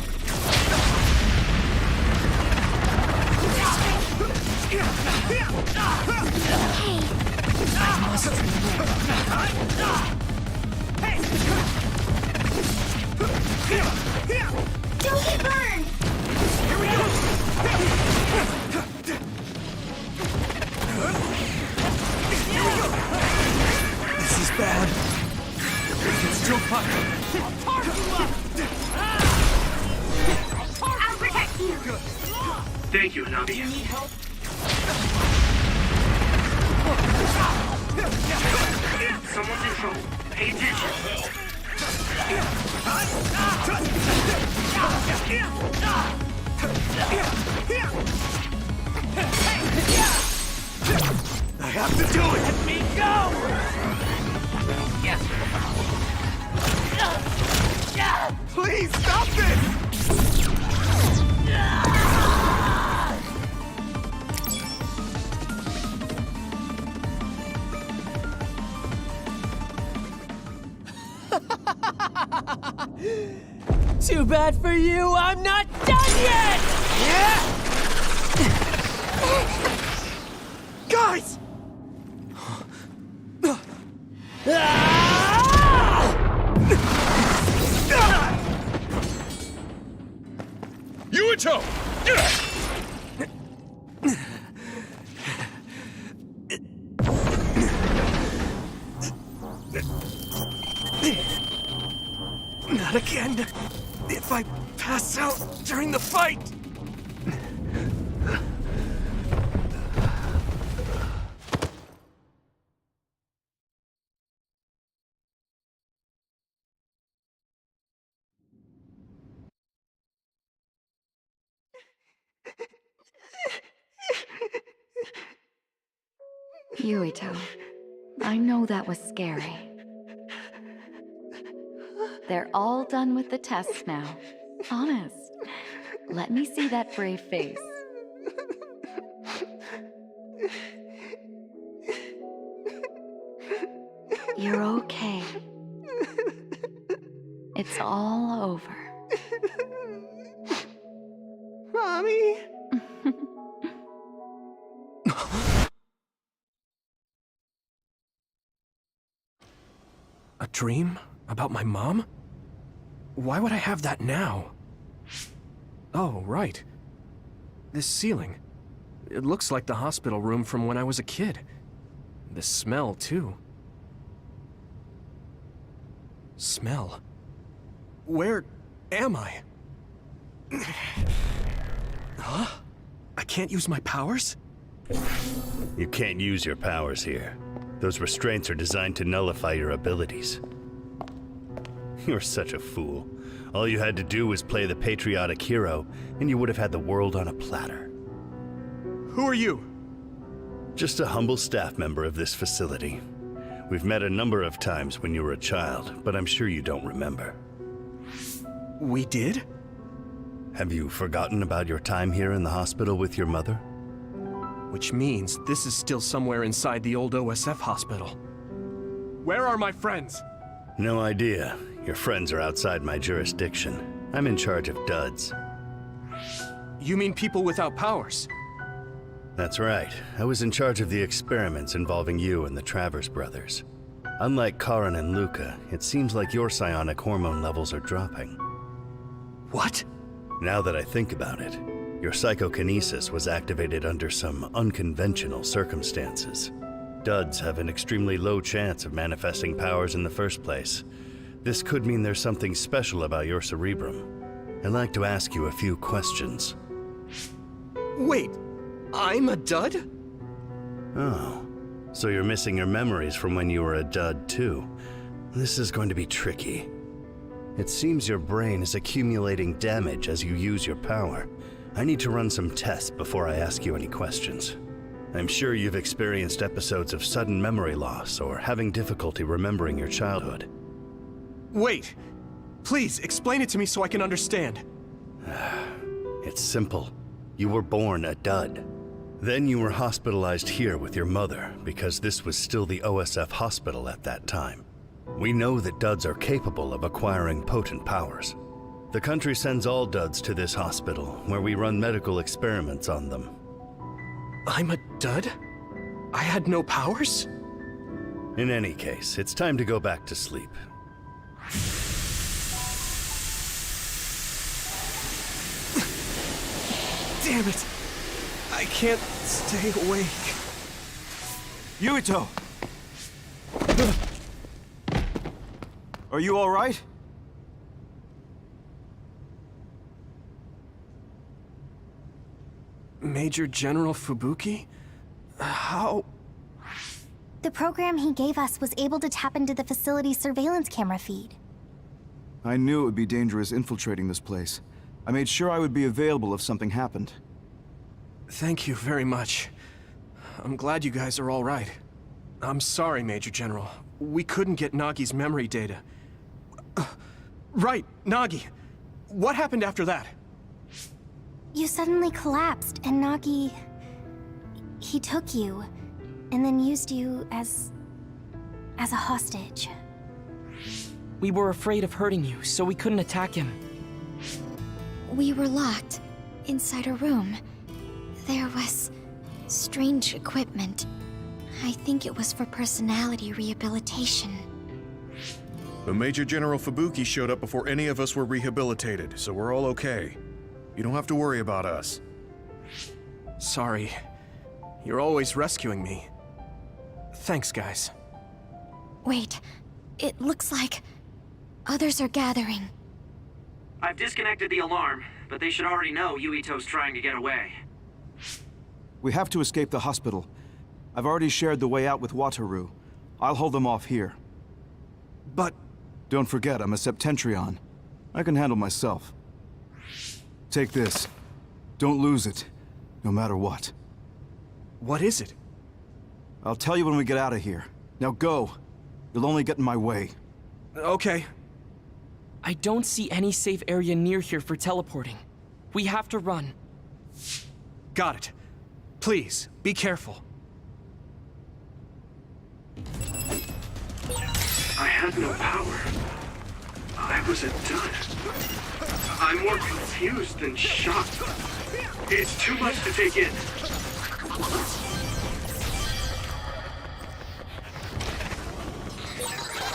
I must Don't get burned. Here we go. This is bad. I can still punch. I'll protect you. Thank you, Nagi. You need help? Someone's in trouble. Pay attention. I have to do it. Let me go! Yes. Please stop this. Too bad for you, I'm not done yet! Guys! Yuito! Not again. If I pass out during the fight. Yuito, I know that was scary. They're all done with the tests now. Honest. Let me see that brave face. You're okay. It's all over. Mommy! A dream? About my mom? Why would I have that now? Oh, right. This ceiling. It looks like the hospital room from when I was a kid. The smell, too. Smell? Where am I? Huh? I can't use my powers? You can't use your powers here. Those restraints are designed to nullify your abilities. You're such a fool. All you had to do was play the patriotic hero, and you would have had the world on a platter. Who are you? Just a humble staff member of this facility. We've met a number of times when you were a child, but I'm sure you don't remember. We did? Have you forgotten about your time here in the hospital with your mother? Which means this is still somewhere inside the old OSF hospital. Where are my friends? No idea. Your friends are outside my jurisdiction. I'm in charge of duds. You mean people without powers? That's right. I was in charge of the experiments involving you and the Travers brothers. Unlike Karin and Luca, it seems like your psionic hormone levels are dropping. What? Now that I think about it, your psychokinesis was activated under some unconventional circumstances. Duds have an extremely low chance of manifesting powers in the first place. This could mean there's something special about your cerebrum. I'd like to ask you a few questions. Wait, I'm a dud? Oh, so you're missing your memories from when you were a dud too. This is going to be tricky. It seems your brain is accumulating damage as you use your power. I need to run some tests before I ask you any questions. I'm sure you've experienced episodes of sudden memory loss or having difficulty remembering your childhood. Wait! Please, explain it to me so I can understand. It's simple. You were born a dud. Then you were hospitalized here with your mother because this was still the OSF hospital at that time. We know that duds are capable of acquiring potent powers. The country sends all duds to this hospital, where we run medical experiments on them. I'm a dud? I had no powers? In any case, it's time to go back to sleep. Damn it! I can't stay awake. Yuito! Are you all right? Major General Fubuki? How? The program he gave us was able to tap into the facility's surveillance camera feed. I knew it would be dangerous infiltrating this place. I made sure I would be available if something happened. Thank you very much. I'm glad you guys are all right. I'm sorry, Major General. We couldn't get Nagi's memory data. Right, Nagi. What happened after that? You suddenly collapsed, and Nagi... he took you, and then used you as a hostage. We were afraid of hurting you, so we couldn't attack him. We were locked inside a room. There was strange equipment. I think it was for personality rehabilitation. But Major General Fubuki showed up before any of us were rehabilitated, so we're all okay. You don't have to worry about us. Sorry. You're always rescuing me. Thanks, guys. Wait, it looks like others are gathering. I've disconnected the alarm, but they should already know Yuito's trying to get away. We have to escape the hospital. I've already shared the way out with Wataru. I'll hold them off here. But... Don't forget, I'm a Septentrion. I can handle myself. Take this. Don't lose it, no matter what. What is it? I'll tell you when we get out of here. Now go. You'll only get in my way. Okay. I don't see any safe area near here for teleporting. We have to run. Got it. Please, be careful. I had no power. I was a dud. I'm more confused than shocked. It's too much to take in.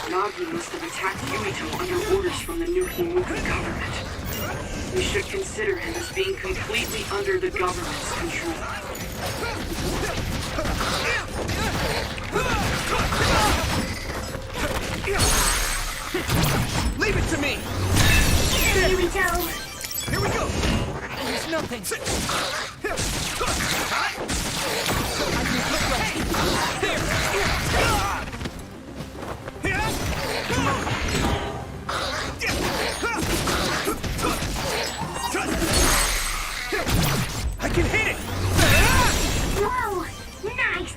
Nagi must have attacked Yumito under orders from the new Himuka government. We should consider him as being completely under the government's control. Leave it to me! Here we go! Here we go! It's nothing! I can hit it! Whoa! Nice!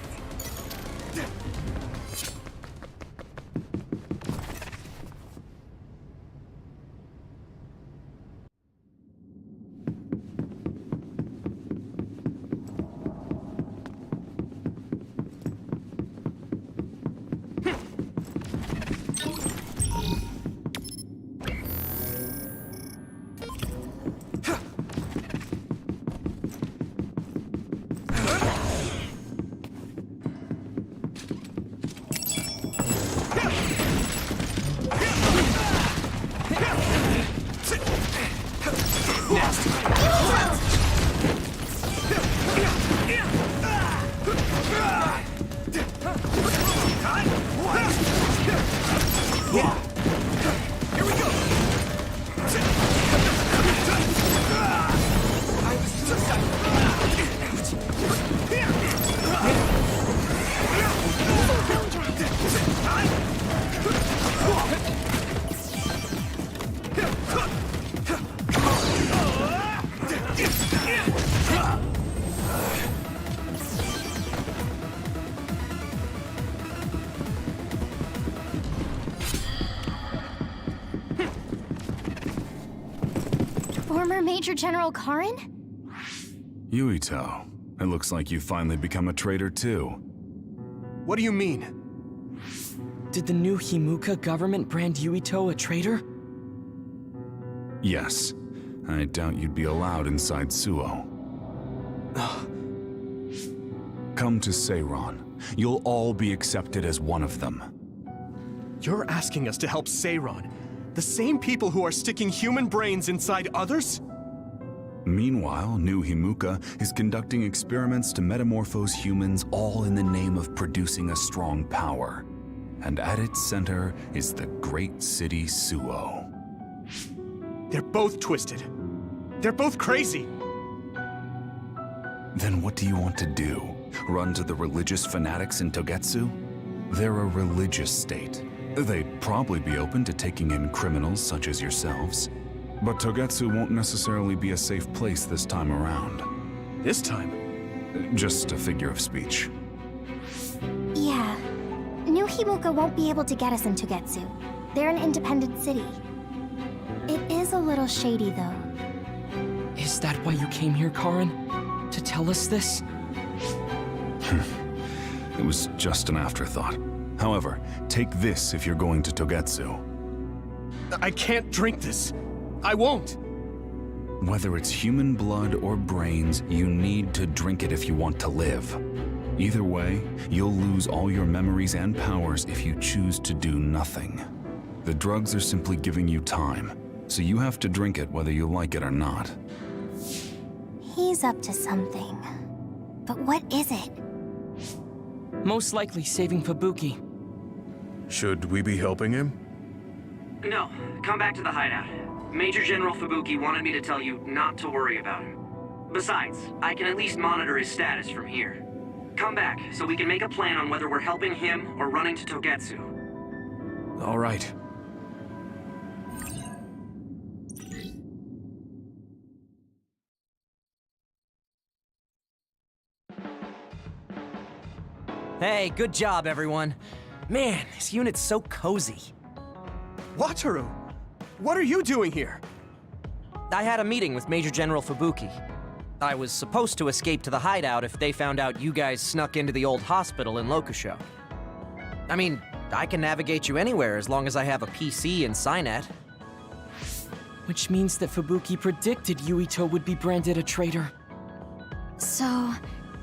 Former Major General Karin? Yuito, it looks like you've finally become a traitor too. What do you mean? Did the new Himuka government brand Yuito a traitor? Yes. I doubt you'd be allowed inside Suo. Come to Seiron. You'll all be accepted as one of them. You're asking us to help Seiron? The same people who are sticking human brains inside others? Meanwhile, New Himuka is conducting experiments to metamorphose humans, all in the name of producing a strong power. And at its center is the great city Suo. They're both twisted. They're both crazy. Then what do you want to do? Run to the religious fanatics in Togetsu? They're a religious state. They'd probably be open to taking in criminals such as yourselves. But Togetsu won't necessarily be a safe place this time around. This time? Just a figure of speech. Yeah. New Himuka won't be able to get us in Togetsu. They're an independent city. It is a little shady, though. Is that why you came here, Karin? To tell us this? It was just an afterthought. However, take this if you're going to Togetsu. I can't drink this. I won't. Whether it's human blood or brains, you need to drink it if you want to live. Either way, you'll lose all your memories and powers if you choose to do nothing. The drugs are simply giving you time, so you have to drink it whether you like it or not. He's up to something. But what is it? Most likely saving Fubuki. Should we be helping him? No, come back to the hideout. Major General Fubuki wanted me to tell you not to worry about him. Besides, I can at least monitor his status from here. Come back, so we can make a plan on whether we're helping him or running to Togetsu. All right. Hey, good job, everyone. Man, this unit's so cozy. Wataru! What are you doing here? I had a meeting with Major General Fubuki. I was supposed to escape to the hideout if they found out you guys snuck into the old hospital in Lokusho. I mean, I can navigate you anywhere as long as I have a PC and Cynet. Which means that Fubuki predicted Yuito would be branded a traitor. So,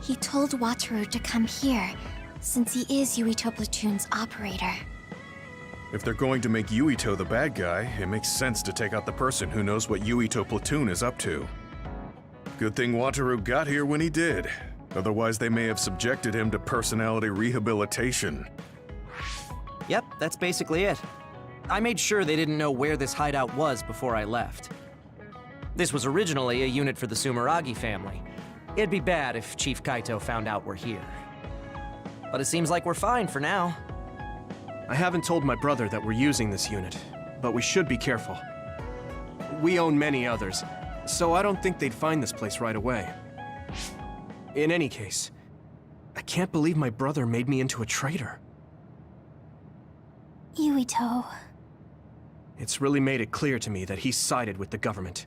he told Wataru to come here, since he is Yuito Platoon's operator. If they're going to make Yuito the bad guy, it makes sense to take out the person who knows what Yuito Platoon is up to. Good thing Wataru got here when he did. Otherwise, they may have subjected him to personality rehabilitation. Yep, that's basically it. I made sure they didn't know where this hideout was before I left. This was originally a unit for the Sumeragi family. It'd be bad if Chief Kaito found out we're here. But it seems like we're fine for now. I haven't told my brother that we're using this unit, but we should be careful. We own many others, so I don't think they'd find this place right away. In any case, I can't believe my brother made me into a traitor. Yuito. It's really made it clear to me that he sided with the government.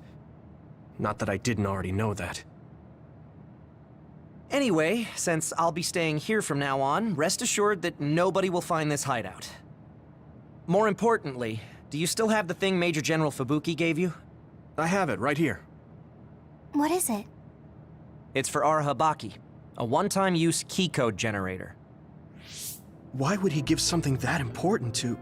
Not that I didn't already know that. Anyway, since I'll be staying here from now on, rest assured that nobody will find this hideout. More importantly, do you still have the thing Major General Fubuki gave you? I have it right here. What is it? It's for Arahabaki, a one-time use key code generator. Why would he give something that important to...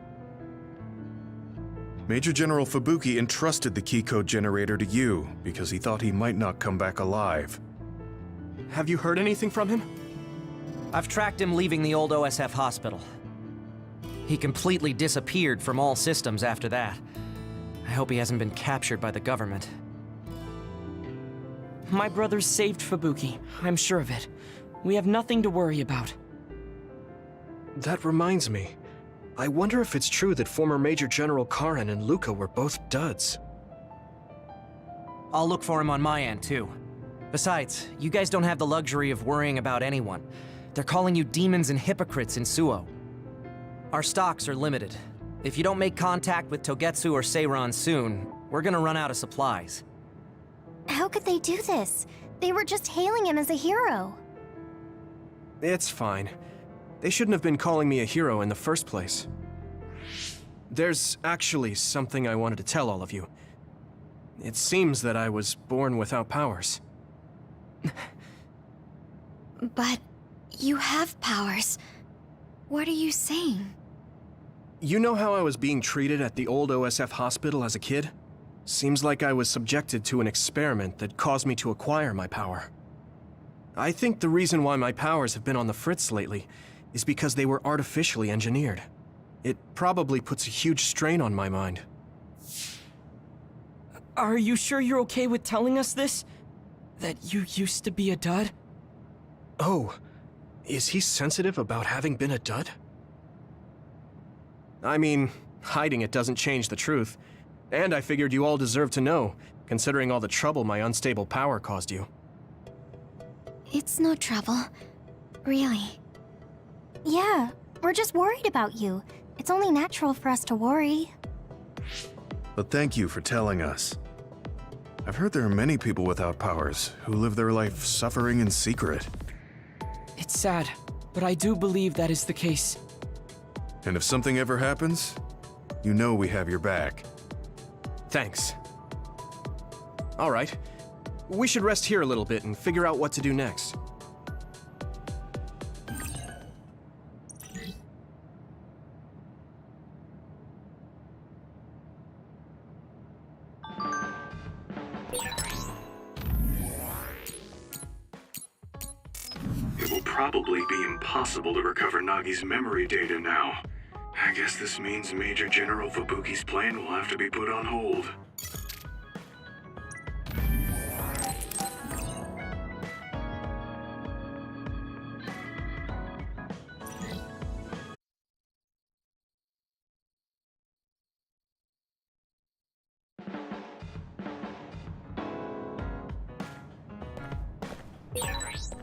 Major General Fubuki entrusted the key code generator to you because he thought he might not come back alive. Have you heard anything from him? I've tracked him leaving the old OSF hospital. He completely disappeared from all systems after that. I hope he hasn't been captured by the government. My brother saved Fubuki, I'm sure of it. We have nothing to worry about. That reminds me. I wonder if it's true that former Major General Karen and Luca were both duds. I'll look for him on my end, too. Besides, you guys don't have the luxury of worrying about anyone. They're calling you demons and hypocrites in Suo. Our stocks are limited. If you don't make contact with Togetsu or Seiran soon, we're gonna run out of supplies. How could they do this? They were just hailing him as a hero. It's fine. They shouldn't have been calling me a hero in the first place. There's actually something I wanted to tell all of you. It seems that I was born without powers. But you have powers. What are you saying? You know how I was being treated at the old OSF hospital as a kid? Seems like I was subjected to an experiment that caused me to acquire my power. I think the reason why my powers have been on the fritz lately is because they were artificially engineered. It probably puts a huge strain on my mind. Are you sure you're okay with telling us this? That you used to be a dud? Oh, is he sensitive about having been a dud? I mean, hiding it doesn't change the truth. And I figured you all deserve to know, considering all the trouble my unstable power caused you. It's no trouble. Really. Yeah, we're just worried about you. It's only natural for us to worry. But thank you for telling us. I've heard there are many people without powers who live their life suffering in secret. It's sad, but I do believe that is the case. And if something ever happens, you know we have your back. Thanks. All right. We should rest here a little bit and figure out what to do next. It will probably be impossible to recover Nagi's memory data now. I guess this means Major General Fubuki's plan will have to be put on hold.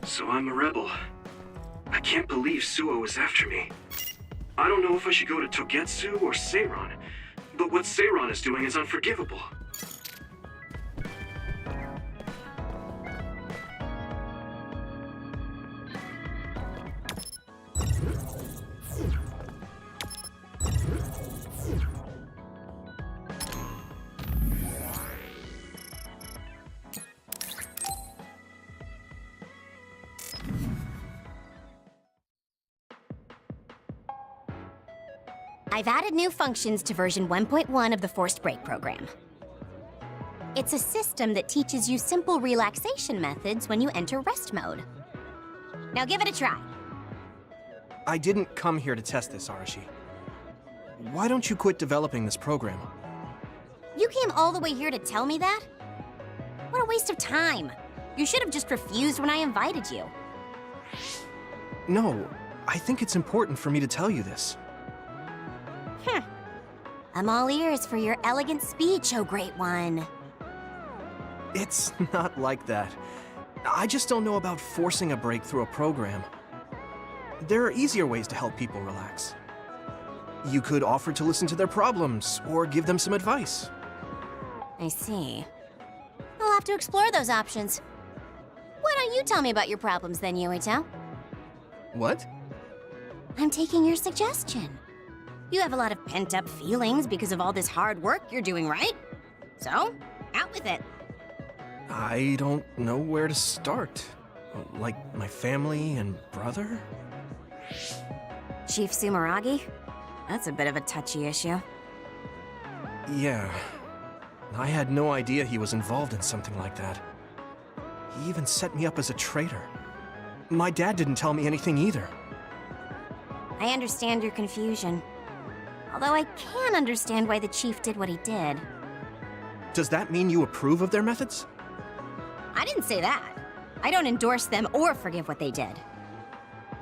So I'm a rebel. I can't believe Suo is after me. I don't know if I should go to Togetsu or Seiron, but what Seiron is doing is unforgivable. I've added new functions to version 1.1 of the Forced Break program. It's a system that teaches you simple relaxation methods when you enter rest mode. Now give it a try. I didn't come here to test this, Arashi. Why don't you quit developing this program? You came all the way here to tell me that? What a waste of time. You should have just refused when I invited you. No, I think it's important for me to tell you this. I'm all ears for your elegant speech, oh great one. It's not like that. I just don't know about forcing a break through a program. There are easier ways to help people relax. You could offer to listen to their problems, or give them some advice. I see. I'll have to explore those options. Why don't you tell me about your problems then, Yuito? What? I'm taking your suggestion. You have a lot of pent-up feelings because of all this hard work you're doing, right? So, out with it. I don't know where to start. Like my family and brother? Chief Sumeragi? That's a bit of a touchy issue. Yeah. I had no idea he was involved in something like that. He even set me up as a traitor. My dad didn't tell me anything either. I understand your confusion. Although I can understand why the chief did what he did. Does that mean you approve of their methods? I didn't say that. I don't endorse them or forgive what they did.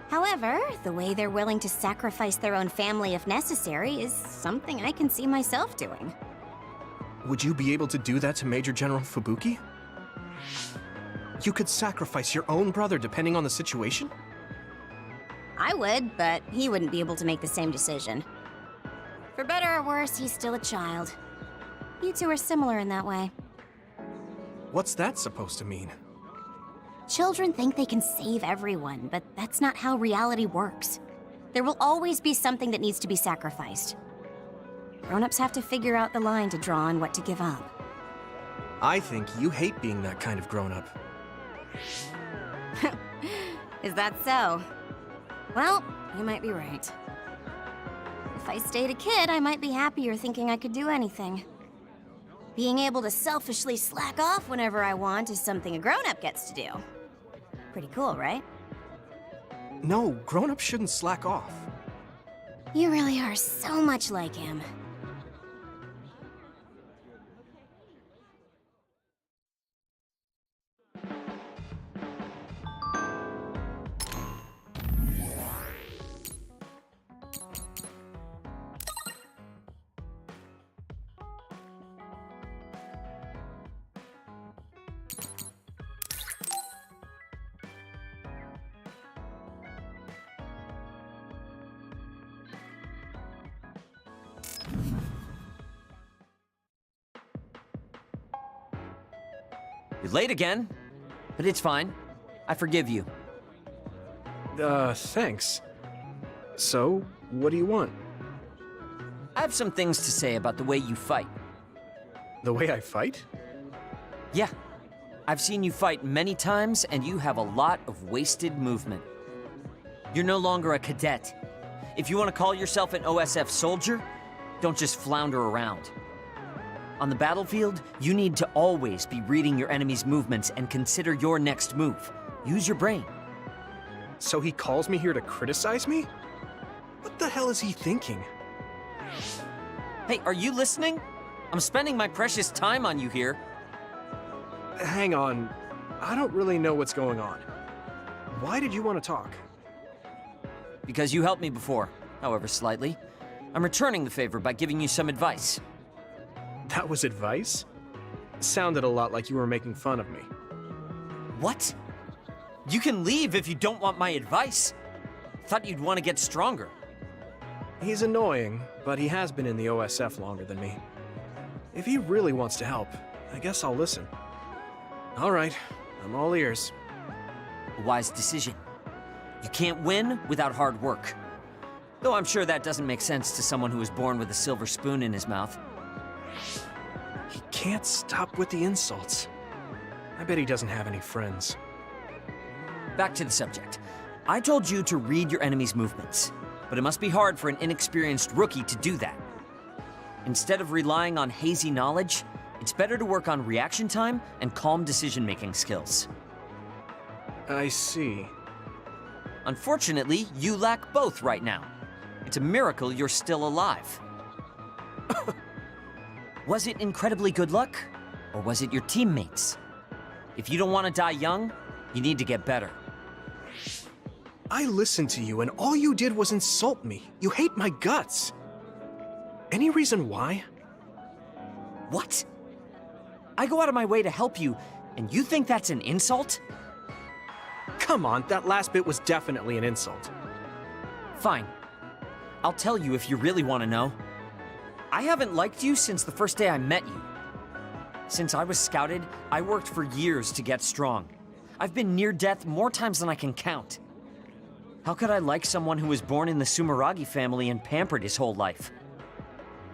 However, the way they're willing to sacrifice their own family if necessary is something I can see myself doing. Would you be able to do that to Major General Fubuki? You could sacrifice your own brother depending on the situation? I would, but he wouldn't be able to make the same decision. For better or worse, he's still a child. You two are similar in that way. What's that supposed to mean? Children think they can save everyone, but that's not how reality works. There will always be something that needs to be sacrificed. Grown-ups have to figure out the line to draw on what to give up. I think you hate being that kind of grown-up. Is that so? Well, you might be right. If I stayed a kid, I might be happier thinking I could do anything. Being able to selfishly slack off whenever I want is something a grown-up gets to do. Pretty cool, right? No, grown-ups shouldn't slack off. You really are so much like him. You're late again, but it's fine. I forgive you. Thanks. So, what do you want? I have some things to say about the way you fight. The way I fight? Yeah. I've seen you fight many times, and you have a lot of wasted movement. You're no longer a cadet. If you want to call yourself an OSF soldier, don't just flounder around. On the battlefield, you need to always be reading your enemy's movements and consider your next move. Use your brain. So he calls me here to criticize me? What the hell is he thinking? Hey, are you listening? I'm spending my precious time on you here. Hang on. I don't really know what's going on. Why did you want to talk? Because you helped me before, however slightly. I'm returning the favor by giving you some advice. That was advice? Sounded a lot like you were making fun of me. What? You can leave if you don't want my advice. Thought you'd want to get stronger. He's annoying, but he has been in the OSF longer than me. If he really wants to help, I guess I'll listen. All right, I'm all ears. A wise decision. You can't win without hard work. Though I'm sure that doesn't make sense to someone who was born with a silver spoon in his mouth. He can't stop with the insults. I bet he doesn't have any friends. Back to the subject. I told you to read your enemy's movements, but it must be hard for an inexperienced rookie to do that. Instead of relying on hazy knowledge, it's better to work on reaction time and calm decision-making skills. I see. Unfortunately, you lack both right now. It's a miracle you're still alive. Was it incredibly good luck? Or was it your teammates? If you don't want to die young, you need to get better. I listened to you and all you did was insult me. You hate my guts. Any reason why? What? I go out of my way to help you, and you think that's an insult? Come on, that last bit was definitely an insult. Fine. I'll tell you if you really want to know. I haven't liked you since the first day I met you. Since I was scouted, I worked for years to get strong. I've been near death more times than I can count. How could I like someone who was born in the Sumeragi family and pampered his whole life?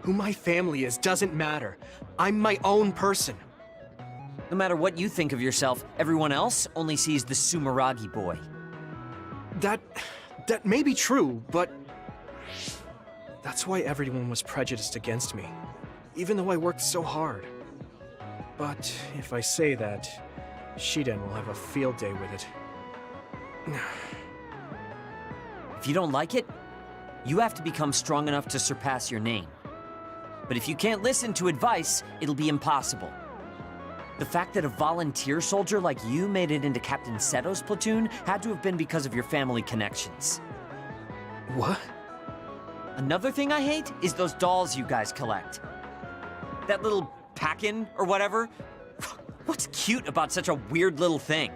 Who my family is doesn't matter. I'm my own person. No matter what you think of yourself, everyone else only sees the Sumeragi boy. That may be true, but that's why everyone was prejudiced against me, even though I worked so hard. But if I say that, Shiden will have a field day with it. If you don't like it, you have to become strong enough to surpass your name. But if you can't listen to advice, it'll be impossible. The fact that a volunteer soldier like you made it into Captain Seto's platoon had to have been because of your family connections. What? Another thing I hate is those dolls you guys collect. That little Pack-in or whatever. What's cute about such a weird little thing?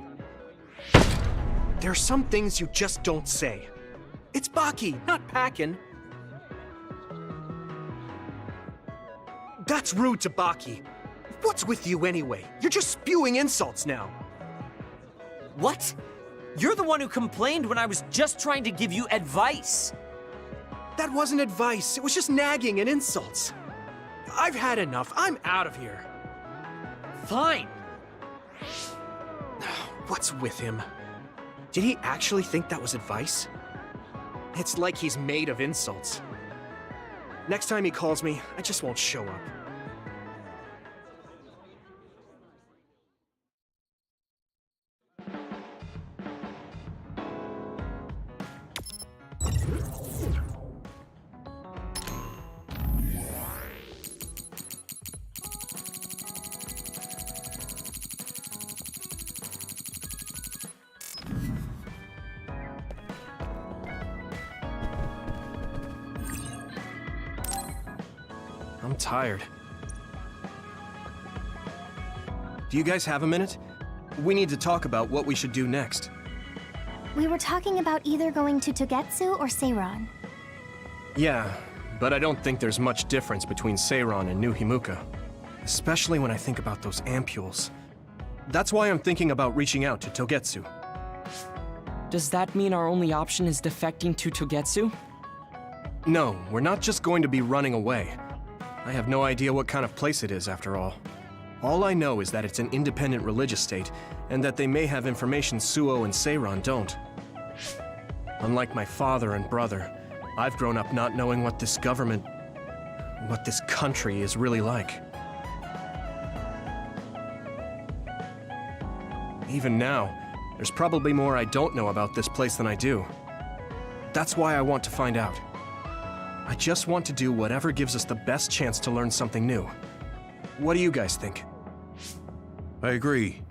There are some things you just don't say. It's Baki, not Pack-in. That's rude to Baki. What's with you anyway? You're just spewing insults now. What? You're the one who complained when I was just trying to give you advice. That wasn't advice. It was just nagging and insults. I've had enough. I'm out of here. Fine. What's with him? Did he actually think that was advice? It's like he's made of insults. Next time he calls me, I just won't show up. I'm tired. Do you guys have a minute? We need to talk about what we should do next. We were talking about either going to Togetsu or Seiran. Yeah, but I don't think there's much difference between Seiran and New Himuka. Especially when I think about those ampules. That's why I'm thinking about reaching out to Togetsu. Does that mean our only option is defecting to Togetsu? No, we're not just going to be running away. I have no idea what kind of place it is, after all. All I know is that it's an independent religious state, and that they may have information Suo and Seiran don't. Unlike my father and brother, I've grown up not knowing what this government, what this country is really like. Even now, there's probably more I don't know about this place than I do. That's why I want to find out. I just want to do whatever gives us the best chance to learn something new. What do you guys think? I agree.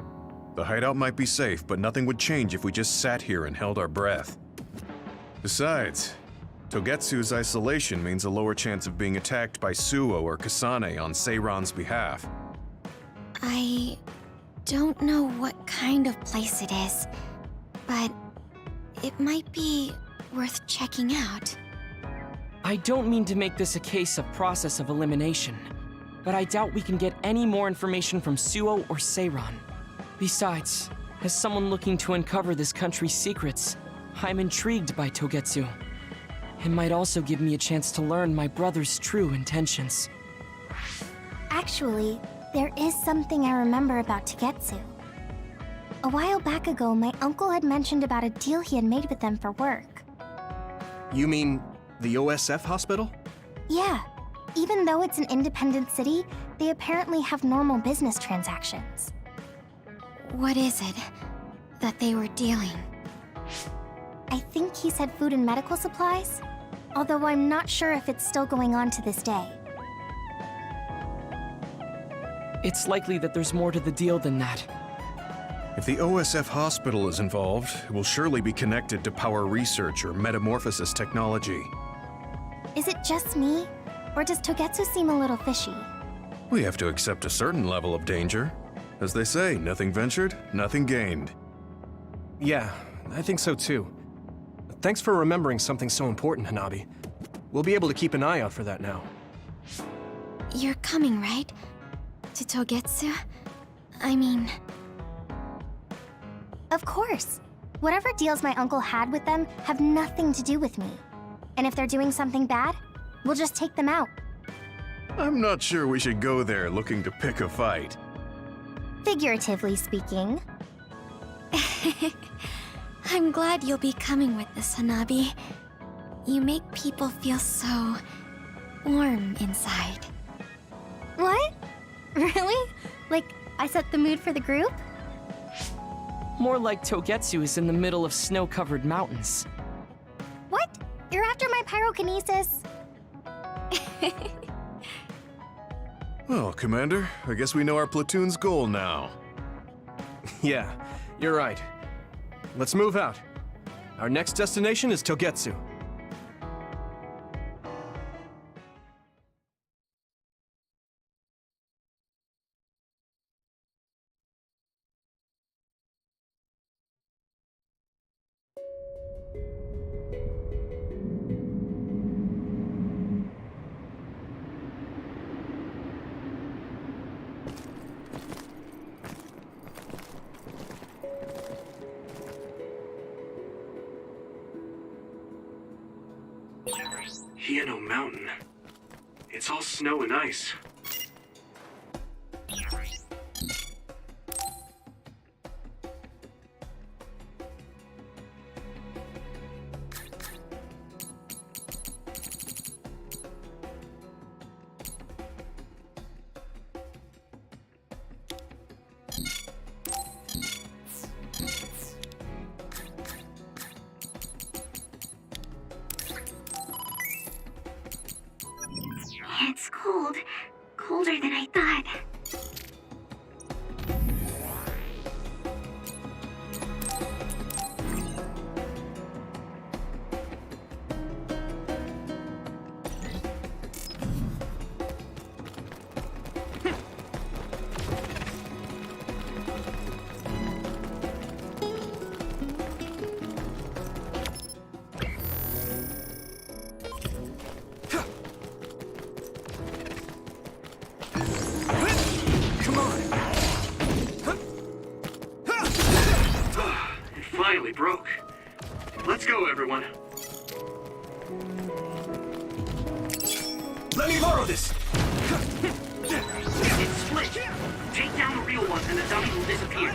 The hideout might be safe, but nothing would change if we just sat here and held our breath. Besides, Togetsu's isolation means a lower chance of being attacked by Suo or Kasane on Seiran's behalf. I don't know what kind of place it is, but it might be worth checking out. I don't mean to make this a case of process of elimination, but I doubt we can get any more information from Suo or Seiran. Besides, as someone looking to uncover this country's secrets, I'm intrigued by Togetsu. It might also give me a chance to learn my brother's true intentions. Actually, there is something I remember about Togetsu. A while back ago, my uncle had mentioned about a deal he had made with them for work. You mean the OSF hospital? Yeah. Even though it's an independent city, they apparently have normal business transactions. What is it that they were dealing? I think he said food and medical supplies, although I'm not sure if it's still going on to this day. It's likely that there's more to the deal than that. If the OSF hospital is involved, it will surely be connected to power research or metamorphosis technology. Is it just me, or does Togetsu seem a little fishy? We have to accept a certain level of danger. As they say, nothing ventured, nothing gained. Yeah, I think so too. Thanks for remembering something so important, Hanabi. We'll be able to keep an eye out for that now. You're coming, right? To Togetsu? I mean... Of course. Whatever deals my uncle had with them have nothing to do with me. And if they're doing something bad, we'll just take them out. I'm not sure we should go there looking to pick a fight. Figuratively speaking. I'm glad you'll be coming with us, Hanabi. You make people feel so... warm inside. What? Really? Like, I set the mood for the group? More like Togetsu is in the middle of snow-covered mountains. What? You're after my pyrokinesis? Well, Commander, I guess we know our platoon's goal now. Yeah, you're right. Let's move out. Our next destination is Togetsu. Hieno Mountain. It's all snow and ice. It's cold. Colder than I thought. Finally broke. Let's go, everyone. Let me borrow this! It's split. Take down the real one and the dummy will disappear.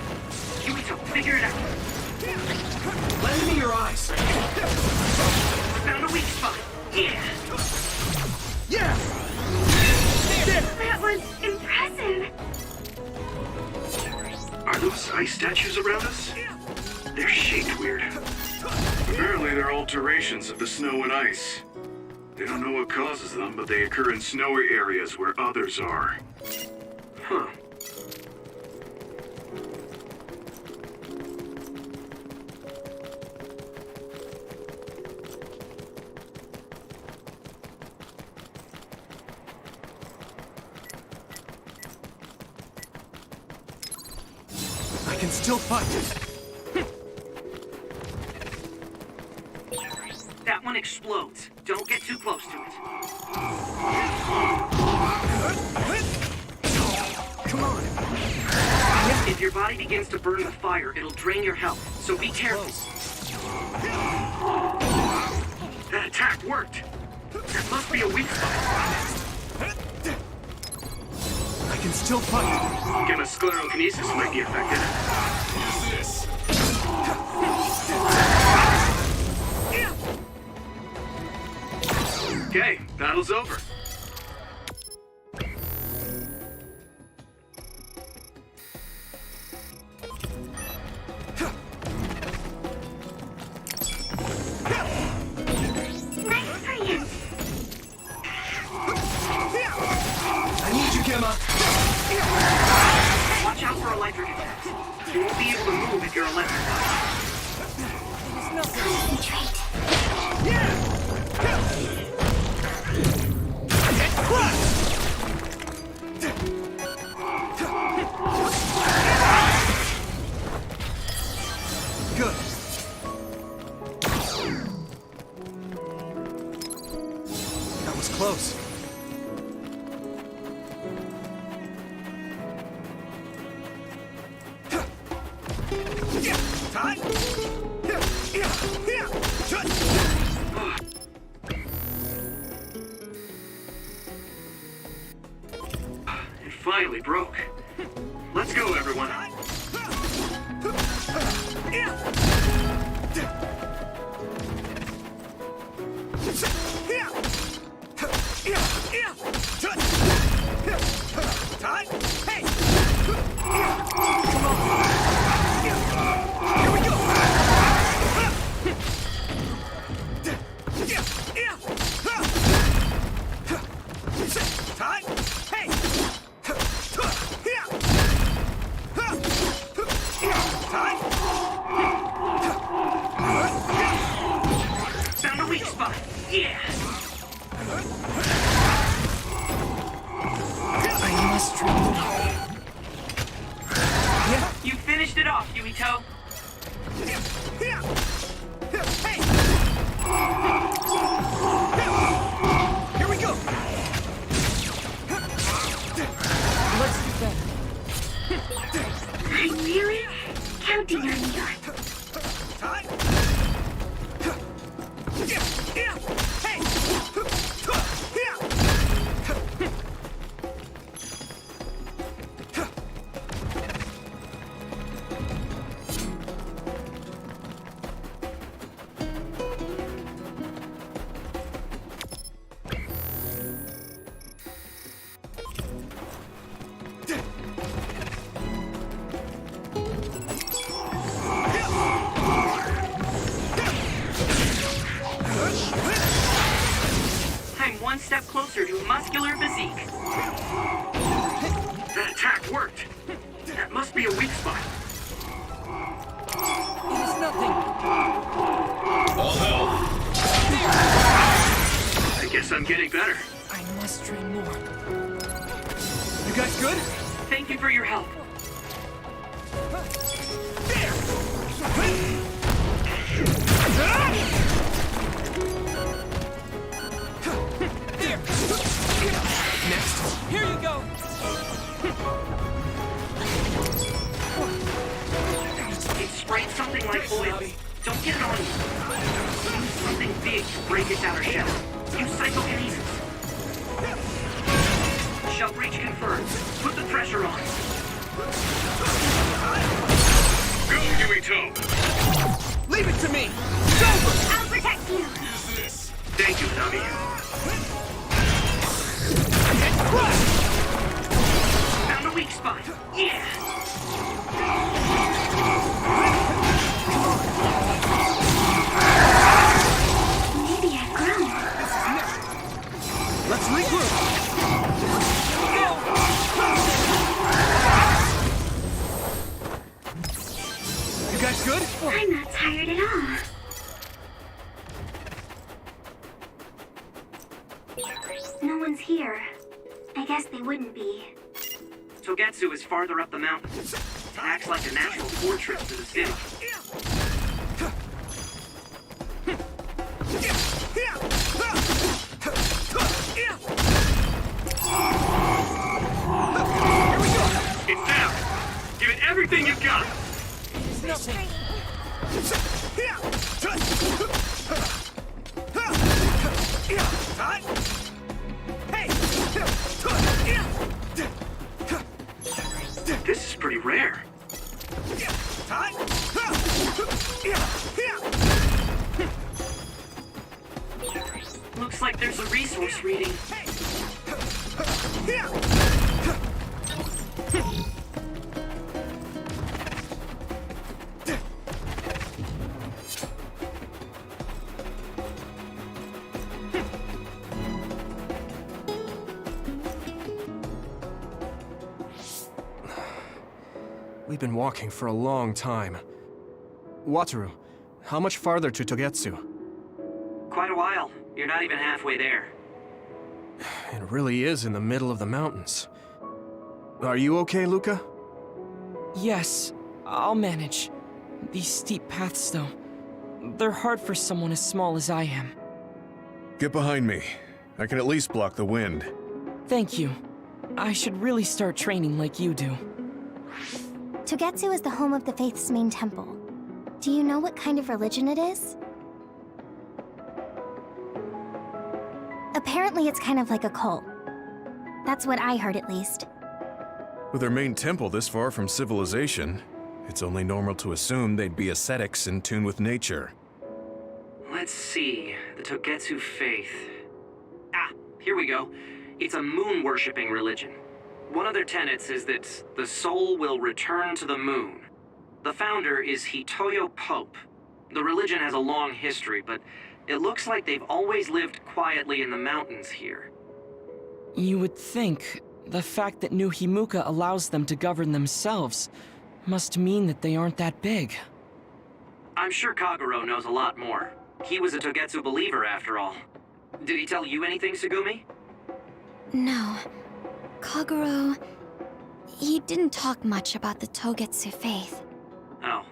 Yuito, figure it out. Lend me your eyes! Found a weak spot. Yeah. Yeah! That was impressive. Are those ice statues around us? They're shaped weird. Apparently they're alterations of the snow and ice. They don't know what causes them, but they occur in snowy areas where others are. Huh. I can still fight. That one one explodes. Don't get too close to it. Come on. If your body begins to burn with fire, it'll drain your health, so be careful. That attack worked. That must be a weak spot. I can still fight. Gamma sclerokinesis might be affected. Okay, battle's over. Watch out for electric attacks. You won't be able to move if you're electrified. Concentrate. Good. That was close. It finally broke. Let's go, everyone. Found a weak spot. Yeah. I must remove. You finished it off, Yuito. Here we go. Let's do that. I'm really counting on you. I'm one step closer to a muscular physique. That attack worked. That must be a weak spot. It is nothing. All hell. I guess I'm getting better. I must train more. You guys good? Thank you for your help. Next. Here you go. It sprayed something like oil. Don't get it on you. Use something big to break its outer shell. Use psychokinesis. Shell breach confirmed. Put the pressure on. Go, Yuito. Leave it to me. I'll protect you. Thank you, Nami. Found a weak spot. Yeah. Maybe I've grown. Let's regroup. You guys good? I'm not tired at all. No one's here. I guess they wouldn't be. Togetsu is farther up the mountain. It acts like a natural fortress to the city. It's down! Give it everything you've got! This is pretty rare. Looks like there's a resource reading. We've been walking for a long time. Wataru, how much farther to Togetsu? Quite a while. You're not even halfway there. It really is in the middle of the mountains. Are you okay, Luca? Yes, I'll manage. These steep paths, though, they're hard for someone as small as I am. Get behind me. I can at least block the wind. Thank you. I should really start training like you do. Togetsu is the home of the Faith's main temple. Do you know what kind of religion it is? Apparently it's kind of like a cult. That's what I heard, at least. With their main temple this far from civilization, it's only normal to assume they'd be ascetics in tune with nature. Let's see. The Togetsu faith. Ah, here we go. It's a moon-worshipping religion. One of their tenets is that the soul will return to the moon. The founder is Hitoyo Pope. The religion has a long history, but it looks like they've always lived quietly in the mountains here. You would think the fact that New Himuka allows them to govern themselves must mean that they aren't that big. I'm sure Kagero knows a lot more. He was a Togetsu believer, after all. Did he tell you anything, Tsugumi? No. Kagero... he didn't talk much about the Togetsu faith. Oh.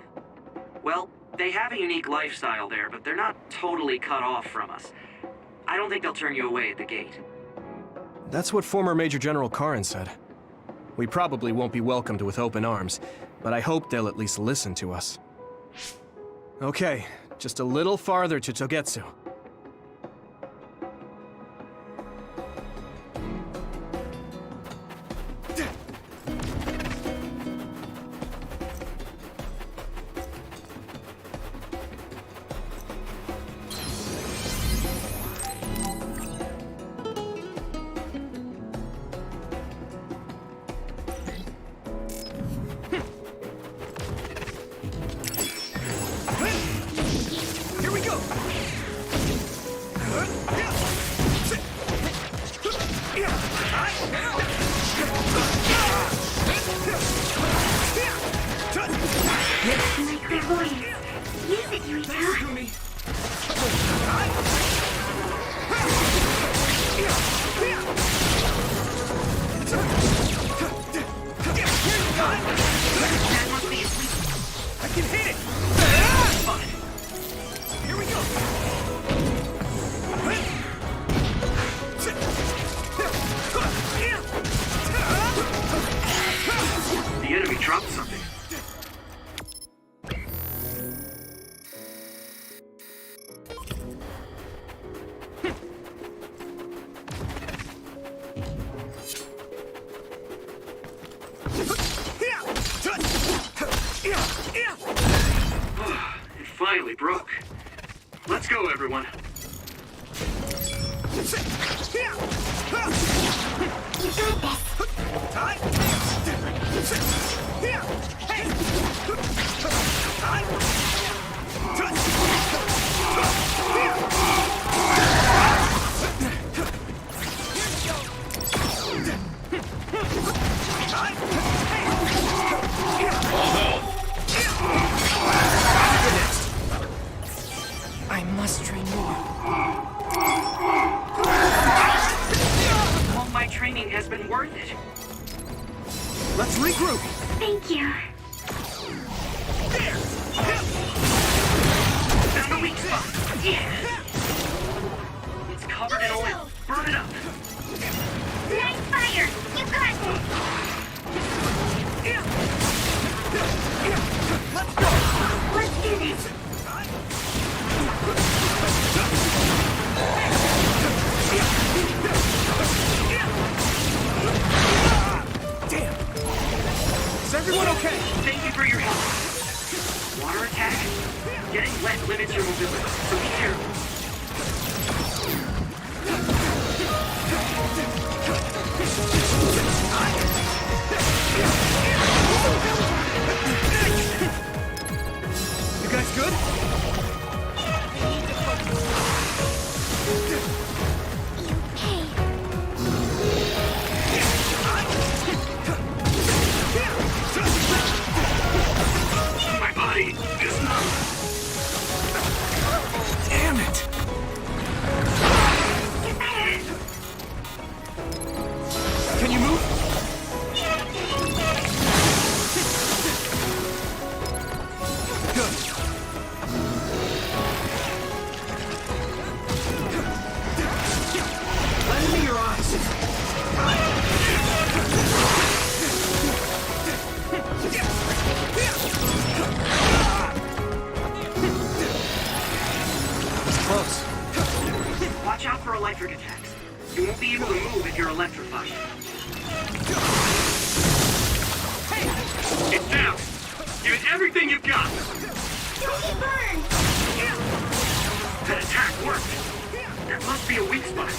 Well, they have a unique lifestyle there, but they're not totally cut off from us. I don't think they'll turn you away at the gate. That's what former Major General Karin said. We probably won't be welcomed with open arms, but I hope they'll at least listen to us. Okay, just a little farther to Togetsu. The enemy dropped something. It finally broke. Let's go, everyone. You got this. I must train more. All my training has been worth it. Let's regroup! Thank you. Found a weak spot. Yeah. covered in oil. Burn it up. Nice fire! You got this! Let's go! Let's do this! Damn! Is everyone okay? Thank you for your help. Water attack? Getting wet limits your mobility, so be careful. You guys good? My body is numb. Damn it! Can you move? Good. Lend me your eyes. Close. Watch out for electric attacks. You won't be able to move if you're electrified. It's down. Give it everything you've got. Don't get burned! That attack worked. There must be a weak spot.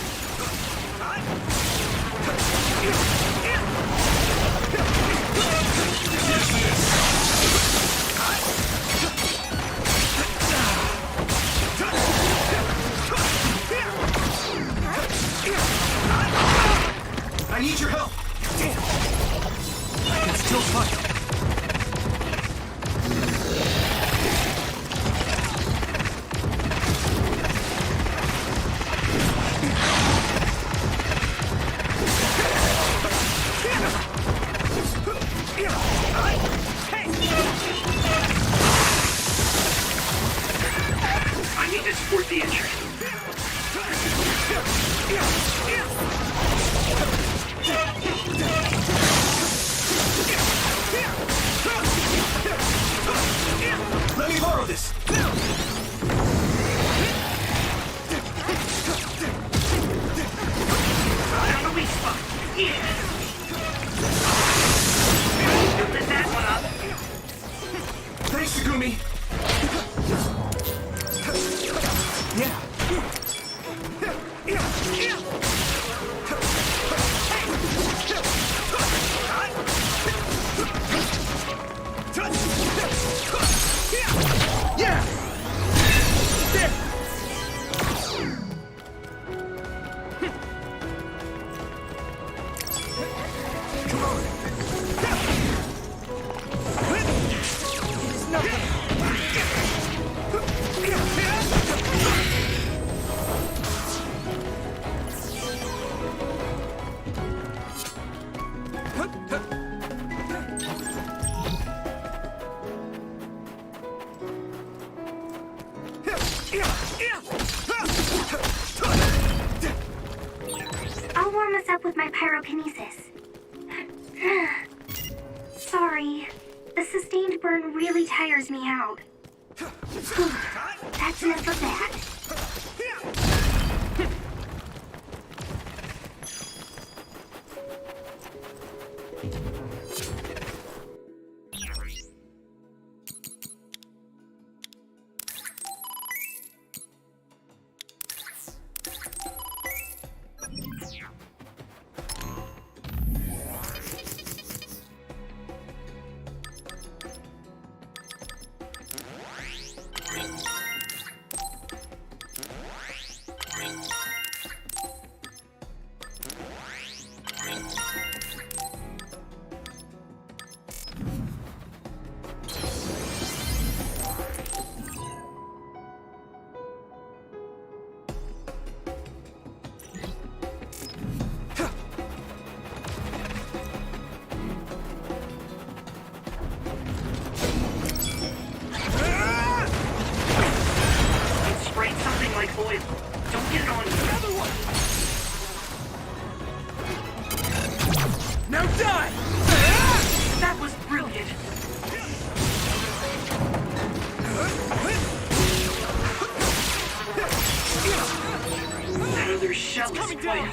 I need your help. Damn. I can still fight. I need to support the injured. Let me borrow this. Found a weak spot. Yeah. Don't let that one up. Thanks, Segumi. Yeah. Yeah! There! Come on! It's nothing! I'll warm us up with my pyrokinesis. Sorry. The sustained burn really tires me out. That's enough of that.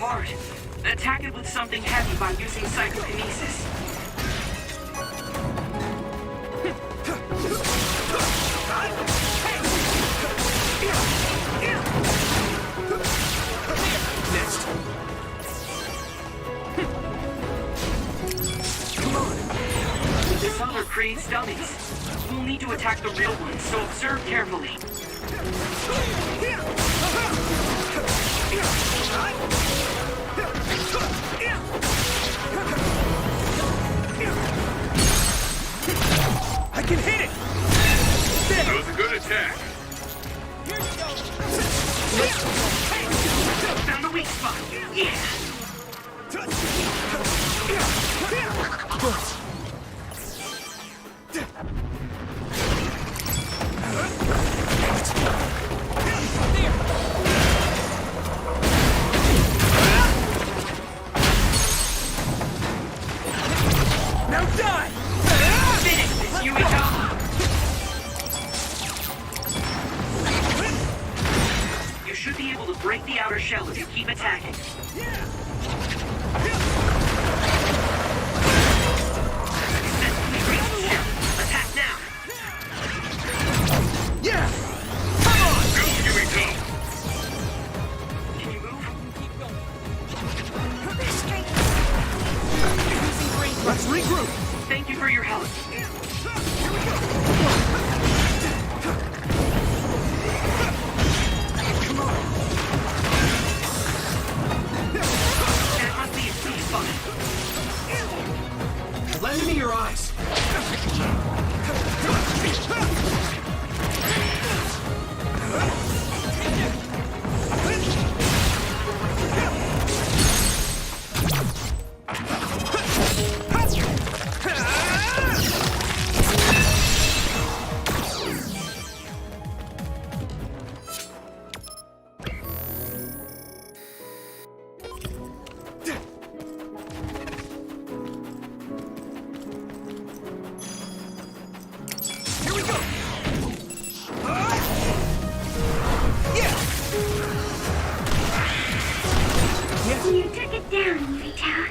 hard. Attack it with something heavy by using psychokinesis. Next. Come on. This other creates dummies. We'll need to attack the real ones, so observe carefully. I can hit it! That was a good attack. Found the weak spot. Yeah. Now die! Finish this, Yuito! You should be able to break the outer shell if you keep attacking. Successfully breached the shell. Attack now! Yeah! Come on! Go, Yuito! Can you move? Let's regroup! Thank you for your help. That must be a sweet spot. Lend me your eyes! Here we go! You took it down, Yuito.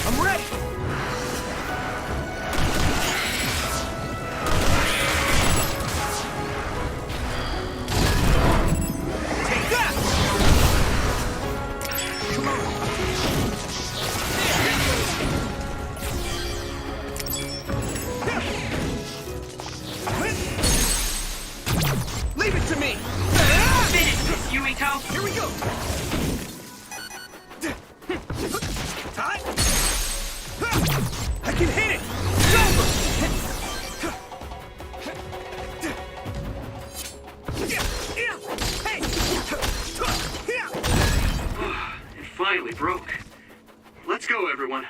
I'm ready! Take that! Come on! Leave it to me! Finish this, Yuito! Here we go! I can hit it! It's over! It finally broke. Let's go, everyone.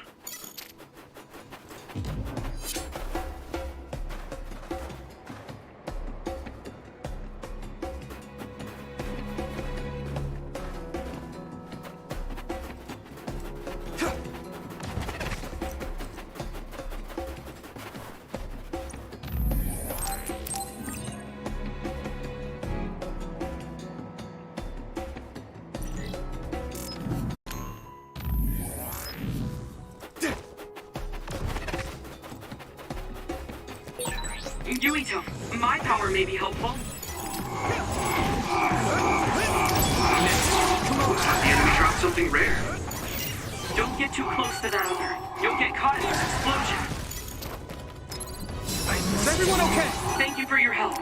Yuito, my power may be helpful. The enemy dropped something rare. Don't get too close to that other. You'll get caught in this explosion. Is everyone okay? Thank you for your help.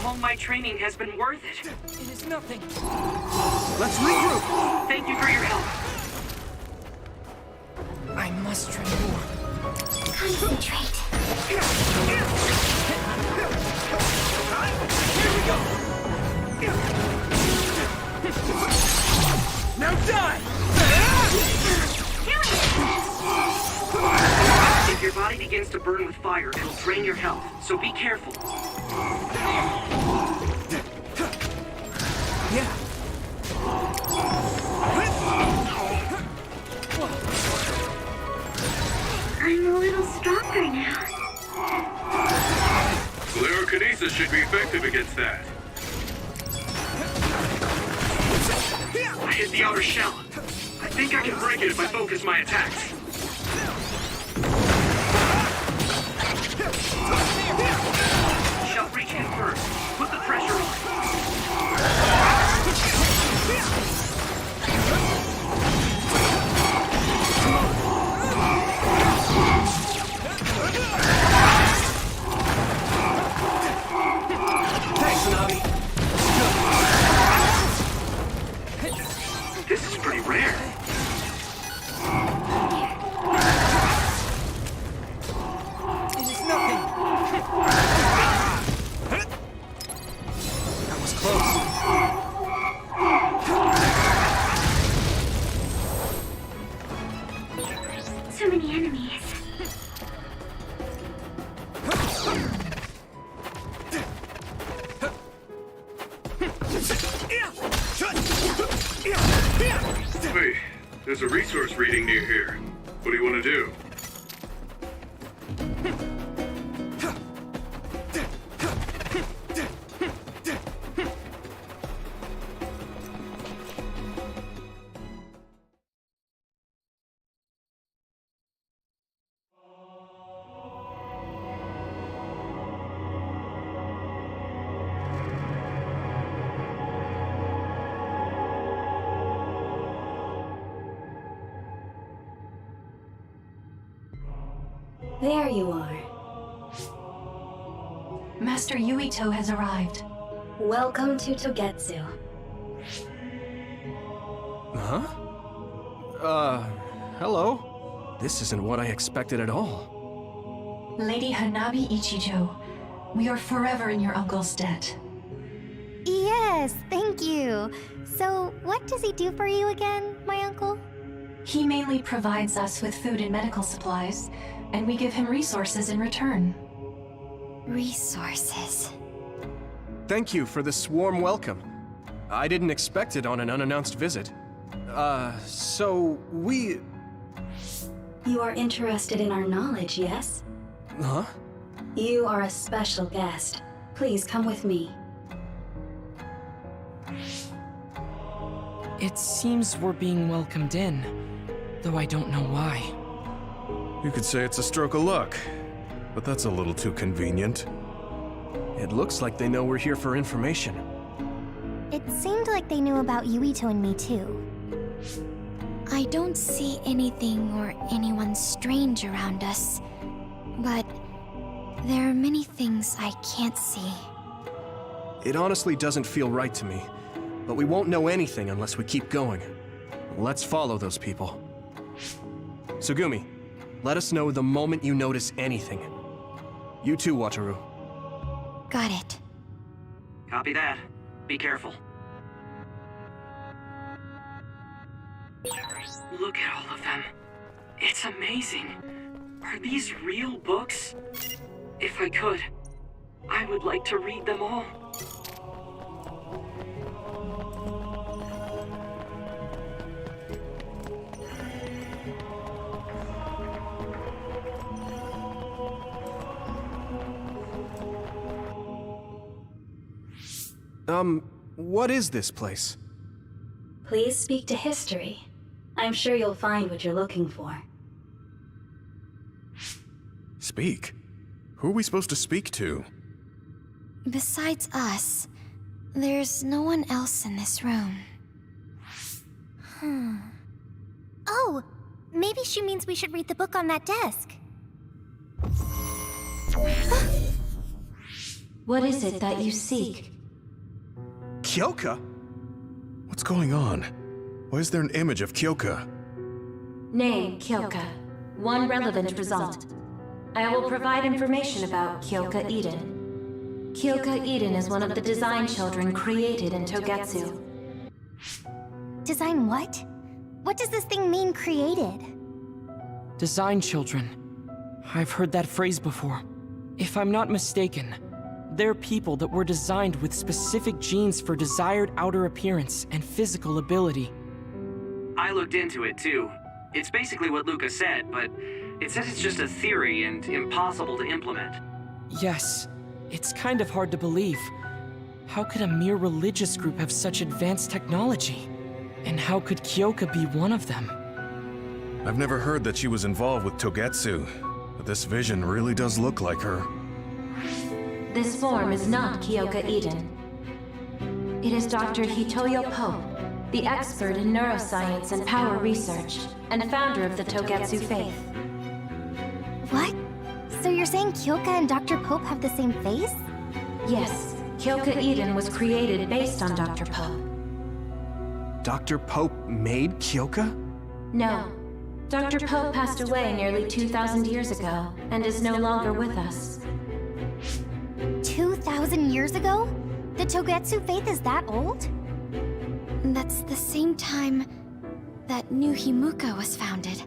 All my training has been worth it. It is nothing. Let's regroup! Thank you for your help. I must train more. Concentrate. Here we go! Now die! If your body begins to burn with fire, it'll drain your health, so be careful. Yeah. I'm a little stronger now. Sclerokinesis should be effective against that. I hit the outer shell. I think I can break it if I focus my attacks. Shell breach confirmed. Put the pressure on. Thanks, Navi. This is pretty rare. It is nothing. That was close. So many enemies. Wait, there's a resource reading near here. What do you want to do? There you are. Master Yuito has arrived. Welcome to Togetsu. Huh? Hello? This isn't what I expected at all. Lady Hanabi Ichijo, we are forever in your uncle's debt. Yes, thank you. So, what does he do for you again, my uncle? He mainly provides us with food and medical supplies, and we give him resources in return. Resources. Thank you for this warm welcome. I didn't expect it on an unannounced visit. So we... You are interested in our knowledge, yes? Huh? You are a special guest. Please come with me. It seems we're being welcomed in, though I don't know why. You could say it's a stroke of luck, but that's a little too convenient. It looks like they know we're here for information. It seemed like they knew about Yuito and me too. I don't see anything or anyone strange around us, but there are many things I can't see. It honestly doesn't feel right to me, but we won't know anything unless we keep going. Let's follow those people. Tsugumi, let us know the moment you notice anything. You too, Wataru. Got it. Copy that. Be careful. Look at all of them. It's amazing. Are these real books? If I could, I would like to read them all. What is this place? Please speak to history. I'm sure you'll find what you're looking for. Speak? Who are we supposed to speak to? Besides us, there's no one else in this room. Oh, maybe she means we should read the book on that desk. What is it that you seek? Kyoka? What's going on? Why is there an image of Kyoka? Name, Kyoka. One relevant result. I will provide information about Kyoka Eden. Kyoka Eden is one of the design children created in Togetsu. Design what? What does this thing mean, created? Design children. I've heard that phrase before. If I'm not mistaken, they're people that were designed with specific genes for desired outer appearance and physical ability. I looked into it too. It's basically what Luca said, but it says it's just a theory and impossible to implement. Yes, it's kind of hard to believe. How could a mere religious group have such advanced technology? And how could Kyoka be one of them? I've never heard that she was involved with Togetsu, but this vision really does look like her. This form is not Kyoka Eden. It is Dr. Hitoyo Pope, the expert in neuroscience and power research, and founder of the Togetsu faith. What? So you're saying Kyoka and Dr. Pope have the same face? Yes, Kyoka Eden was created based on Dr. Pope. Dr. Pope made Kyoka? No. Dr. Pope passed away nearly 2,000 years ago, and is no longer with us. 2,000 years ago? The Togetsu faith is that old? That's the same time that New Himuka was founded.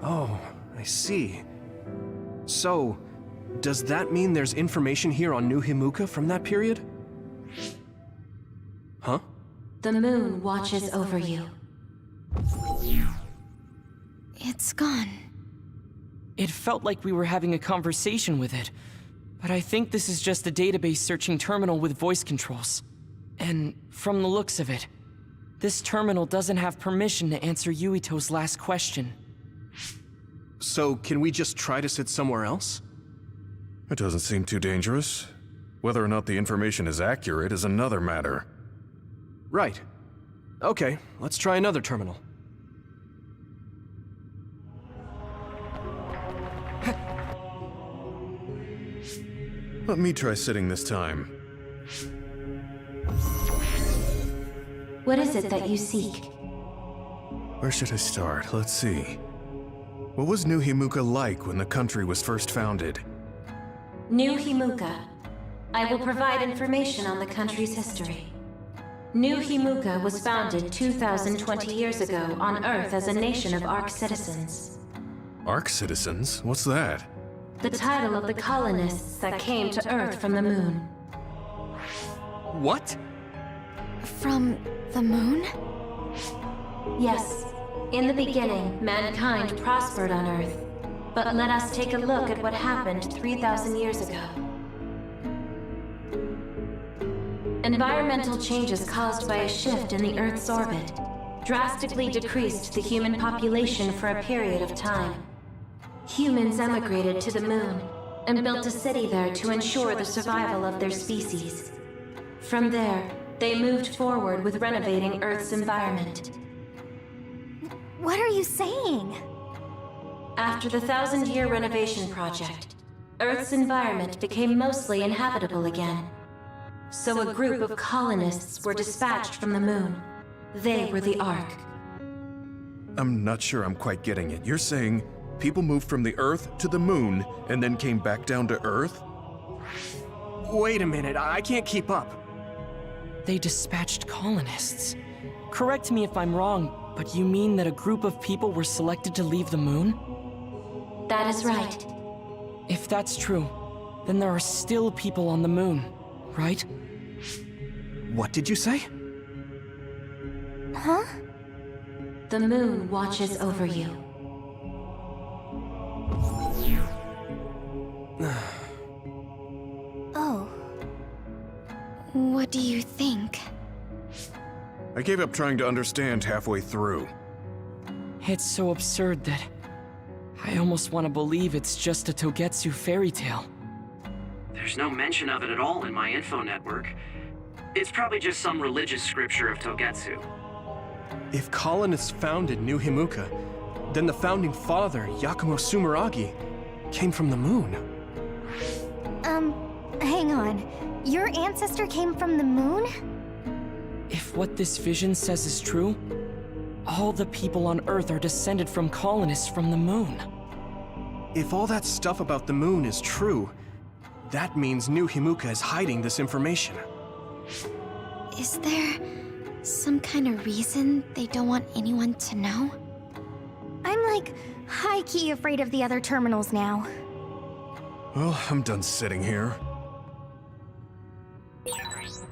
Oh, I see. So, does that mean there's information here on New Himuka from that period? Huh? The moon watches over you. It's gone. It felt like we were having a conversation with it, but I think this is just a database searching terminal with voice controls. And from the looks of it, this terminal doesn't have permission to answer Yuito's last question. So, can we just try to sit somewhere else? It doesn't seem too dangerous. Whether or not the information is accurate is another matter. Right. Okay, let's try another terminal. Let me try sitting this time. What is it that you seek? Where should I start? Let's see. What was New Himuka like when the country was first founded? New Himuka. I will provide information on the country's history. New Himuka was founded 2,020 years ago on Earth as a nation of Ark citizens. Ark citizens? What's that? The title of the colonists that came to Earth from the moon. What? From the moon? Yes. In the beginning, mankind prospered on Earth. But let us take a look at what happened 3,000 years ago. Environmental changes caused by a shift in the Earth's orbit drastically decreased the human population for a period of time. Humans emigrated to the moon and built a city there to ensure the survival of their species. From there, they moved forward with renovating Earth's environment. What are you saying? After the 1,000-year renovation project, Earth's environment became mostly inhabitable again. So a group of colonists were dispatched from the moon. They were the Ark. I'm not sure I'm quite getting it. You're saying people moved from the Earth to the moon and then came back down to Earth? Wait a minute, I can't keep up. They dispatched colonists. Correct me if I'm wrong, but you mean that a group of people were selected to leave the moon? That is right. If that's true, then there are still people on the moon, right? What did you say? Huh? The moon watches over you. Oh. What do you think? I gave up trying to understand halfway through. It's so absurd that I almost want to believe it's just a Togetsu fairy tale. There's no mention of it at all in my info network. It's probably just some religious scripture of Togetsu. If colonists founded New Himuka, then the founding father, Yakumo Sumeragi, came from the moon. Hang on. Your ancestor came from the moon? If what this vision says is true, all the people on Earth are descended from colonists from the moon. If all that stuff about the moon is true, that means New Himuka is hiding this information. Is there Some kind of reason they don't want anyone to know? I'm like high-key afraid of the other terminals now. Well, I'm done sitting here.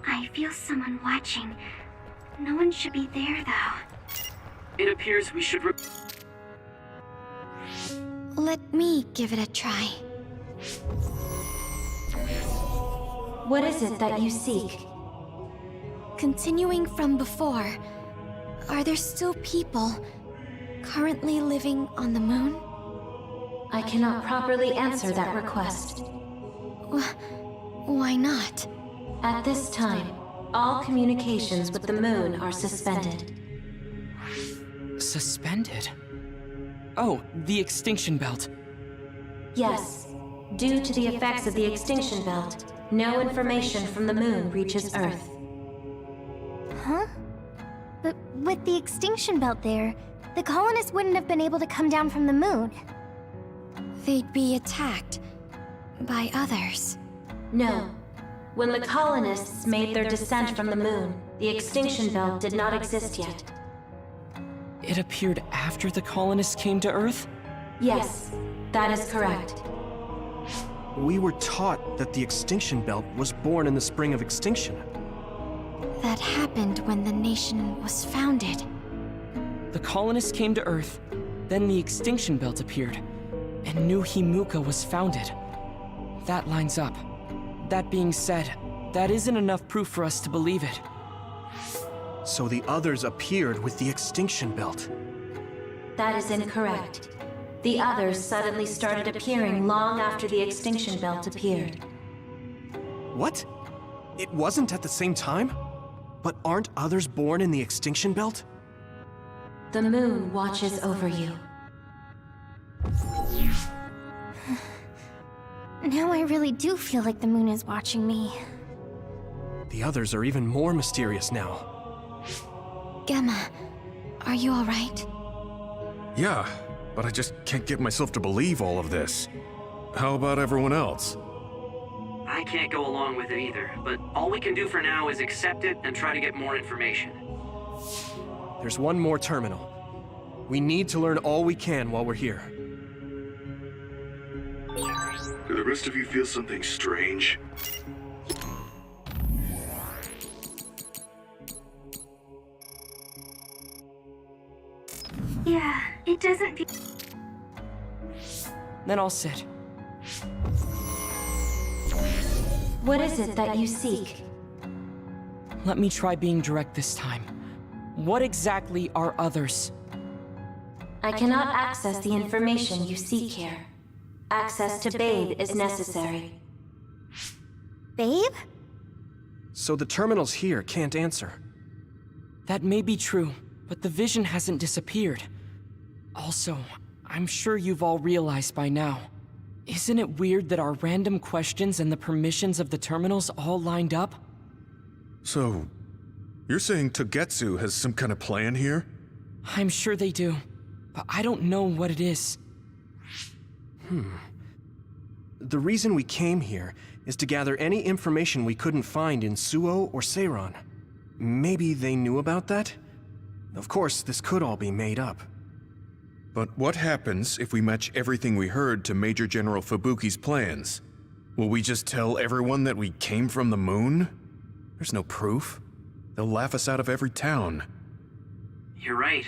I feel someone watching. No one should be there, though. It appears we should Let me give it a try. What is it that you seek? Continuing from before, are there still people currently living on the moon? I cannot properly answer that request. Why not? At this time, all communications with the moon are suspended. Suspended? Oh, the extinction belt. Yes. Due to the effects of the extinction belt, no information from the moon reaches Earth. Huh? But with the extinction belt there, the colonists wouldn't have been able to come down from the moon. They'd be attacked by others. No. When the colonists made their descent from the moon, the extinction belt did not exist yet. It appeared after the colonists came to Earth? Yes, that is correct. We were taught that the extinction belt was born in the spring of extinction. That happened when the nation was founded. The colonists came to Earth, then the extinction belt appeared, and New Himuka was founded. That lines up. That being said, that isn't enough proof for us to believe it. So the others appeared with the extinction belt. That is incorrect. The others suddenly started appearing long after the extinction belt appeared. What? It wasn't at the same time? But aren't others born in the extinction belt? The moon watches over you. Now I really do feel like the moon is watching me. The others are even more mysterious now. Gemma, are you alright? Yeah, but I just can't get myself to believe all of this. How about everyone else? I can't go along with it either, but all we can do for now is accept it and try to get more information. There's one more terminal. We need to learn all we can while we're here. Do the rest of you feel something strange? Yeah, it doesn't feel... Then I'll sit. What is it that you seek? Let me try being direct this time. What exactly are others? I cannot access the information you seek here. Access to Babe is necessary. Babe? So the terminals here can't answer. That may be true, but the vision hasn't disappeared. Also, I'm sure you've all realized by now. Isn't it weird that our random questions and the permissions of the terminals all lined up? So, you're saying Togetsu has some kind of plan here? I'm sure they do, but I don't know what it is. The reason we came here is to gather any information we couldn't find in Suo or Seiran. Maybe they knew about that? Of course, this could all be made up. But what happens if we match everything we heard to Major General Fubuki's plans? Will we just tell everyone that we came from the moon? There's no proof. They'll laugh us out of every town. You're right.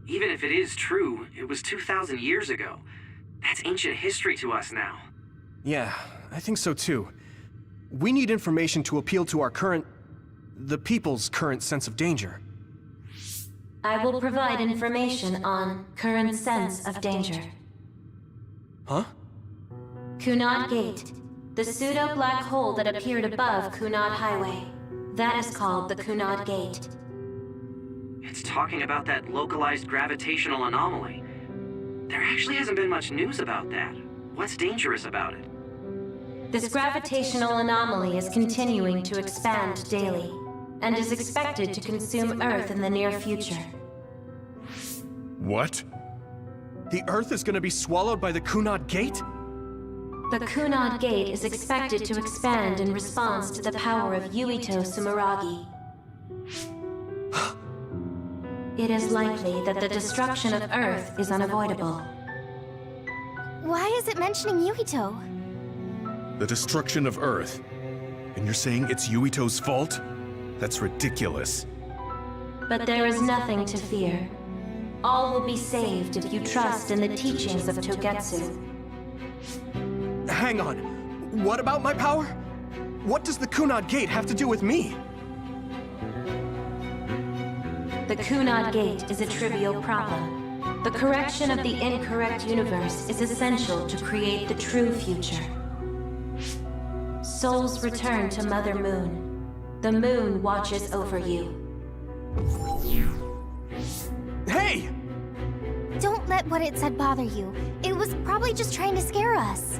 Even if it is true, it was 2,000 years ago. That's ancient history to us now. Yeah, I think so too. We need information to appeal to our the people's current sense of danger. I will provide information on current sense of danger. Huh? Kunad Gate, the pseudo-black hole that appeared above Kunad Highway. That is called the Kunad Gate. It's talking about that localized gravitational anomaly. There actually hasn't been much news about that. What's dangerous about it? This gravitational anomaly is continuing to expand daily, and is expected to consume Earth in the near future. What? The Earth is gonna be swallowed by the Kunad Gate? The Kunad Gate is expected to expand in response to the power of Yuito Sumeragi. it is likely that the destruction of Earth is unavoidable. Why is it mentioning Yuito? The destruction of Earth. And you're saying it's Yuito's fault? That's ridiculous. But there is nothing to fear. All will be saved if you trust in the teachings of Togetsu. Hang on. What about my power? What does the Kunad Gate have to do with me? The Kunad Gate is a trivial problem. The correction of the incorrect universe is essential to create the true future. Souls return to Mother Moon. The moon watches over you. Hey! Don't let what it said bother you. It was probably just trying to scare us.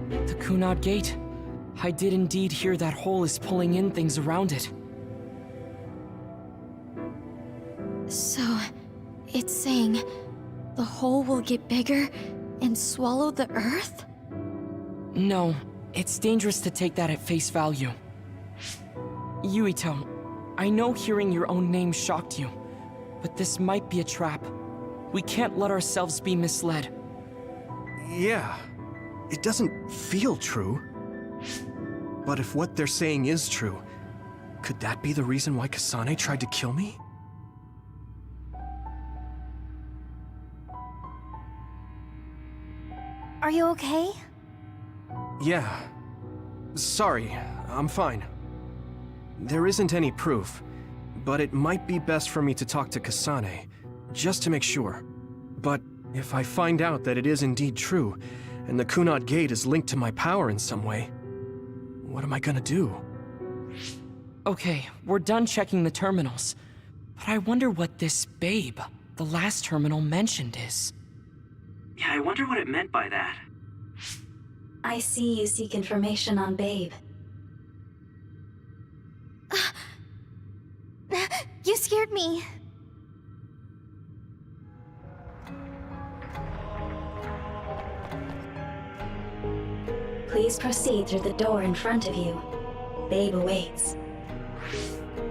The Kunad Gate. I did indeed hear that hole is pulling in things around it. So, it's saying the hole will get bigger and swallow the Earth? No, it's dangerous to take that at face value. Yuito, I know hearing your own name shocked you, but this might be a trap. We can't let ourselves be misled. Yeah, it doesn't feel true. But if what they're saying is true, could that be the reason why Kasane tried to kill me? Are you okay? Yeah. Sorry, I'm fine. There isn't any proof, but it might be best for me to talk to Kasane, just to make sure. But if I find out that it is indeed true, and the Kunad Gate is linked to my power in some way, what am I gonna do? Okay, we're done checking the terminals. But I wonder what this Babe, the last terminal mentioned, is. Yeah, I wonder what it meant by that. I see you seek information on Babe. You scared me. Please proceed through the door in front of you. Babe awaits.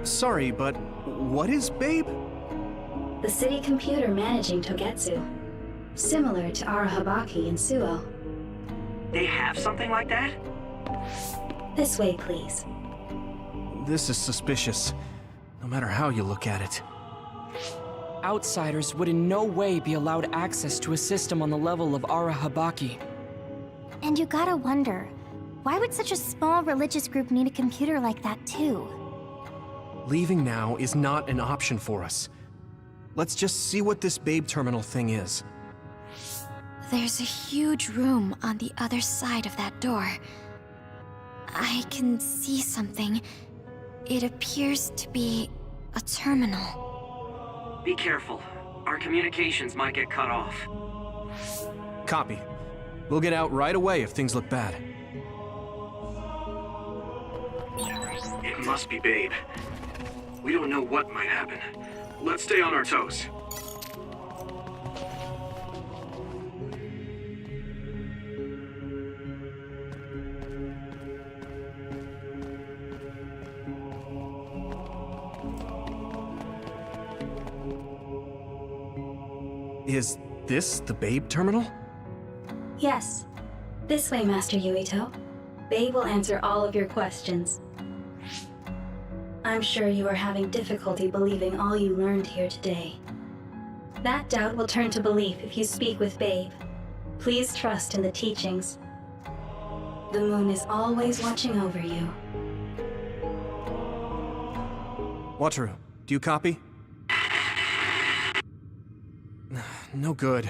Sorry, but what is Babe? The city computer managing Togetsu. Similar to Arahabaki in Suo. They have something like that? This way, please. This is suspicious, no matter how you look at it. Outsiders would in no way be allowed access to a system on the level of Arahabaki. And you gotta wonder, why would such a small religious group need a computer like that too? Leaving now is not an option for us. Let's just see what this Babe terminal thing is. There's a huge room on the other side of that door. I can see something. It appears to be a terminal. Be careful. Our communications might get cut off. Copy. We'll get out right away if things look bad. It must be Babe. We don't know what might happen. Let's stay on our toes. Is this the Babe terminal? Yes. This way, Master Yuito. Babe will answer all of your questions. I'm sure you are having difficulty believing all you learned here today. That doubt will turn to belief if you speak with Babe. Please trust in the teachings. The moon is always watching over you. Wataru, do you copy? No good.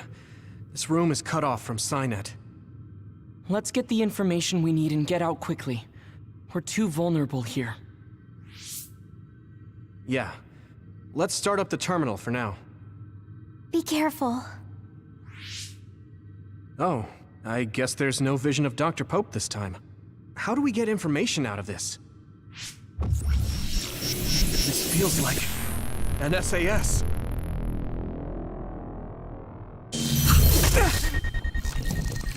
This room is cut off from Cynet. Let's get the information we need and get out quickly. We're too vulnerable here. Yeah. Let's start up the terminal for now. Be careful. Oh, I guess there's no vision of Dr. Pope this time. How do we get information out of this? This feels like an SAS.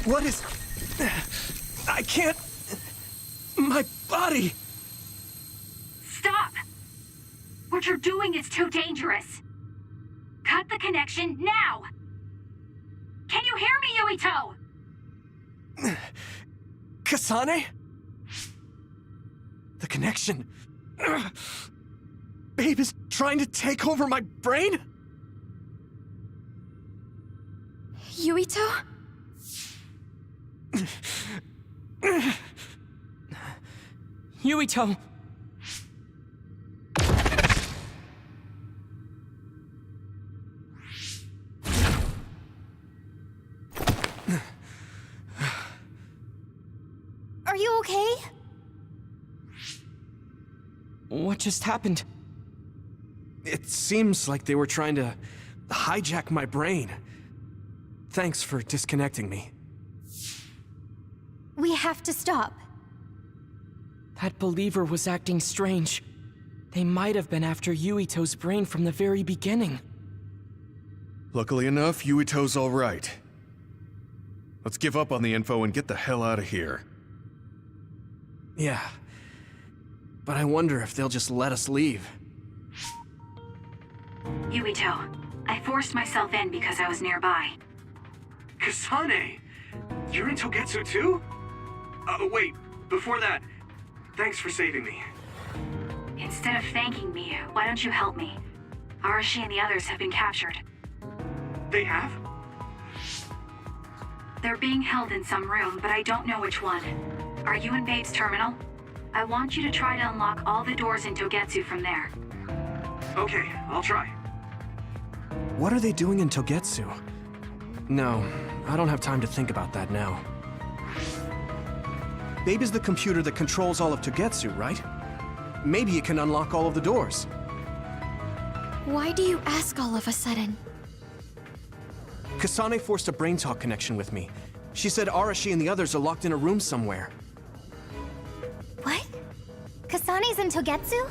What is... I can't... My body... Stop! What you're doing is too dangerous. Cut the connection now! Can you hear me, Yuito? Kasane? The connection. Babe is trying to take over my brain? Yuito? Yuito! Are you okay? What just happened? It seems like they were trying to hijack my brain. Thanks for disconnecting me. We have to stop. That believer was acting strange. They might have been after Yuito's brain from the very beginning. Luckily enough, Yuito's all right. Let's give up on the info and get the hell out of here. Yeah. But I wonder if they'll just let us leave. Yuito, I forced myself in because I was nearby. Kasane! You're in Togetsu too? Wait, before that, thanks for saving me. Instead of thanking me, why don't you help me? Arashi and the others have been captured. They have? They're being held in some room, but I don't know which one. Are you in Babe's terminal? I want you to try to unlock all the doors in Togetsu from there. Okay, I'll try. What are they doing in Togetsu? No, I don't have time to think about that now. Babe is the computer that controls all of Togetsu, right? Maybe it can unlock all of the doors. Why do you ask all of a sudden? Kasane forced a brain talk connection with me. She said Arashi and the others are locked in a room somewhere. What? Kasane's in Togetsu?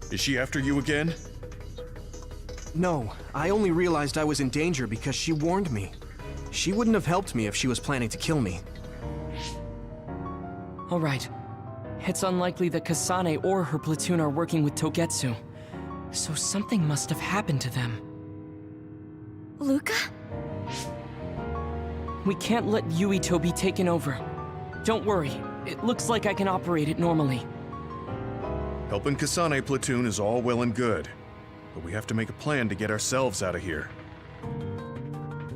Is she after you again? No, I only realized I was in danger because she warned me. She wouldn't have helped me if she was planning to kill me. All right. It's unlikely that Kasane or her platoon are working with Togetsu. So something must have happened to them. Luka? We can't let Yuito be taken over. Don't worry. It looks like I can operate it normally. Helping Kasane platoon is all well and good, but we have to make a plan to get ourselves out of here.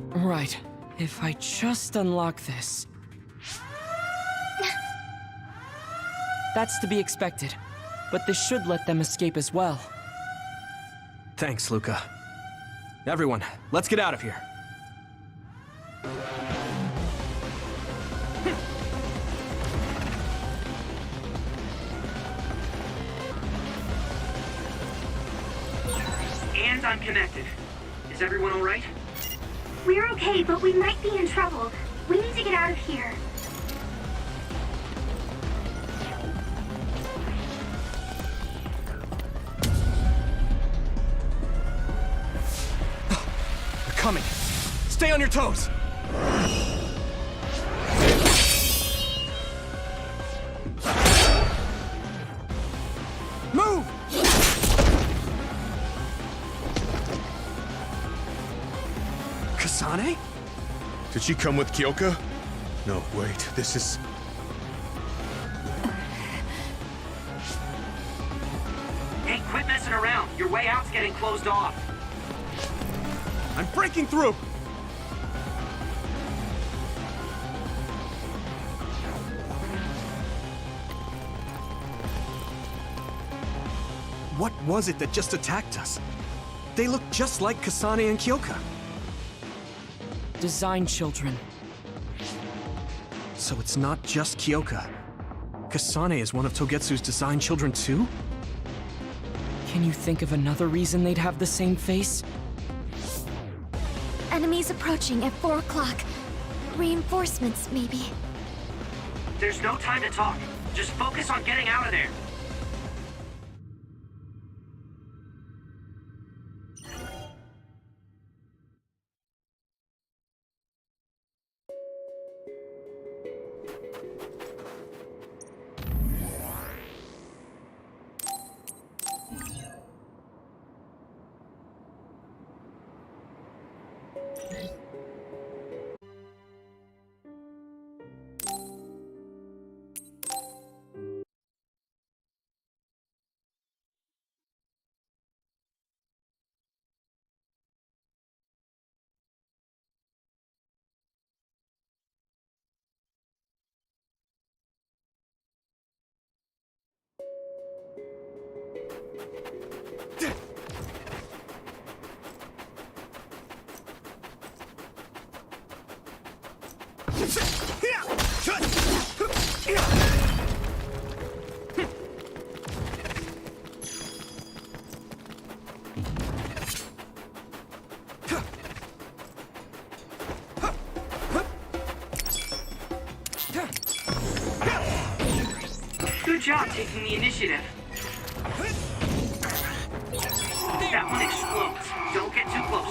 Right. If I just unlock this... That's to be expected. But this should let them escape as well. Thanks, Luka. Everyone, let's get out of here. And I'm connected. Is everyone all right? We're okay, but we might be in trouble. We need to get out of here. They're coming. Stay on your toes. Move! Kasane? Did she come with Kyoka? No, wait, this is... Hey, quit messing around. Your way out's getting closed off. I'm breaking through! What was it that just attacked us? They look just like Kasane and Kyoka. Design children. So it's not just Kyoka. Kasane is one of Togetsu's design children too? Can you think of another reason they'd have the same face? Enemies approaching at 4 o'clock. Reinforcements, maybe. There's no time to talk. Just focus on getting out of there. Good job taking the initiative. That one explodes. Don't get too close.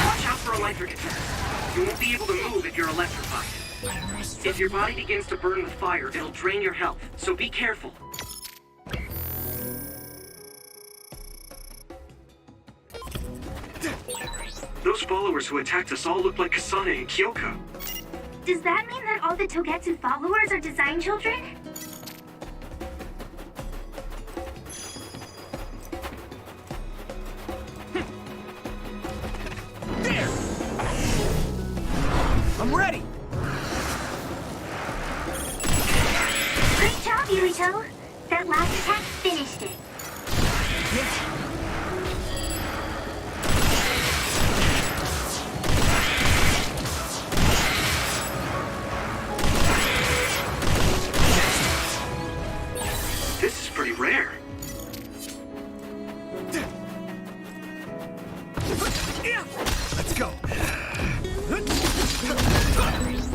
Watch out for electric attacks. You won't be able to move if you're electrified. If your body begins to burn with fire, it'll drain your health, so be careful. Those followers who attacked us all look like Kasane and Kyoko. Does that mean that all the Togetsu followers are design children? There! I'm ready! Great job, Yuito! That last attack finished it. This is pretty rare. Let's go!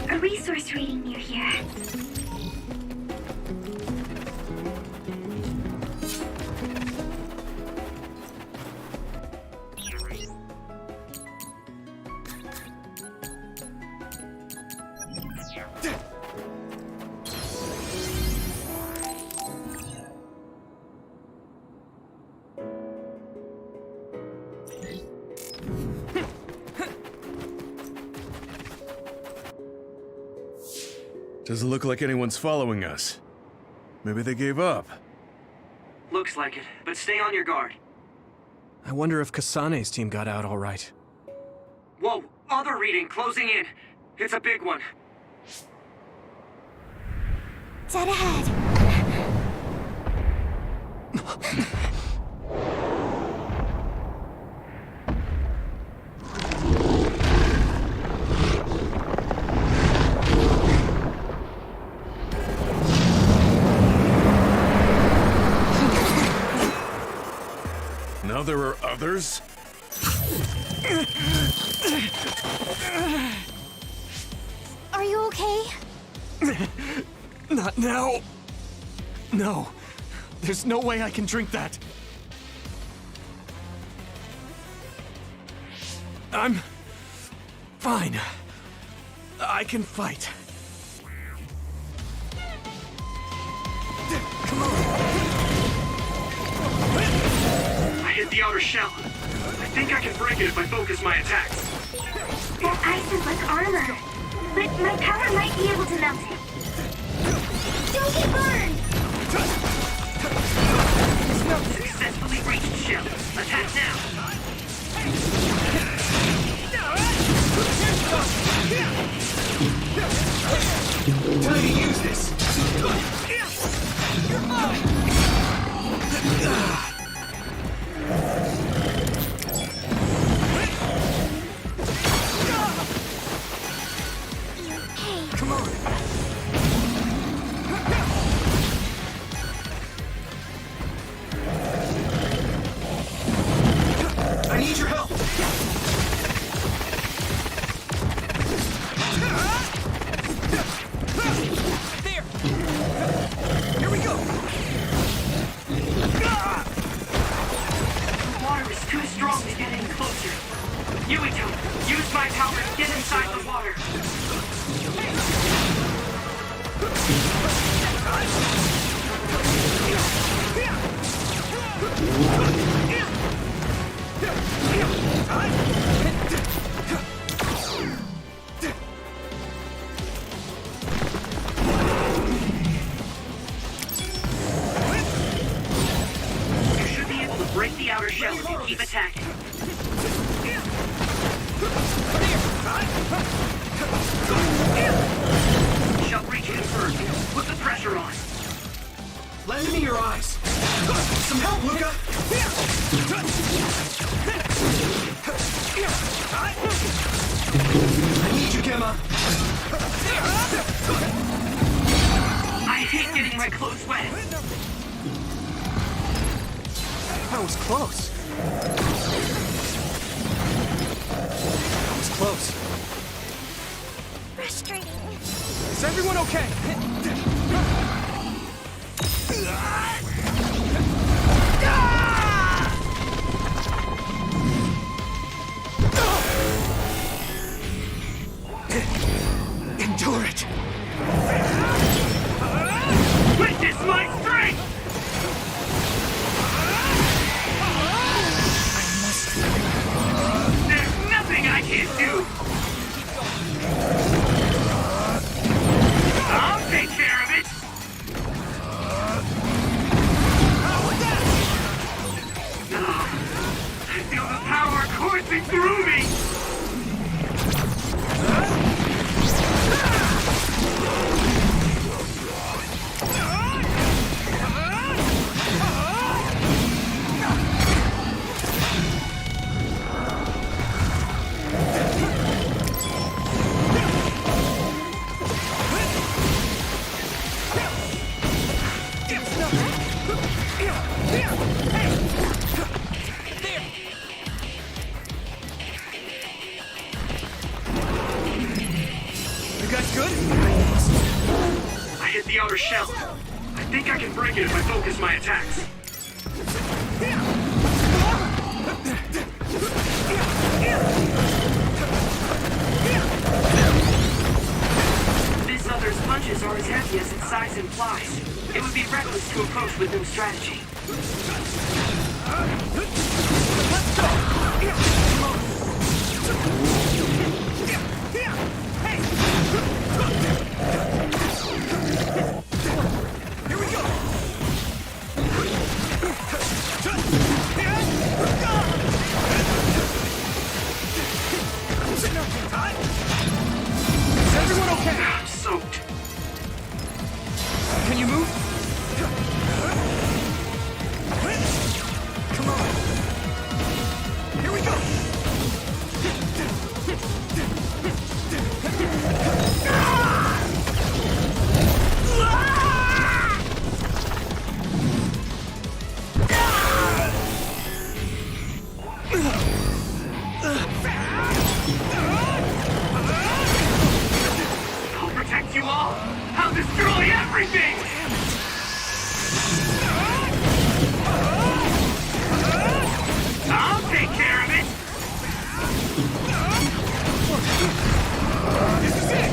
A resource reading near here. Doesn't look like anyone's following us. Maybe they gave up. Looks like it, but stay on your guard. I wonder if Kasane's team got out all right. Whoa, other reading closing in. It's a big one. Dead ahead. Now there are others? Are you okay? Not now. No. There's no way I can drink that. I'm fine. I can fight. Come on. I hit the outer shell. I think I can break it if I focus my attacks. That ice is like armor. But my power might be able to melt it. Don't get burned! Successfully reached shell. Attack now. Time to use this. Come on. I need your help. There. Here we go. The water is too strong to get any closer. Yuito, use my power to get inside the water. You should be able to break the outer shell if you keep attacking. Shell breach confirmed. some help, Luca! I need you, Gemma! I hate getting my clothes wet. That was close. That was close. Frustrating. Is everyone okay? Endure it. Witness my strength! There's nothing I can't do! I'll take care of it! I feel the power coursing through me! You guys good? I hit the outer shell. I think I can break it if I focus my attacks. This other's punches are as heavy as its size implies. It would be reckless to approach with no strategy. Is everyone okay? I'm soaked. Can you move? Come on. Here we go. I'll protect you all! I'll destroy everything! I'll take care of it! This is it!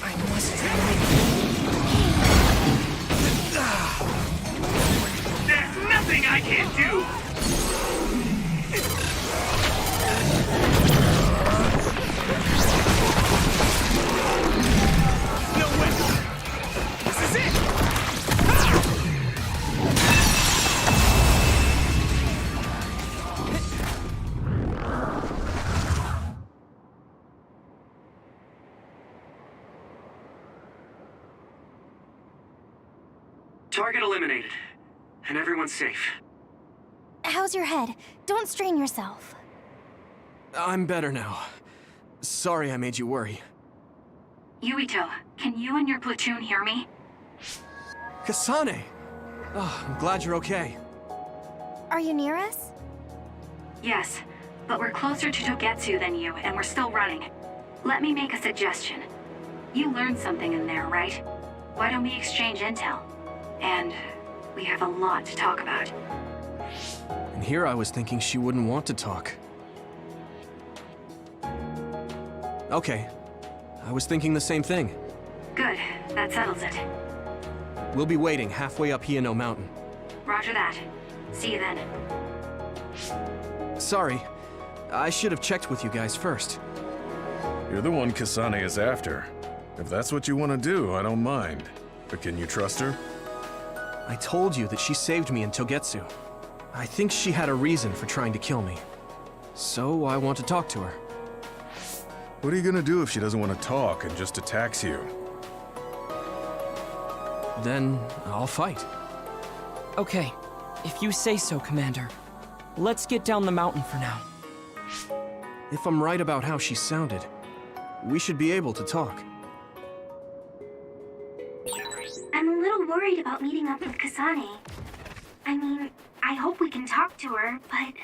I must There's nothing I can't do! No way! This is it! Target eliminated. And everyone's safe. How's your head? Don't strain yourself. I'm better now. Sorry I made you worry. Yuito, can you and your platoon hear me? Kasane! Oh, I'm glad you're okay. Are you near us? Yes, but we're closer to Togetsu than you, and we're still running. Let me make a suggestion. You learned something in there, right? Why don't we exchange intel? And we have a lot to talk about. And here I was thinking she wouldn't want to talk. Okay. I was thinking the same thing. Good, that settles it. We'll be waiting halfway up Hiyano Mountain. Roger that. See you then. Sorry. I should have checked with you guys first. You're the one Kasane is after. If that's what you want to do, I don't mind. But can you trust her? I told you that she saved me in Togetsu. I think she had a reason for trying to kill me. So I want to talk to her. What are you gonna do if she doesn't want to talk and just attacks you? then I'll fight. Okay, if you say so, Commander. Let's get down the mountain for now. If I'm right about how she sounded, we should be able to talk. I'm a little worried about meeting up with Kasane. I mean, I hope we can talk to her, but...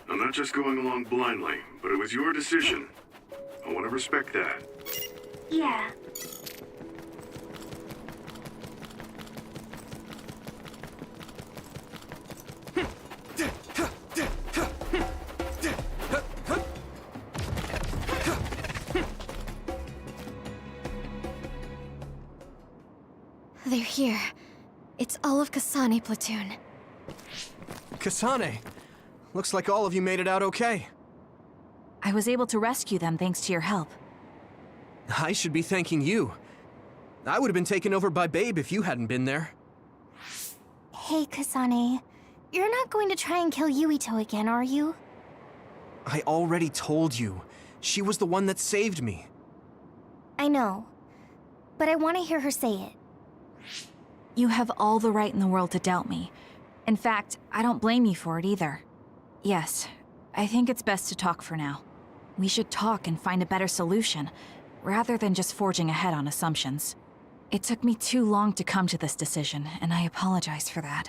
I'm not just going along blindly, but it was your decision. I want to respect that. Yeah. They're here. It's all of Kasane platoon. Kasane! Looks like all of you made it out okay. I was able to rescue them thanks to your help. I should be thanking you. I would have been taken over by Babe if you hadn't been there. Hey, Kasane. You're not going to try and kill Yuito again, are you? I already told you. She was the one that saved me. I know. But I want to hear her say it. You have all the right in the world to doubt me. In fact, I don't blame you for it either. Yes, I think it's best to talk for now. We should talk and find a better solution, rather than just forging ahead on assumptions. It took me too long to come to this decision, and I apologize for that.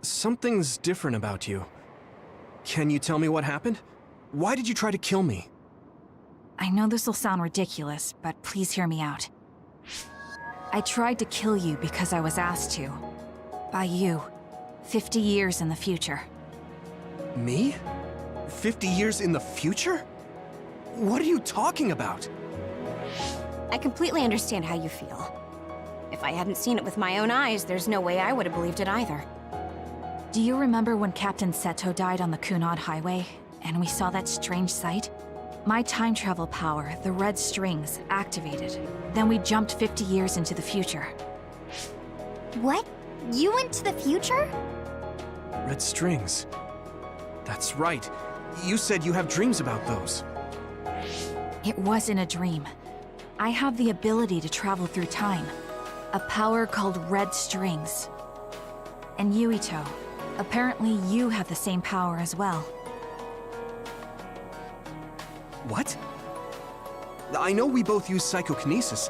Something's different about you. Can you tell me what happened? Why did you try to kill me? I know this will sound ridiculous, but please hear me out. I tried to kill you because I was asked to. By you. 50 years in the future. Me? 50 years in the future? What are you talking about? I completely understand how you feel. If I hadn't seen it with my own eyes, there's no way I would have believed it either. Do you remember when Captain Seto died on the Kunad Highway, and we saw that strange sight? My time travel power, the red strings, activated. Then we jumped 50 years into the future. What? You went to the future? Red strings. That's right. You said you have dreams about those. It wasn't a dream. I have the ability to travel through time. A power called red strings. And Yuito, apparently you have the same power as well. What? I know we both use psychokinesis,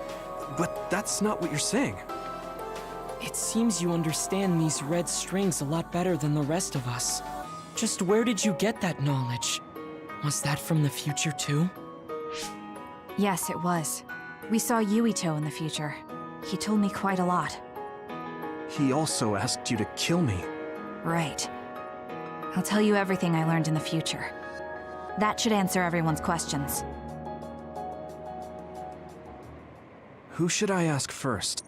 but that's not what you're saying. It seems you understand these red strings a lot better than the rest of us. Just where did you get that knowledge? Was that from the future too? Yes, it was. We saw Yuito in the future. He told me quite a lot. He also asked you to kill me. Right. I'll tell you everything I learned in the future. That should answer everyone's questions. Who should I ask first?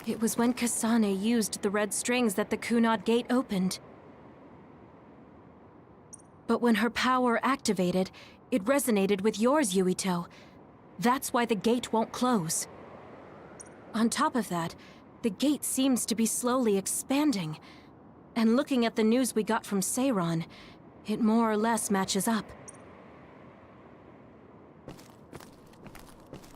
It was when Kasane used the red strings that the Kunad Gate opened. But when her power activated, it resonated with yours, Yuito. That's why the gate won't close. On top of that, the gate seems to be slowly expanding. And looking at the news we got from Seiran, it more or less matches up.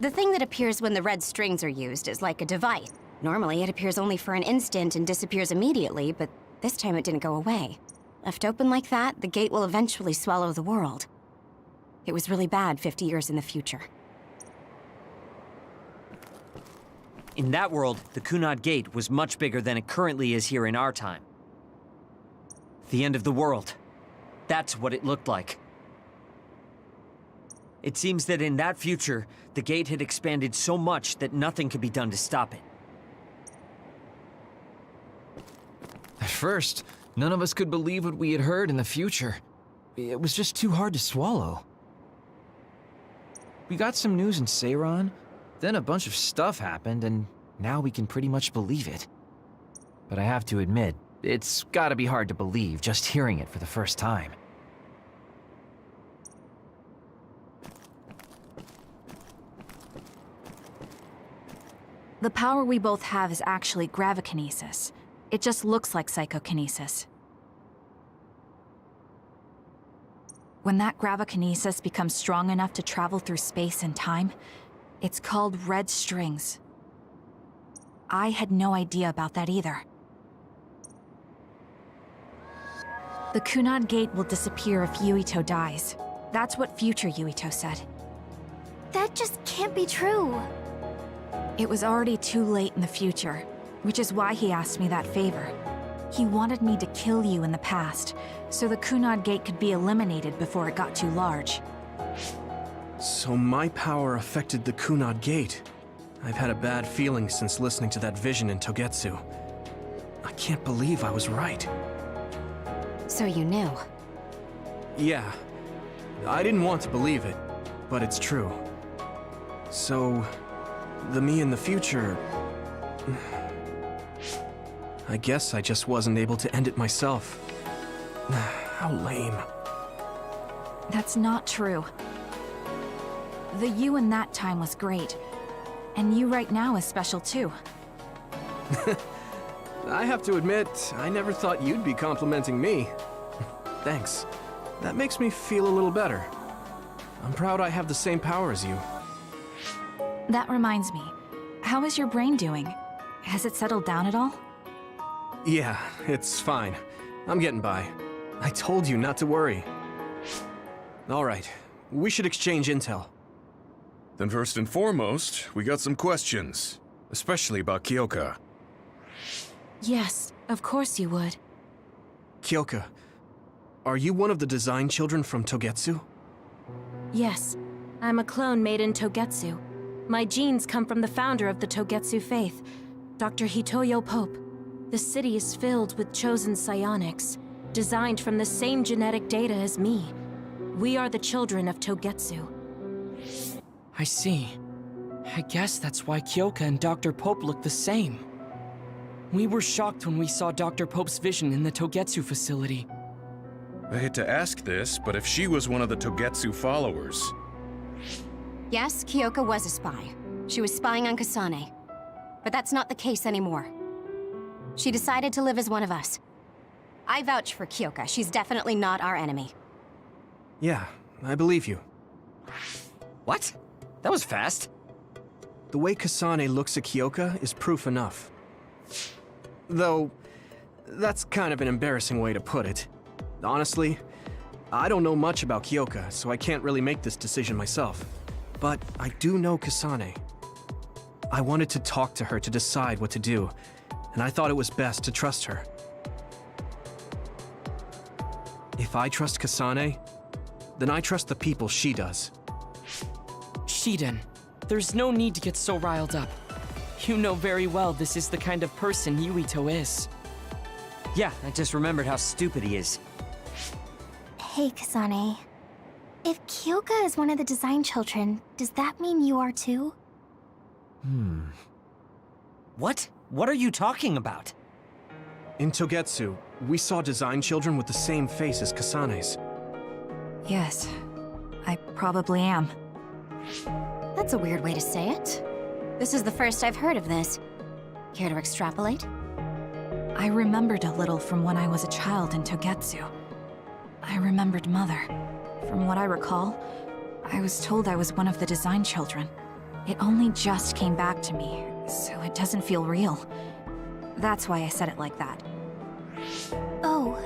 The thing that appears when the red strings are used is like a device. Normally, it appears only for an instant and disappears immediately, but this time it didn't go away. Left open like that, the gate will eventually swallow the world. It was really bad 50 years in the future. In that world, the Kunad Gate was much bigger than it currently is here in our time. The end of the world. That's what it looked like. It seems that in that future, the gate had expanded so much that nothing could be done to stop it. At first, none of us could believe what we had heard in the future. It was just too hard to swallow. We got some news in Seiran, then a bunch of stuff happened, and now we can pretty much believe it. But I have to admit, it's gotta be hard to believe just hearing it for the first time. The power we both have is actually gravikinesis. It just looks like psychokinesis. When that gravikinesis becomes strong enough to travel through space and time, it's called red strings. I had no idea about that either. The Kunad Gate will disappear if Yuito dies. That's what future Yuito said. That just can't be true. It was already too late in the future, which is why he asked me that favor. He wanted me to kill you in the past, so the Kunad Gate could be eliminated before it got too large. So my power affected the Kunad Gate. I've had a bad feeling since listening to that vision in Togetsu. I can't believe I was right. So you knew? Yeah. I didn't want to believe it, but it's true. So, the me in the future... I guess I just wasn't able to end it myself. How lame. That's not true. The you in that time was great, and you right now is special too. I have to admit, I never thought you'd be complimenting me. Thanks. That makes me feel a little better. I'm proud I have the same power as you. That reminds me, how is your brain doing? Has it settled down at all? Yeah, it's fine. I'm getting by. I told you not to worry. All right, we should exchange intel. Then first and foremost, we got some questions. Especially about Kyoka. Yes, of course you would. Kyoka, are you one of the design children from Togetsu? Yes, I'm a clone made in Togetsu. My genes come from the founder of the Togetsu faith, Dr. Hitoyo Pope. The city is filled with chosen psionics, designed from the same genetic data as me. We are the children of Togetsu. I see. I guess that's why Kyoka and Dr. Pope look the same. We were shocked when we saw Dr. Pope's vision in the Togetsu facility. I hate to ask this, but if she was one of the Togetsu followers... Yes, Kyoka was a spy. She was spying on Kasane. But that's not the case anymore. She decided to live as one of us. I vouch for Kyoka. She's definitely not our enemy. Yeah, I believe you. What? That was fast. The way Kasane looks at Kyoka is proof enough. Though, that's kind of an embarrassing way to put it. Honestly, I don't know much about Kyoka, so I can't really make this decision myself. But I do know Kasane. I wanted to talk to her to decide what to do, and I thought it was best to trust her. If I trust Kasane, then I trust the people she does. Shiden, there's no need to get so riled up. You know very well this is the kind of person Yuito is. Yeah, I just remembered how stupid he is. Hey, Kasane. If Kyoka is one of the design children, does that mean you are too? What? What are you talking about? In Togetsu, we saw design children with the same face as Kasane's. Yes, I probably am. That's a weird way to say it. This is the first I've heard of this. Care to extrapolate? I remembered a little from when I was a child in Togetsu. I remembered Mother. From what I recall, I was told I was one of the design children. It only just came back to me, so it doesn't feel real. That's why I said it like that. Oh,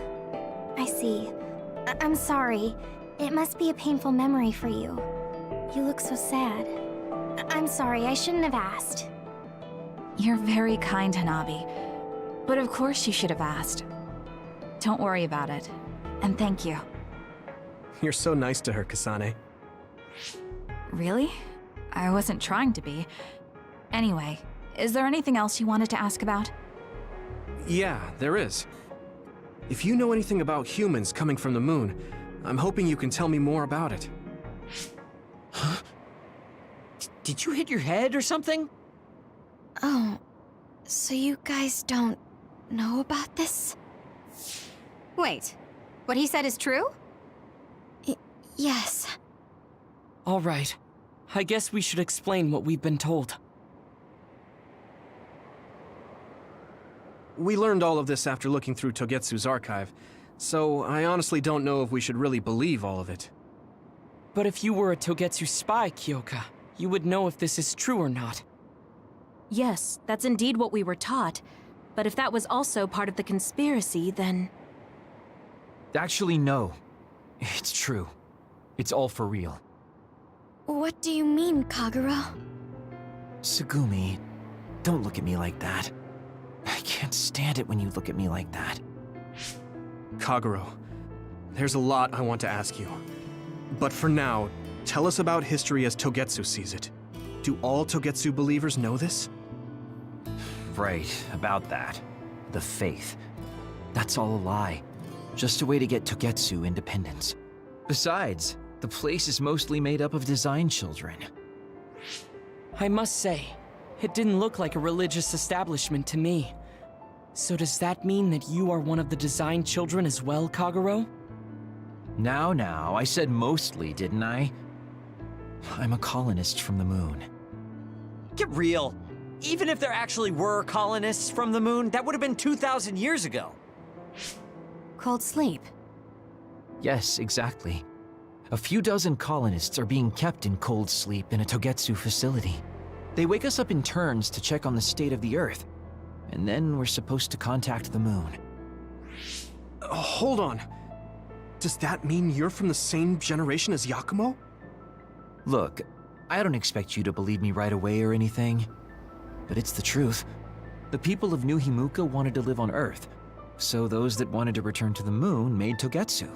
I see. I'm sorry. It must be a painful memory for you. You look so sad. I'm sorry, I shouldn't have asked. You're very kind, Hanabi. But of course you should have asked. Don't worry about it. And thank you. You're so nice to her, Kasane. Really? I wasn't trying to be. Anyway, is there anything else you wanted to ask about? Yeah, there is. If you know anything about humans coming from the moon, I'm hoping you can tell me more about it. Huh? Did you hit your head or something? Oh, so you guys don't know about this? Wait, what he said is true? Yes. All right. I guess we should explain what we've been told. We learned all of this after looking through Togetsu's archive, So I honestly don't know if we should really believe all of it. But if you were a Togetsu spy, Kyoka, you would know if this is true or not. Yes, that's indeed what we were taught. But if that was also part of the conspiracy, then... Actually, no. It's true. It's all for real. What do you mean, Kagero? Tsugumi, don't look at me like that. I can't stand it when you look at me like that. Kagero, there's a lot I want to ask you. But for now, tell us about history as Togetsu sees it. Do all Togetsu believers know this? Right, about that. The faith. That's all a lie. Just a way to get Togetsu independence. Besides, the place is mostly made up of design children. I must say, it didn't look like a religious establishment to me. So does that mean that you are one of the design children as well, Kagero? Now, I said mostly, didn't I? I'm a colonist from the moon. Get real. Even if there actually were colonists from the moon, that would have been 2,000 years ago. Cold sleep. Yes, exactly. A few dozen colonists are being kept in cold sleep in a Togetsu facility. They wake us up in turns to check on the state of the Earth, and then we're supposed to contact the moon. Hold on. Does that mean you're from the same generation as Yakumo? Look, I don't expect you to believe me right away or anything, but it's the truth. The people of New Himuka wanted to live on Earth, so those that wanted to return to the moon made Togetsu.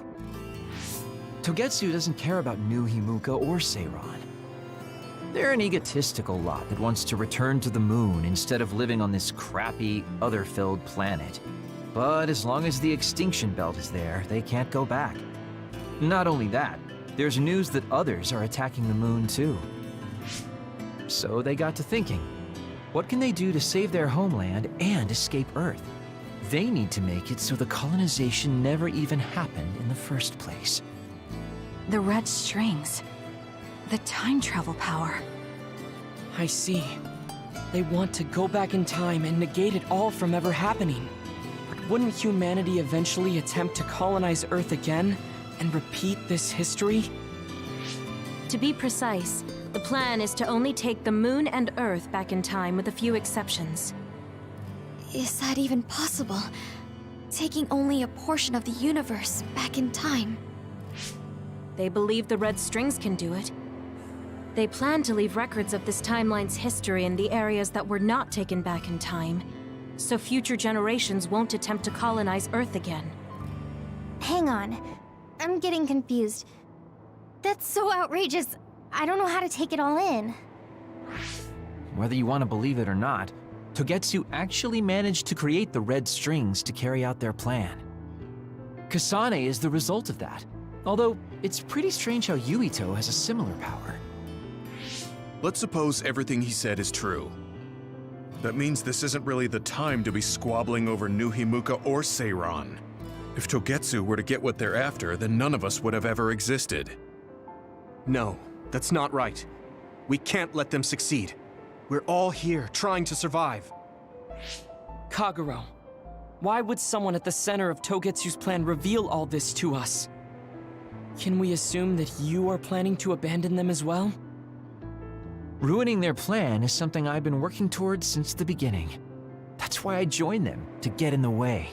Togetsu doesn't care about New Himuka or Seiran. They're an egotistical lot that wants to return to the moon instead of living on this crappy, other-filled planet. But as long as the extinction belt is there, they can't go back. Not only that, there's news that others are attacking the moon too. So they got to thinking, what can they do to save their homeland and escape Earth? They need to make it so the colonization never even happened in the first place. The red strings. The time travel power. I see. They want to go back in time and negate it all from ever happening. But wouldn't humanity eventually attempt to colonize Earth again and repeat this history? To be precise, the plan is to only take the moon and Earth back in time with a few exceptions. Is that even possible? Taking only a portion of the universe back in time? They believe the red strings can do it. They plan to leave records of this timeline's history in the areas that were not taken back in time, so future generations won't attempt to colonize Earth again. Hang on. I'm getting confused. That's so outrageous. I don't know how to take it all in. Whether you want to believe it or not, Togetsu actually managed to create the red strings to carry out their plan. Kasane is the result of that, although it's pretty strange how Yuito has a similar power. Let's suppose everything he said is true. That means this isn't really the time to be squabbling over New Himuka or Seiran. If Togetsu were to get what they're after, then none of us would have ever existed. No, that's not right. We can't let them succeed. We're all here, trying to survive. Kagero, why would someone at the center of Togetsu's plan reveal all this to us? Can we assume that you are planning to abandon them as well? Ruining their plan is something I've been working towards since the beginning. That's why I joined them, to get in the way.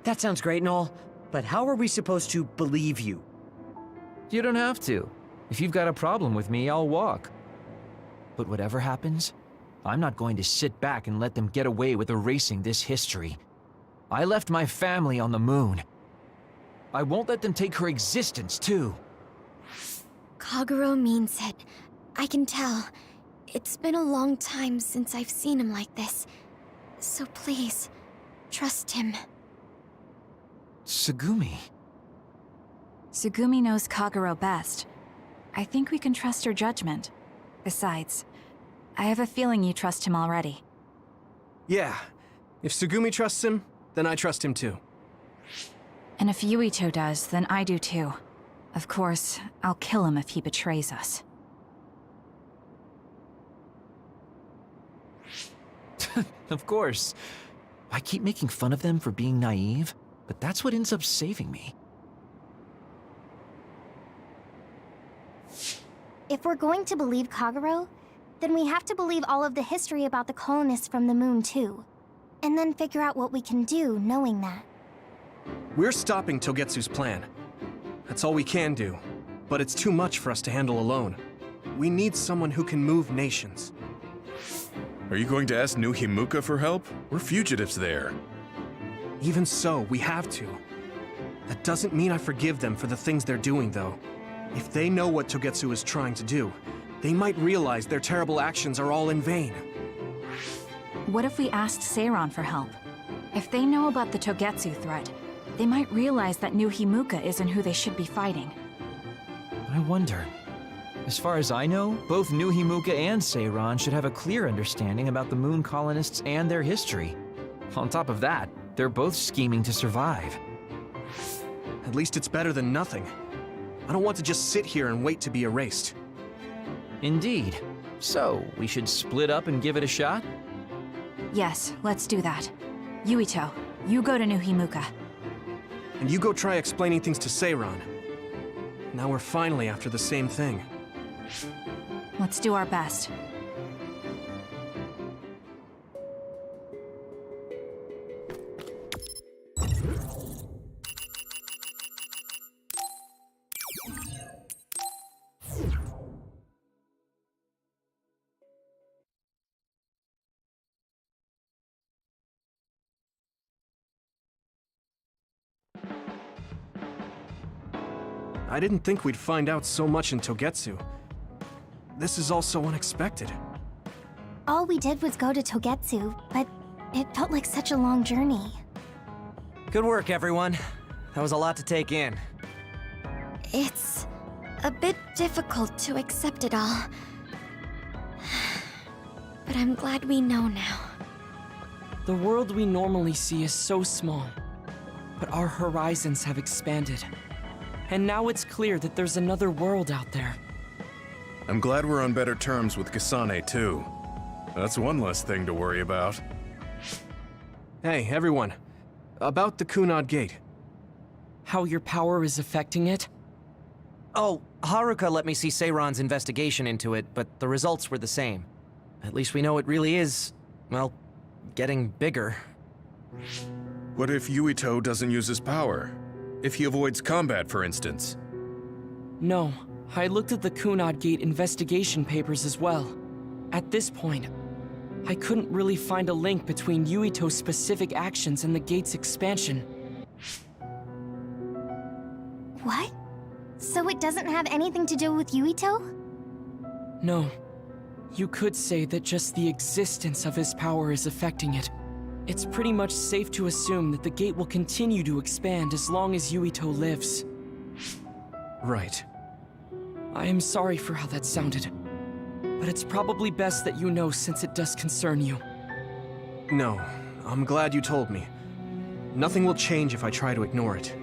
That sounds great and all, but how are we supposed to believe you? You don't have to. If you've got a problem with me, I'll walk. But whatever happens, I'm not going to sit back and let them get away with erasing this history. I left my family on the moon. I won't let them take her existence, too. Kagero means it. I can tell. It's been a long time since I've seen him like this. So please, trust him. Tsugumi. Tsugumi knows Kagero best. I think we can trust her judgment. Besides, I have a feeling you trust him already. Yeah. If Tsugumi trusts him, then I trust him too. And if Yuito does, then I do too. Of course, I'll kill him if he betrays us. Of course. I keep making fun of them for being naive, but that's what ends up saving me. If we're going to believe Kagero, then we have to believe all of the history about the colonists from the moon too. And then figure out what we can do knowing that. We're stopping Togetsu's plan. That's all we can do. But it's too much for us to handle alone. We need someone who can move nations. Are you going to ask New Himuka for help? We're fugitives there. Even so, we have to. That doesn't mean I forgive them for the things they're doing, though. If they know what Togetsu is trying to do, they might realize their terrible actions are all in vain. What if we asked Seiran for help? If they know about the Togetsu threat, they might realize that New Himuka isn't who they should be fighting. I wonder. As far as I know, both New Himuka and Seiran should have a clear understanding about the moon colonists and their history. On top of that, they're both scheming to survive. At least it's better than nothing. I don't want to just sit here and wait to be erased. Indeed. So, we should split up and give it a shot? Yes, let's do that. Yuito, you go to New Himuka. And you go try explaining things to Seiran. Now we're finally after the same thing. Let's do our best. I didn't think we'd find out so much in Togetsu. This is all so unexpected. All we did was go to Togetsu, but it felt like such a long journey. Good work, everyone. That was a lot to take in. It's a bit difficult to accept it all. But I'm glad we know now. The world we normally see is so small, but our horizons have expanded. And now it's clear that there's another world out there. I'm glad we're on better terms with Kasane, too. That's one less thing to worry about. Hey, everyone. About the Kunad Gate. How your power is affecting it? Oh, Haruka let me see Seiran's investigation into it, but the results were the same. At least we know it really is, well, getting bigger. What if Yuito doesn't use his power? If he avoids combat, for instance? No, I looked at the Kunad Gate investigation papers as well. At this point, I couldn't really find a link between Yuito's specific actions and the gate's expansion. What? So it doesn't have anything to do with Yuito? No. You could say that just the existence of his power is affecting it. It's pretty much safe to assume that the gate will continue to expand as long as Yuito lives. Right. I am sorry for how that sounded, but it's probably best that you know since it does concern you. No, I'm glad you told me. Nothing will change if I try to ignore it.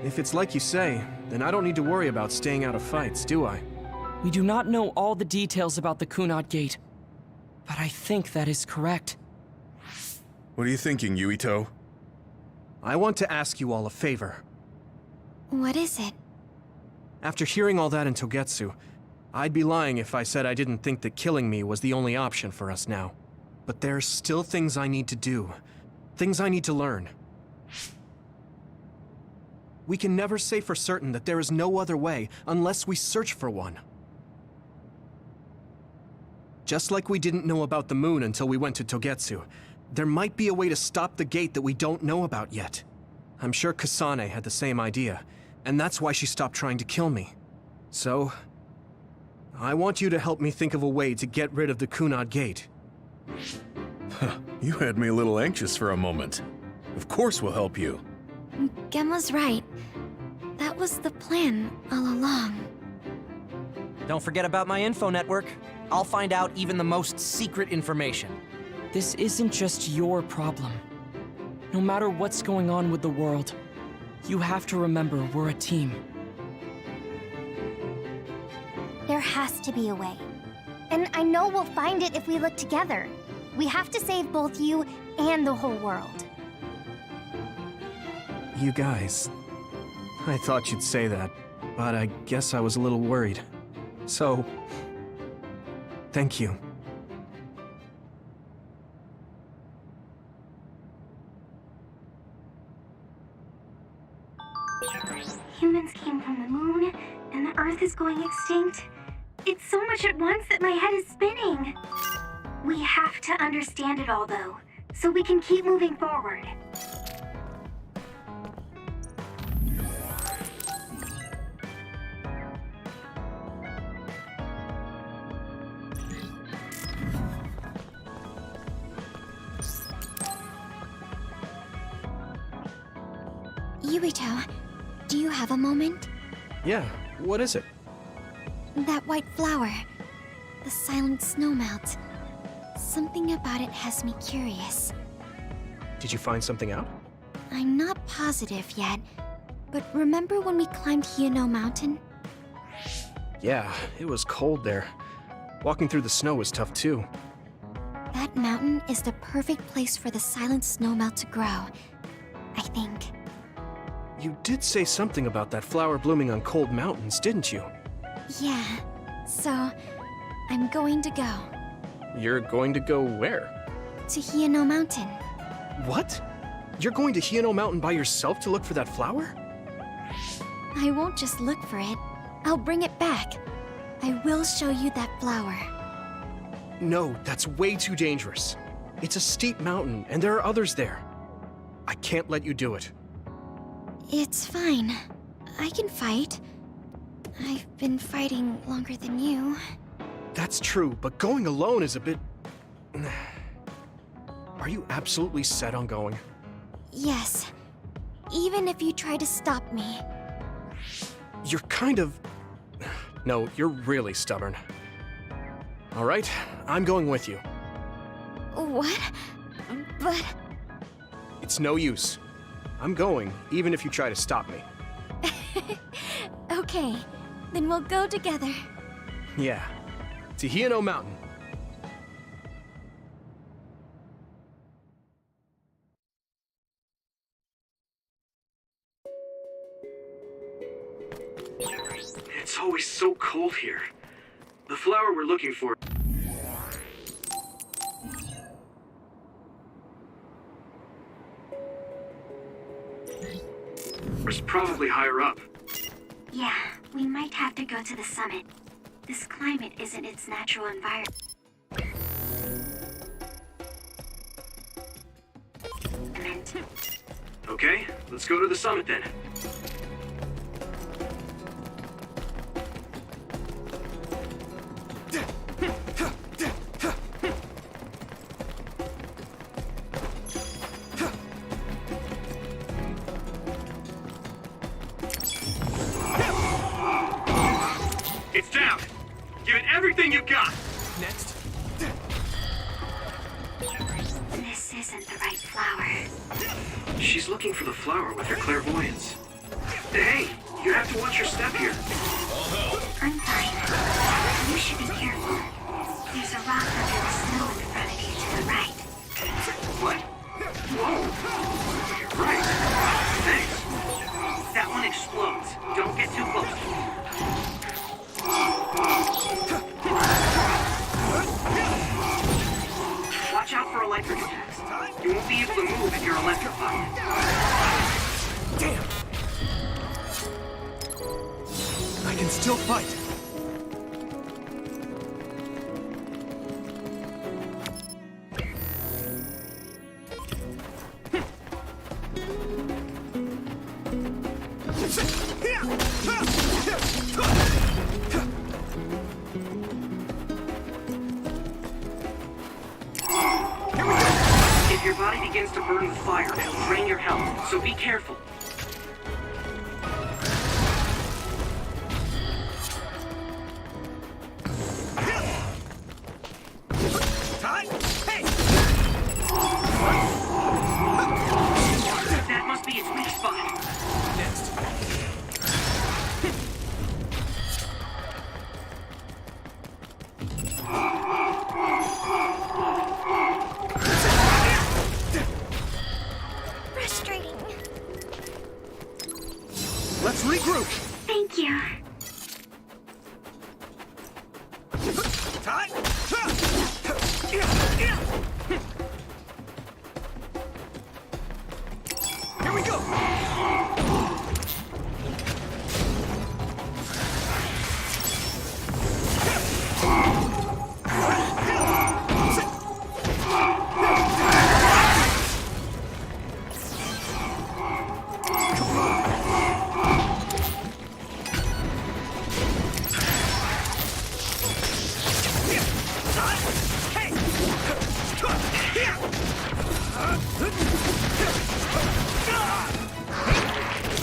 If it's like you say, then I don't need to worry about staying out of fights, do I? We do not know all the details about the Kunad Gate, but I think that is correct. What are you thinking, Yuito? I want to ask you all a favor. What is it? After hearing all that in Togetsu, I'd be lying if I said I didn't think that killing me was the only option for us now. But there's still things I need to do. Things I need to learn. We can never say for certain that there is no other way unless we search for one. Just like we didn't know about the moon until we went to Togetsu, there might be a way to stop the gate that we don't know about yet. I'm sure Kasane had the same idea, and that's why she stopped trying to kill me. So, I want you to help me think of a way to get rid of the Kunad Gate. You had me a little anxious for a moment. Of course we'll help you. Gemma's right. That was the plan all along. Don't forget about my info network. I'll find out even the most secret information. This isn't just your problem. No matter what's going on with the world, you have to remember we're a team. There has to be a way. And I know we'll find it if we look together. We have to save both you and the whole world. You guys... I thought you'd say that, but I guess I was a little worried. So... thank you. Humans came from the moon, and the Earth is going extinct. It's so much at once that my head is spinning. We have to understand it all, though, so we can keep moving forward. Yuito, do you have a moment? Yeah, what is it? That white flower. The silent snowmelt. Something about it has me curious. Did you find something out? I'm not positive yet, but remember when we climbed Hiono Mountain? Yeah, it was cold there. Walking through the snow was tough too. That mountain is the perfect place for the silent snowmelt to grow, I think. You did say something about that flower blooming on cold mountains, didn't you? Yeah, so I'm going to go. You're going to go where? To Hiono Mountain. What? You're going to Hiono Mountain by yourself to look for that flower? I won't just look for it. I'll bring it back. I will show you that flower. No, that's way too dangerous. It's a steep mountain, and there are others there. I can't let you do it. It's fine. I can fight. I've been fighting longer than you. That's true, but going alone is a bit... Are you absolutely set on going? Yes. Even if you try to stop me. You're kind of... No, you're really stubborn. All right, I'm going with you. What? But... It's no use. I'm going, even if you try to stop me. Okay, then we'll go together. Yeah, to Hiono Mountain. It's always so cold here. The flower we're looking for... is probably higher up. Yeah, we might have to go to the summit. This climate isn't its natural environment. Okay, let's go to the summit then. It's down! Give it everything you've got! Next. This isn't the right flower. She's looking for the flower with her clairvoyance. Hey, you have to watch your step here. I'm fine. You should be careful. There's a rock under the snow in front of you to the right. What? Whoa! You're right. Thanks. That one explodes. Don't get too close. Watch out for electric attacks. You won't be able to move if you're electrified. Damn! I can still fight. If your body begins to burn with fire, it'll drain your health, so be careful. That must be its weak spot. Next. Frustrating. regroup! Thank you. Here we go!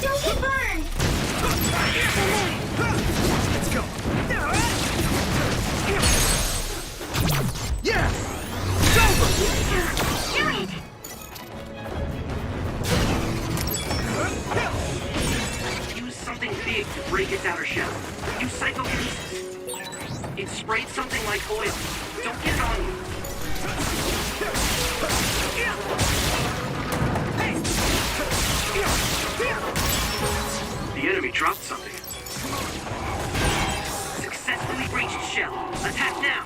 Don't get burned! Let's go! Yeah! It's over! Do it! Use something big to break its outer shell. Use psychokinesis. It sprayed something like oil. Don't get it on you. The enemy dropped something. Successfully breached shell. Attack now!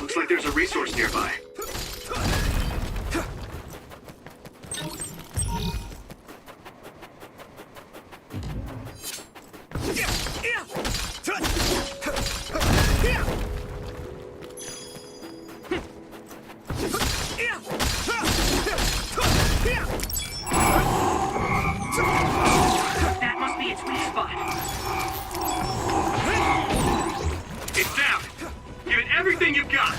Looks like there's a resource nearby. That must be its weak spot. It's down! Give it everything you've got!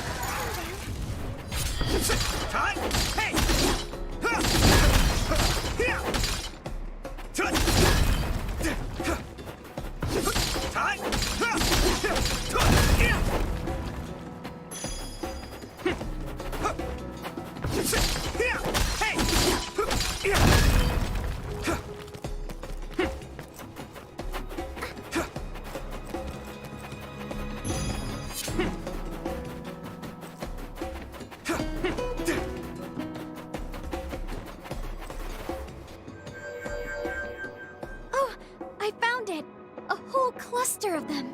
Oh, I found it! A whole cluster of them.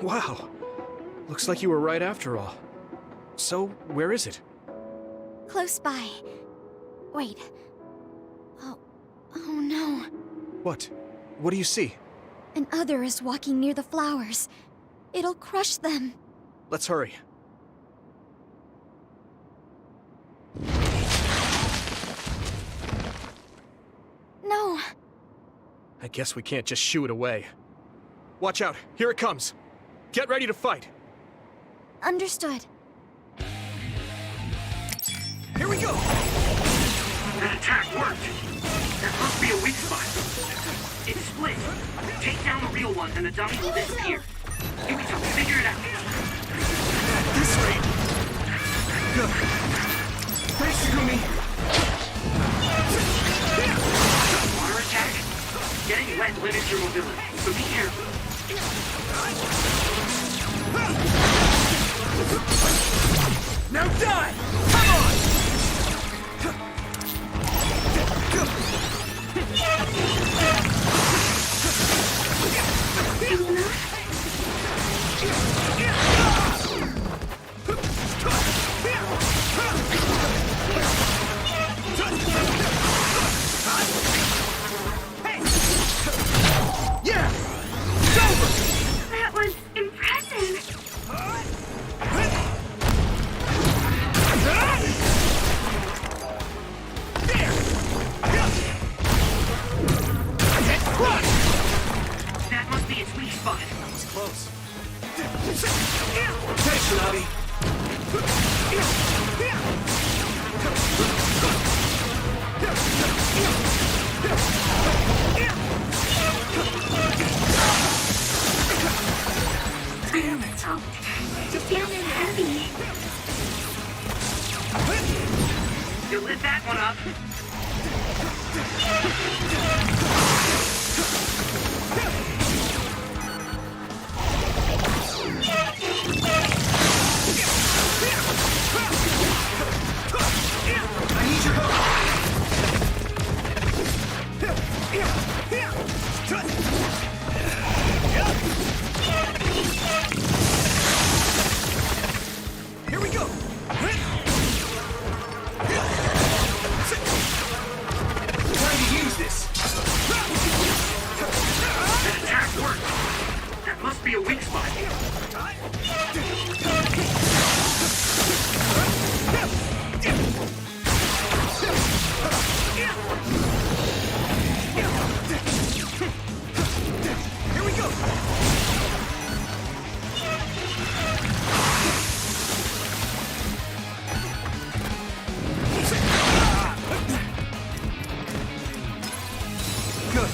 Wow. Looks like you were right after all. So, where is it? Close by. Wait. Oh no. What? What do you see? An other is walking near the flowers. It'll crush them. Let's hurry. No. I guess we can't just shoo it away. Watch out, here it comes. Get ready to fight. Understood. Here we go! That attack worked. That must be a weak spot. It's split. Take down the real one and the dummy will disappear. Yukito, figure it out. This way! Good. Thanks, Takumi! Water attack? Getting wet limits your mobility, so be careful. Now die! Come on! Yeah! It's over! That was impressive. That must be its weak spot. That was close. Thanks, Tsunami! Damn it! It feels heavy. You lit that one up. I need your help! Here we go! Trying to use this! That attack worked. That must be a weak spot. Here we go! Good.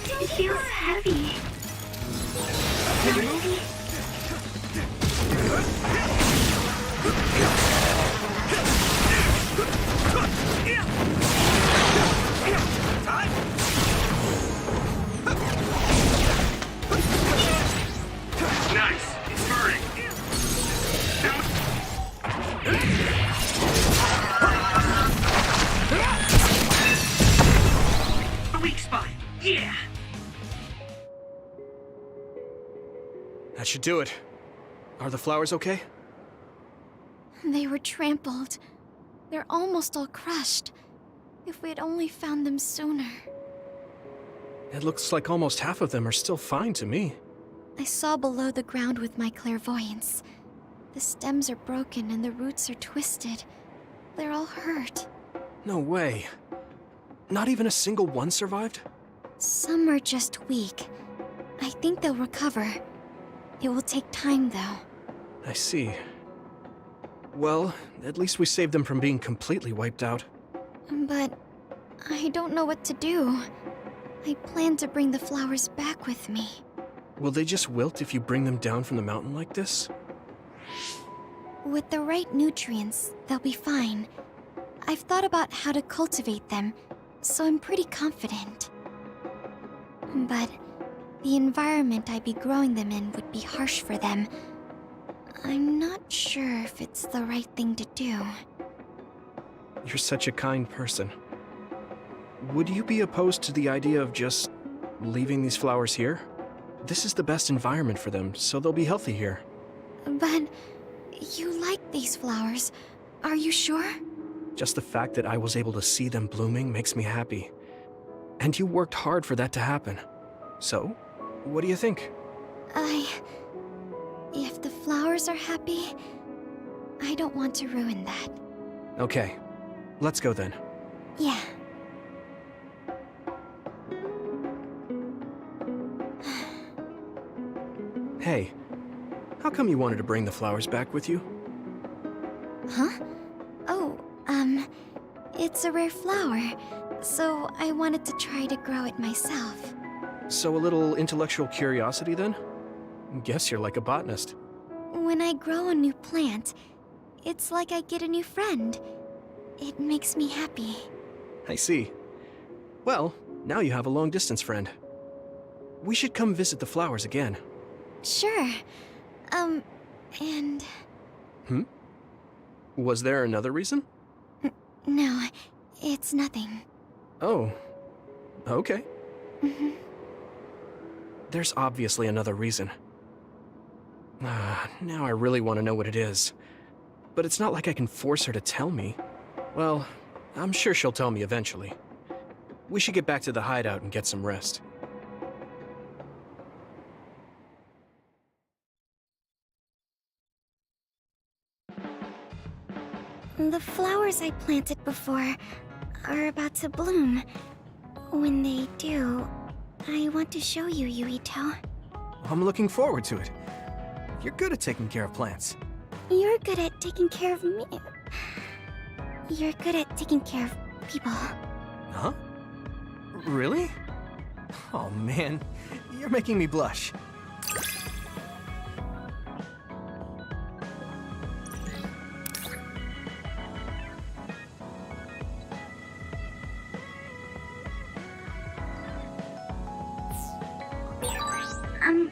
It feels heavy. Really? Nice. It's burning. A weak spot. Yeah. That should do it. Are the flowers okay? They were trampled. They're almost all crushed. If we had only found them sooner. It looks like almost half of them are still fine to me. I saw below the ground with my clairvoyance. The stems are broken and the roots are twisted. They're all hurt. No way. Not even a single one survived? Some are just weak. I think they'll recover. It will take time, though. I see. Well, at least we saved them from being completely wiped out. But I don't know what to do. I plan to bring the flowers back with me. Will they just wilt if you bring them down from the mountain like this? With the right nutrients, they'll be fine. I've thought about how to cultivate them, so I'm pretty confident. But the environment I'd be growing them in would be harsh for them. I'm not sure if it's the right thing to do. You're such a kind person. Would you be opposed to the idea of just leaving these flowers here? This is the best environment for them, so they'll be healthy here. But you like these flowers, are you sure? Just the fact that I was able to see them blooming makes me happy. And you worked hard for that to happen. So, what do you think? If the flowers are happy, I don't want to ruin that. Okay, let's go then. Yeah. Hey, how come you wanted to bring the flowers back with you? Huh? Oh, it's a rare flower, so I wanted to try to grow it myself. So a little intellectual curiosity then? Guess you're like a botanist. When I grow a new plant, it's like I get a new friend. It makes me happy. I see. Well, now you have a long-distance friend. We should come visit the flowers again. Sure. And... Was there another reason? No, it's nothing. Oh, okay. Mhm. There's obviously another reason. Now I really want to know what it is. But it's not like I can force her to tell me. Well, I'm sure she'll tell me eventually. We should get back to the hideout and get some rest. The flowers I planted before are about to bloom. When they do, I want to show you, Yuito. I'm looking forward to it. You're good at taking care of plants. You're good at taking care of me. You're good at taking care of people. Huh? Really? Oh man, you're making me blush.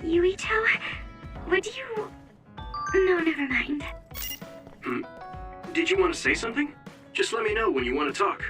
Yuito? Would you... No, never mind. Did you want to say something? Just let me know when you want to talk.